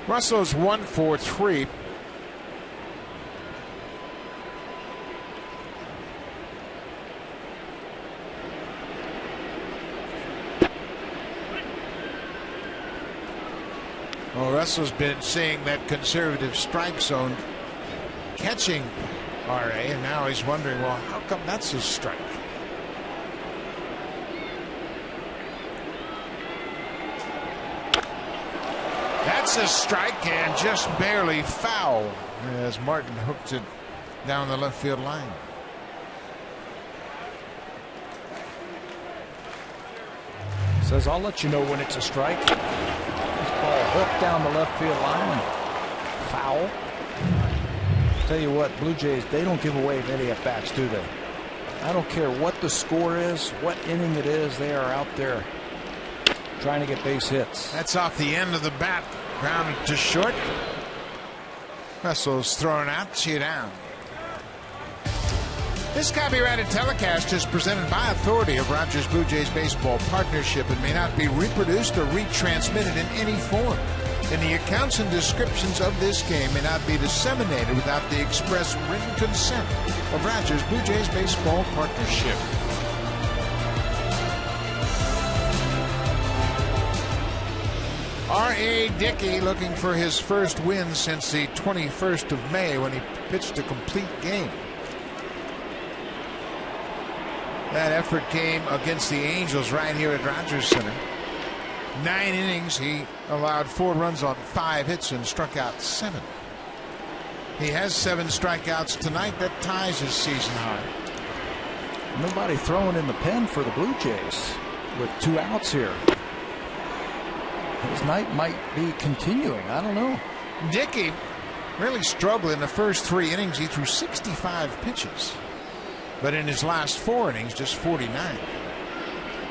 Russell's 1 for 3. Well, Russell's been seeing that conservative strike zone catching RA, and now he's wondering, well, how come that's a strike? That's a strike, and just barely foul as Martin hooked it down the left field line. Says, I'll let you know when it's a strike. This ball hooked down the left field line and foul. Tell you what, Blue Jays, they don't give away many at bats, do they? I don't care what the score is, what inning it is, they are out there trying to get base hits. That's off the end of the bat, grounded to short. Russell's thrown out, 2 down. This copyrighted telecast is presented by authority of Rogers Blue Jays Baseball Partnership and may not be reproduced or retransmitted in any form. And the accounts and descriptions of this game may not be disseminated without the express written consent of Rogers Blue Jays Baseball Partnership. R.A. Dickey looking for his first win since the 21st of May when he pitched a complete game. That effort came against the Angels right here at Rogers Center. 9 innings, he allowed 4 runs on 5 hits and struck out 7. He has 7 strikeouts tonight. That ties his season high. Nobody throwing in the pen for the Blue Jays with 2 outs here. His night might be continuing. I don't know. Dickey really struggled in the first 3 innings. He threw 65 pitches. But in his last 4 innings, just 49.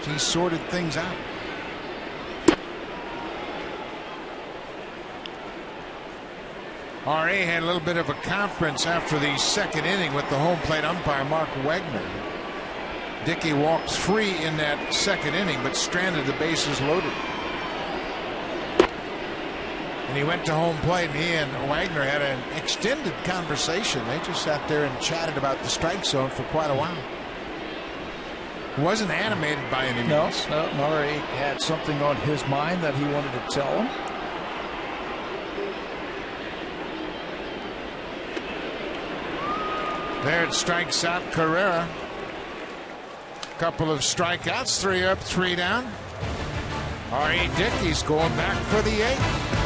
He sorted things out. RA had a little bit of a conference after the second inning with the home plate umpire, Mark Wagner. Dickey walked free in that second inning, but stranded the bases loaded. And he went to home plate, and he and Wagner had an extended conversation. They just sat there and chatted about the strike zone for quite a while. Wasn't animated by any means. No, Murray had something on his mind that he wanted to tell him. There it strikes out Carrera. Couple of strikeouts, 3 up, 3 down. R.A. Dickey's going back for the 8th.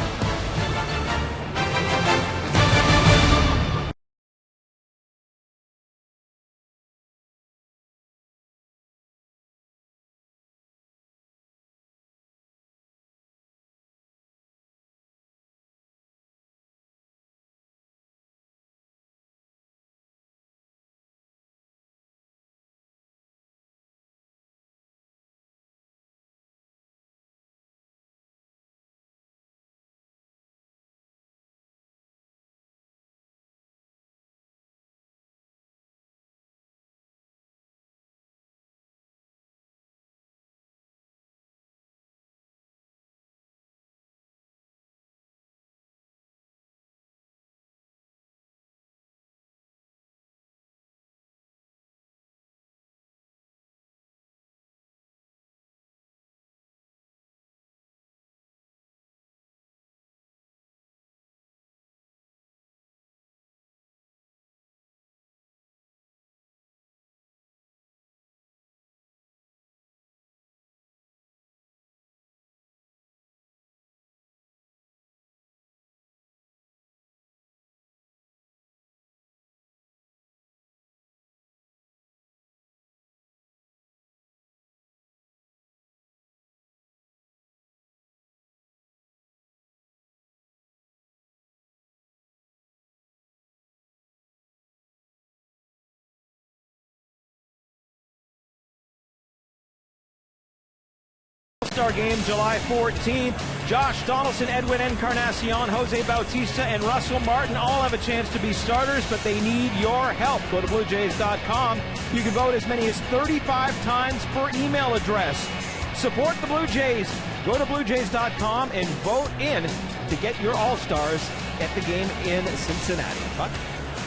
All-Star Game, July 14th. Josh Donaldson, Edwin Encarnacion, Jose Bautista, and Russell Martin all have a chance to be starters, but they need your help. Go to BlueJays.com. You can vote as many as 35 times per email address. Support the Blue Jays. Go to BlueJays.com and vote in to get your All-Stars at the game in Cincinnati. Buck?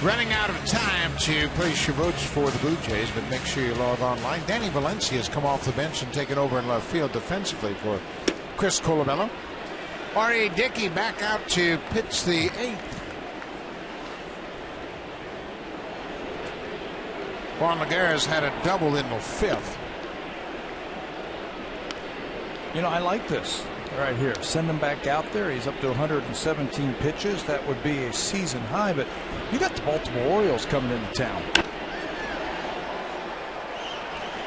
Running out of time to place your votes for the Blue Jays, but make sure you log online. Danny Valencia has come off the bench and taken over in left field defensively for Chris Colabello. R.A. Dickey back out to pitch the 8th. Juan Lagares had a double in the 5th. You know, I like this right here. Send him back out there. He's up to 117 pitches. That would be a season high, but you got the Baltimore Orioles coming into town.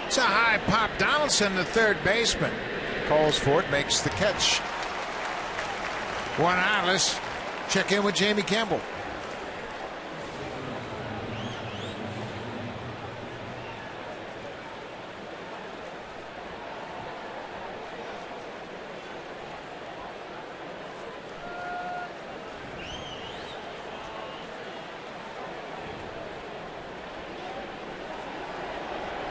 It's a high pop. Donaldson, the third baseman, calls for it, makes the catch. 1 out. Let's check in with Jamie Campbell.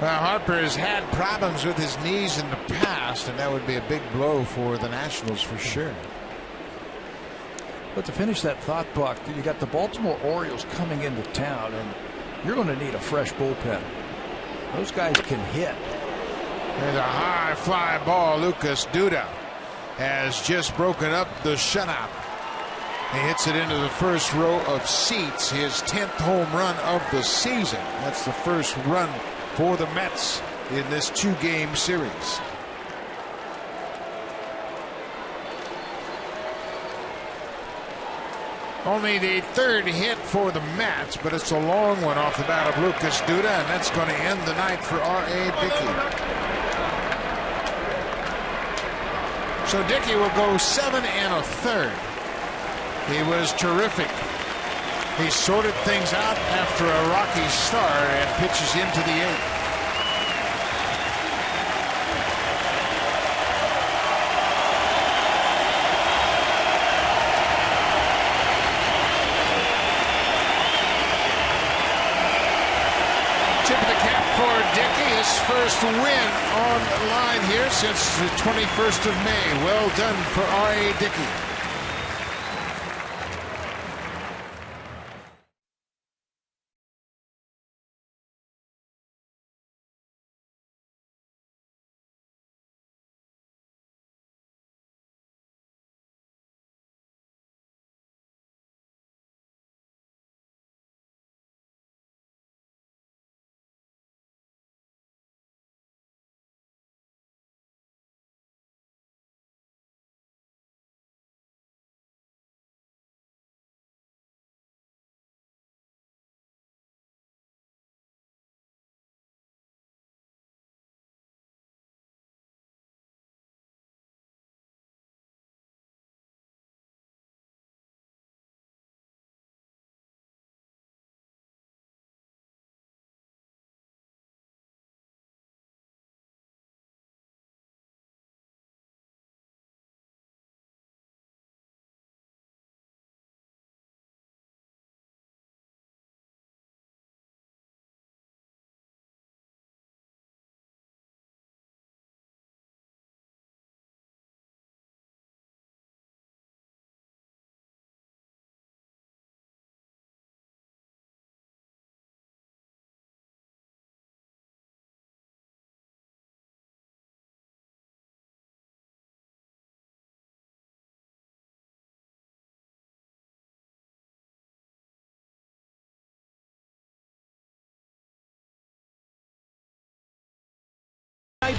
Well, Harper has had problems with his knees in the past, and that would be a big blow for the Nationals for sure. But to finish that thought, Buck, you got the Baltimore Orioles coming into town, and you're going to need a fresh bullpen. Those guys can hit. There's a high fly ball. Lucas Duda has just broken up the shutout. He hits it into the first row of seats. His 10th home run of the season. That's the first run for the Mets in this 2-game series. Only the 3rd hit for the Mets, but it's a long one off the bat of Lucas Duda, and that's going to end the night for R.A. Dickey. So Dickey will go 7 1/3. He was terrific. He sorted things out after a rocky start and pitches into the 8th. first win on the line here since the 21st of May. Well done for R.A. Dickey.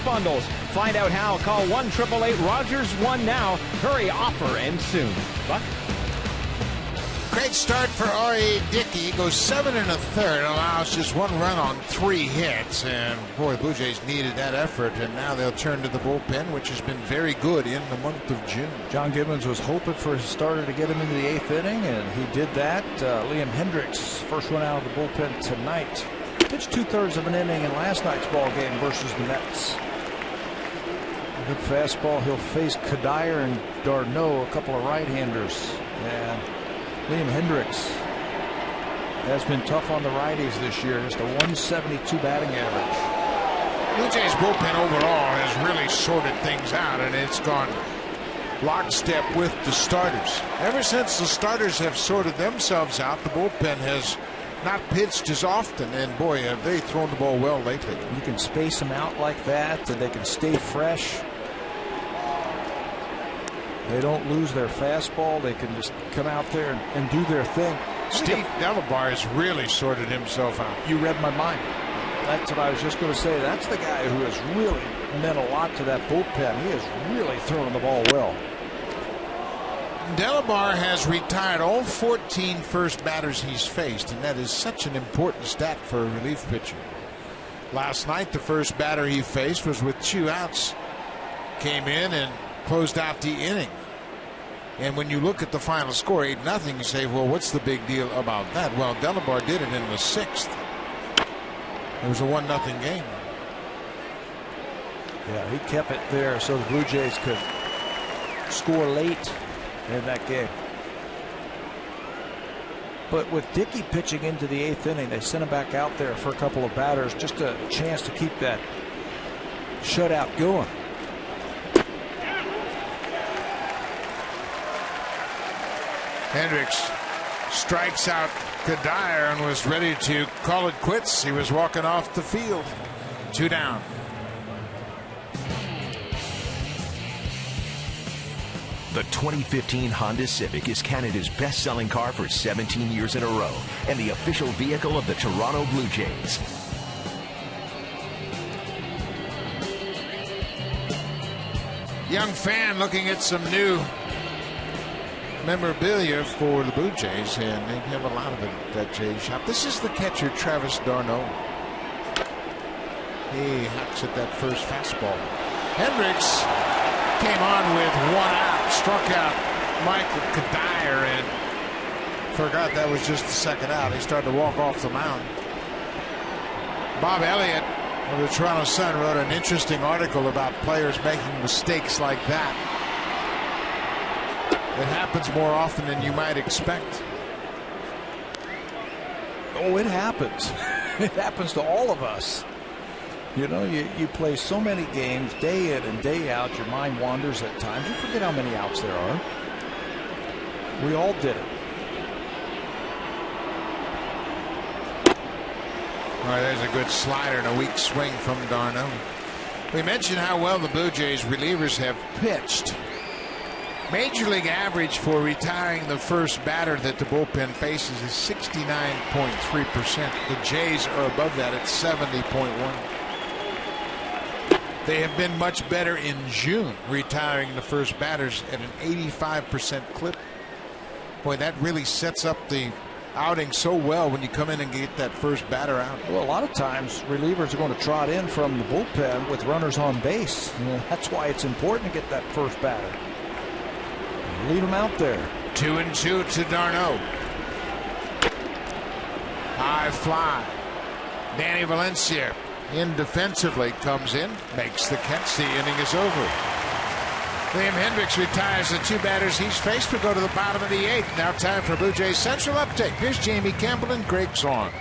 Bundles. Find out how. Call 1-888-ROGERS-1 now. Hurry, offer ends soon. Buck? Great start for R.A. Dickey. Goes 7 1/3, allows just 1 run on 3 hits. And boy, Blue Jays needed that effort. And now they'll turn to the bullpen, which has been very good in the month of June. John Gibbons was hoping for his starter to get him into the 8th inning, and he did that. Liam Hendricks, first one out of the bullpen tonight. Pitched 2/3 of an inning in last night's ball game versus the Mets. Good fastball. He'll face Kadire and Darno, a couple of right-handers. And Liam Hendricks has been tough on the righties this year. Just a 172 batting average. Blue Jays bullpen overall has really sorted things out, and it's gone lockstep with the starters. Ever since the starters have sorted themselves out, the bullpen has not pitched as often, and boy, have they thrown the ball well lately. You can space them out like that, and they can stay fresh. They don't lose their fastball. They can just come out there and do their thing. Steve Delabar has really sorted himself out. You read my mind. That's what I was just going to say. That's the guy who has really meant a lot to that bullpen. He has really thrown the ball well. Delabar has retired all 14 first batters he's faced, and that is such an important stat for a relief pitcher. Last night, the first batter he faced was with 2 outs. Came in and closed out the inning. And when you look at the final score, 8-0, you say, well, what's the big deal about that? Well, Delabar did it in the 6th. It was a 1-0 game. Yeah, he kept it there so the Blue Jays could score late in that game. But with Dickey pitching into the 8th inning, they sent him back out there for a couple of batters, just a chance to keep that shutout going. Hendricks strikes out Kadire and was ready to call it quits. He was walking off the field. 2 down. The 2015 Honda Civic is Canada's best-selling car for 17 years in a row and the official vehicle of the Toronto Blue Jays. Young fan looking at some new memorabilia for the Blue Jays, and they have a lot of it at that Jays shop. This is the catcher, Travis d'Arnaud. He hacks at that first fastball. Hendricks came on with 1 out, struck out Michael Kadire, and forgot that was just the 2nd out. He started to walk off the mound. Bob Elliott of the Toronto Sun wrote an interesting article about players making mistakes like that. It happens more often than you might expect. Oh, it happens. It happens to all of us. You know, you play so many games day in and day out. Your mind wanders at times. You forget how many outs there are. We all did it. All right, there's a good slider and a weak swing from d'Arnaud. We mentioned how well the Blue Jays relievers have pitched. Major league average for retiring the first batter that the bullpen faces is 69.3%. The Jays are above that at 70.1%. They have been much better in June, retiring the first batters at an 85% clip. Boy, that really sets up the outing so well when you come in and get that first batter out. Well, a lot of times relievers are going to trot in from the bullpen with runners on base. That's why it's important to get that first batter. Leave him out there. 2-2 to d'Arnaud. High fly. Danny Valencia in defensively, comes in, makes the catch. The inning is over. Liam Hendricks retires the two batters he's faced. We'll go to the bottom of the eighth. Now time for Blue Jays Central Update. Here's Jamie Campbell and Greg Zorn.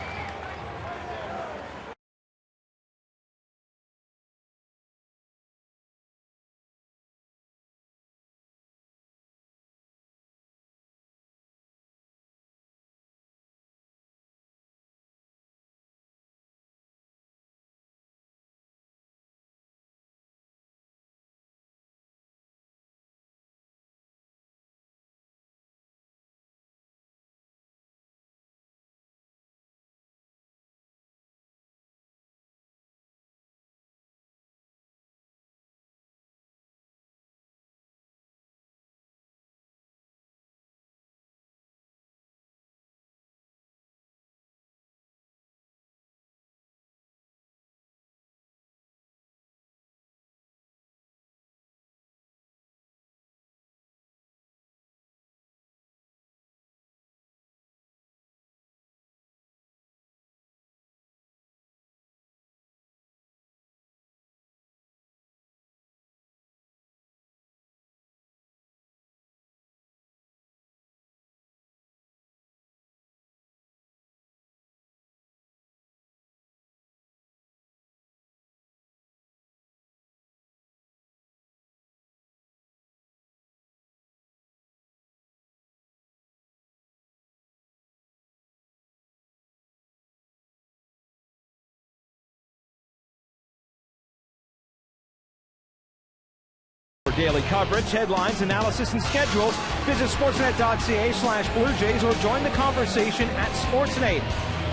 For daily coverage, headlines, analysis, and schedules, visit sportsnet.ca/Blue Jays or join the conversation at Sportsnet.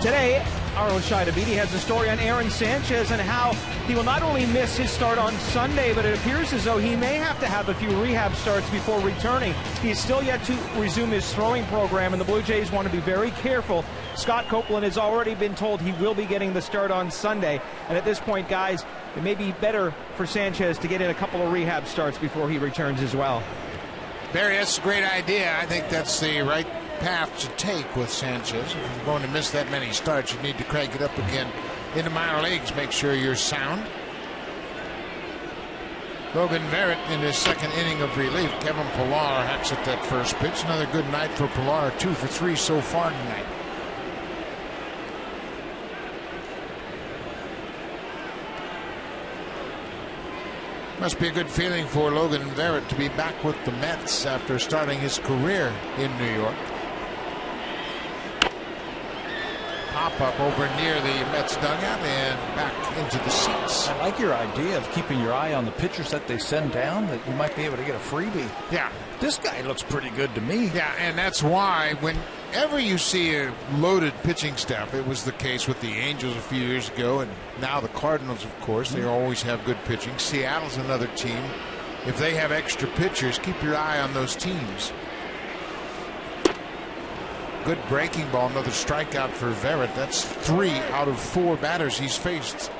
Today, Arlo Shidabidi has a story on Aaron Sanchez and how he will not only miss his start on Sunday, but it appears as though he may have to have a few rehab starts before returning. He is still yet to resume his throwing program, and the Blue Jays want to be very careful. Scott Copeland has already been told he will be getting the start on Sunday, and at this point, guys, it may be better for Sanchez to get in a couple of rehab starts before he returns as well. Barry, that's a great idea. I think that's the right path to take with Sanchez. If you're going to miss that many starts, you need to crank it up again in the minor leagues. Make sure you're sound. Logan Verrett in his second inning of relief. Kevin Pillar hacks at that first pitch. Another good night for Pillar. 2 for 3 so far tonight. Must be a good feeling for Logan Verrett to be back with the Mets after starting his career in New York. Pop-up over near the Mets dugout and back into the seats. I like your idea of keeping your eye on the pitchers that they send down, that you might be able to get a freebie. Yeah. This guy looks pretty good to me. Yeah, and that's why whenever you see a loaded pitching staff, it was the case with the Angels a few years ago, and now the Cardinals, of course, they always have good pitching. Seattle's another team. If they have extra pitchers, keep your eye on those teams. Good breaking ball, another strikeout for Verrett. That's 3 out of 4 batters he's faced.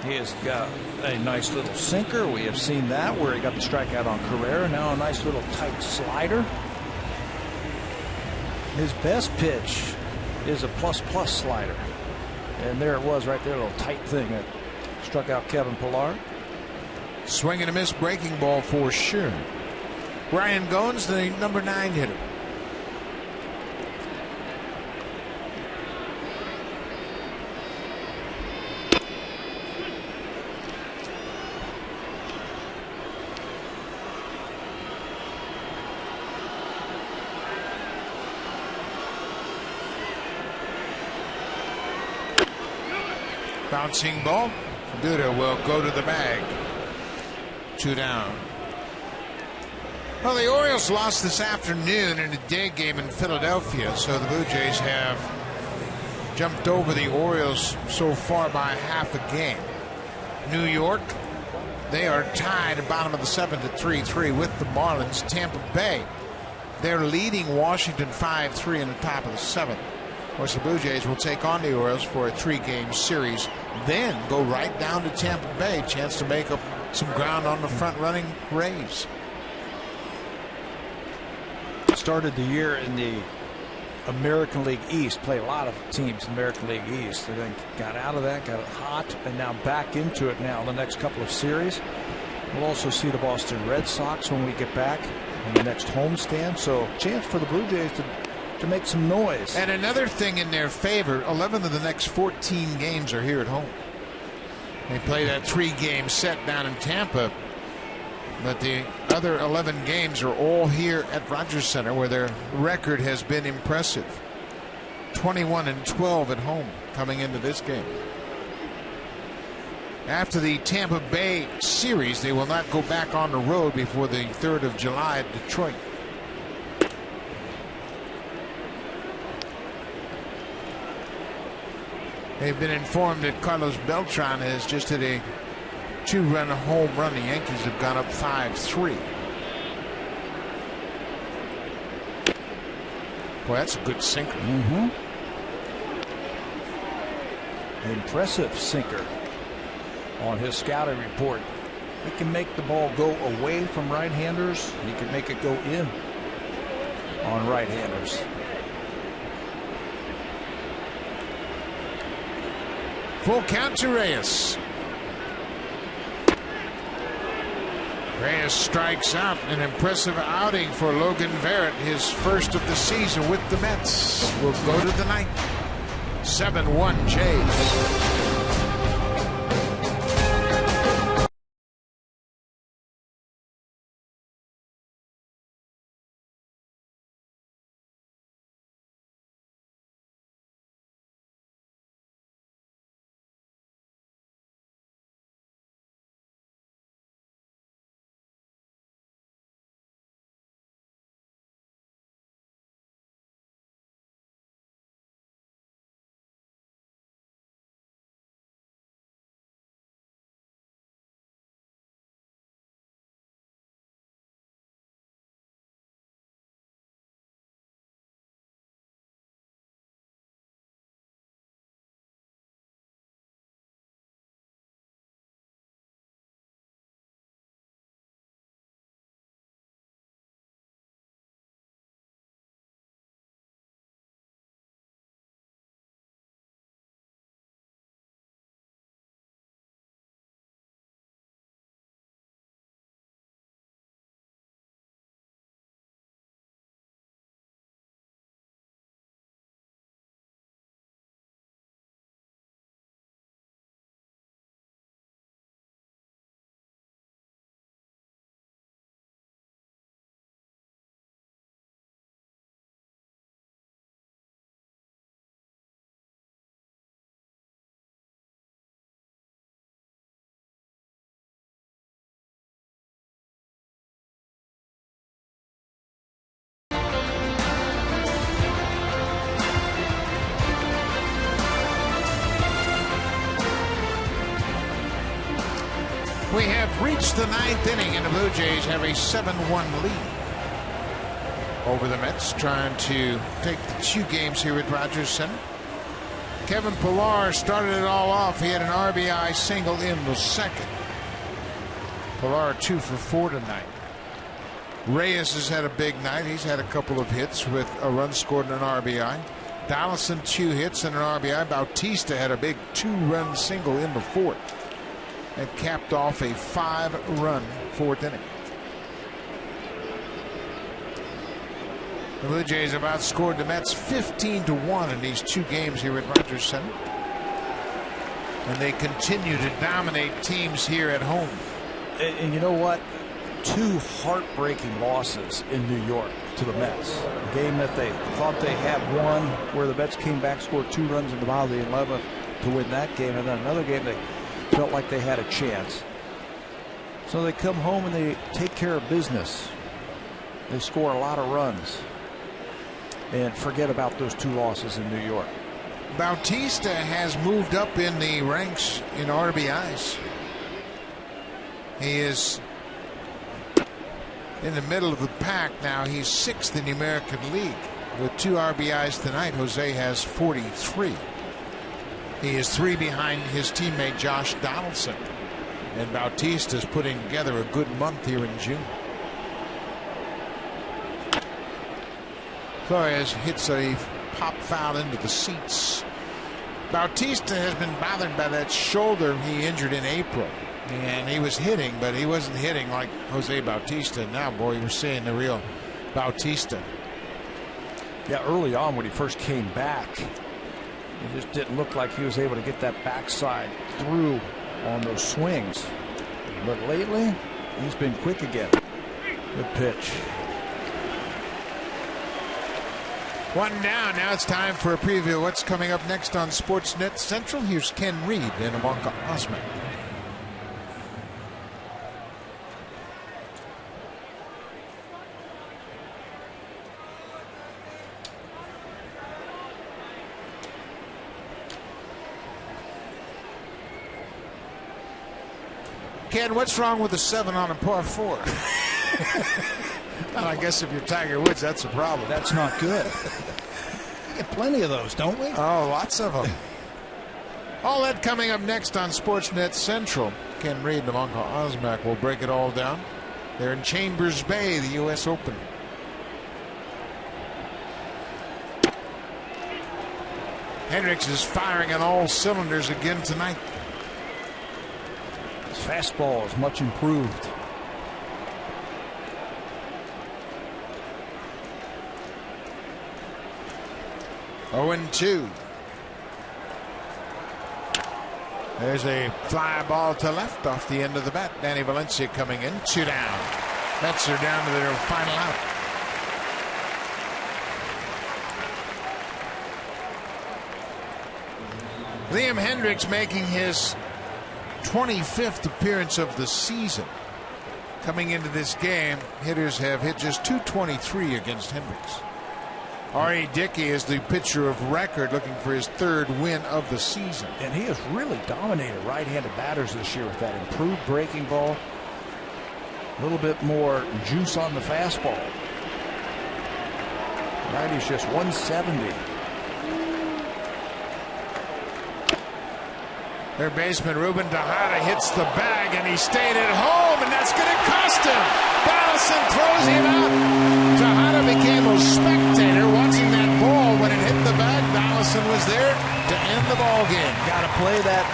He has got a nice little sinker. We have seen that where he got the strikeout on Carrera. Now a nice little tight slider. His best pitch is a plus slider. And there it was right there, a little tight thing that struck out Kevin Pillar. Swing and a miss breaking ball for sure. Ryan Goins, the number 9 hitter. Bouncing ball. Duda will go to the bag. 2 down. Well, the Orioles lost this afternoon in a day game in Philadelphia, so the Blue Jays have jumped over the Orioles so far by half a game. New York, they are tied at bottom of the 7th at 3-3 with the Marlins. Tampa Bay, they're leading Washington 5-3 in the top of the 7th. Of course, the Blue Jays will take on the Orioles for a 3-game series, then go right down to Tampa Bay. Chance to make up some ground on the front-running Rays. Started the year in the American League East, played a lot of teams in American League East, and then got out of that, got it hot, and now back into it now the next couple of series. We'll also see the Boston Red Sox when we get back on the next homestand, so chance for the Blue Jays to make some noise. And another thing in their favor, 11 of the next 14 games are here at home. They play that 3-game set down in Tampa, but the other 11 games are all here at Rogers Center, where their record has been impressive. 21-12 at home coming into this game. After the Tampa Bay series, they will not go back on the road before the 3rd of July at Detroit. They've been informed that Carlos Beltran has just hit a 2-run home run. The Yankees have gone up 5-3. Boy, that's a good sinker. Impressive sinker on his scouting report. He can make the ball go away from right-handers. He can make it go in on right-handers. Full count to Reyes. Reyes strikes out. An impressive outing for Logan Verrett, his first of the season with the Mets. Will go to the 9th. 7-1 Jays. We have reached the 9th inning, and the Blue Jays have a 7-1 lead over the Mets, trying to take the 2 games here at Rogers Center. Kevin Pillar started it all off. He had an RBI single in the 2nd. Pillar 2 for 4 tonight. Reyes has had a big night. He's had a couple of hits with a run scored and an RBI. Donaldson 2 hits and an RBI. Bautista had a big 2-run single in the 4th. And capped off a 5-run 4th inning. The Blue Jays have outscored the Mets 15-1 in these 2 games here at Rogers Center. And they continue to dominate teams here at home. And you know what? 2 heartbreaking losses in New York to the Mets. A game that they thought they had won, where the Mets came back, scored 2 runs in the bottom of the 11th, to win that game, and then another game they felt like they had a chance. So they come home and they take care of business. They score a lot of runs and forget about those 2 losses in New York. Bautista has moved up in the ranks in RBIs. He is in the middle of the pack now. He's 6th in the American League with 2 RBIs tonight. Jose has 43. He is 3 behind his teammate Josh Donaldson. And Bautista is putting together a good month here in June. Flores hits a pop foul into the seats. Bautista has been bothered by that shoulder he injured in April. And he was hitting, but he wasn't hitting like Jose Bautista. Now, boy, you're seeing the real Bautista. Yeah, early on when he first came back, it just didn't look like he was able to get that backside through on those swings. But lately, he's been quick again. Good pitch. 1 down. Now it's time for a preview of what's coming up next on Sportsnet Central. Here's Ken Reed and Ivanka Osman. Ken, what's wrong with the 7 on a par 4? Well, I guess if you're Tiger Woods, that's a problem. That's not good. We get plenty of those, don't we? Oh, lots of them. All that coming up next on Sportsnet Central. Ken Reed and Ivanka Osmak will break it all down. They're in Chambers Bay, the U.S. Open. Hendricks is firing on all cylinders again tonight. His fastball is much improved. Oh, 0-2. There's a fly ball to left off the end of the bat. Danny Valencia coming in. 2 down. Mets are down to their final out. Liam Hendricks making his 25th appearance of the season. Coming into this game, hitters have hit just .223 against Hendricks. R.A. Dickey is the pitcher of record, looking for his 3rd win of the season. And he has really dominated right-handed batters this year with that improved breaking ball. A little bit more juice on the fastball. Righty's just 170. Their baseman Ruben Tejada hits the bag, and he stayed at home, and that's going to cost him. Donaldson throws him out. Tejada became a spectator watching that ball when it hit the bag. Donaldson was there to end the ball game. Got to play that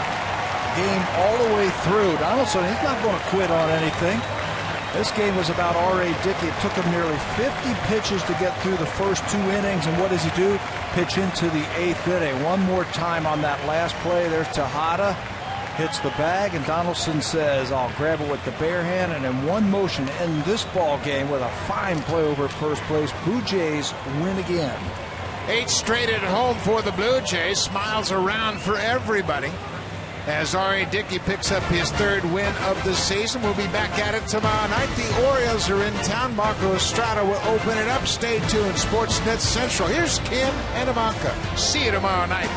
game all the way through. Donaldson, he's not going to quit on anything. This game was about R.A. Dickey. It took him nearly 50 pitches to get through the first 2 innings, and what does he do? Pitch into the 8th inning. One more time on that last play. There's Tejada. Hits the bag, and Donaldson says, I'll grab it with the bare hand, and in one motion end this ball game with a fine play over at first place. Blue Jays win again. 8 straight at home for the Blue Jays. Smiles around for everybody as R.A. Dickey picks up his 3rd win of the season. We'll be back at it tomorrow night. The Orioles are in town. Marco Estrada will open it up. Stay tuned. Sportsnet Central. Here's Ken and Ivanka. See you tomorrow night.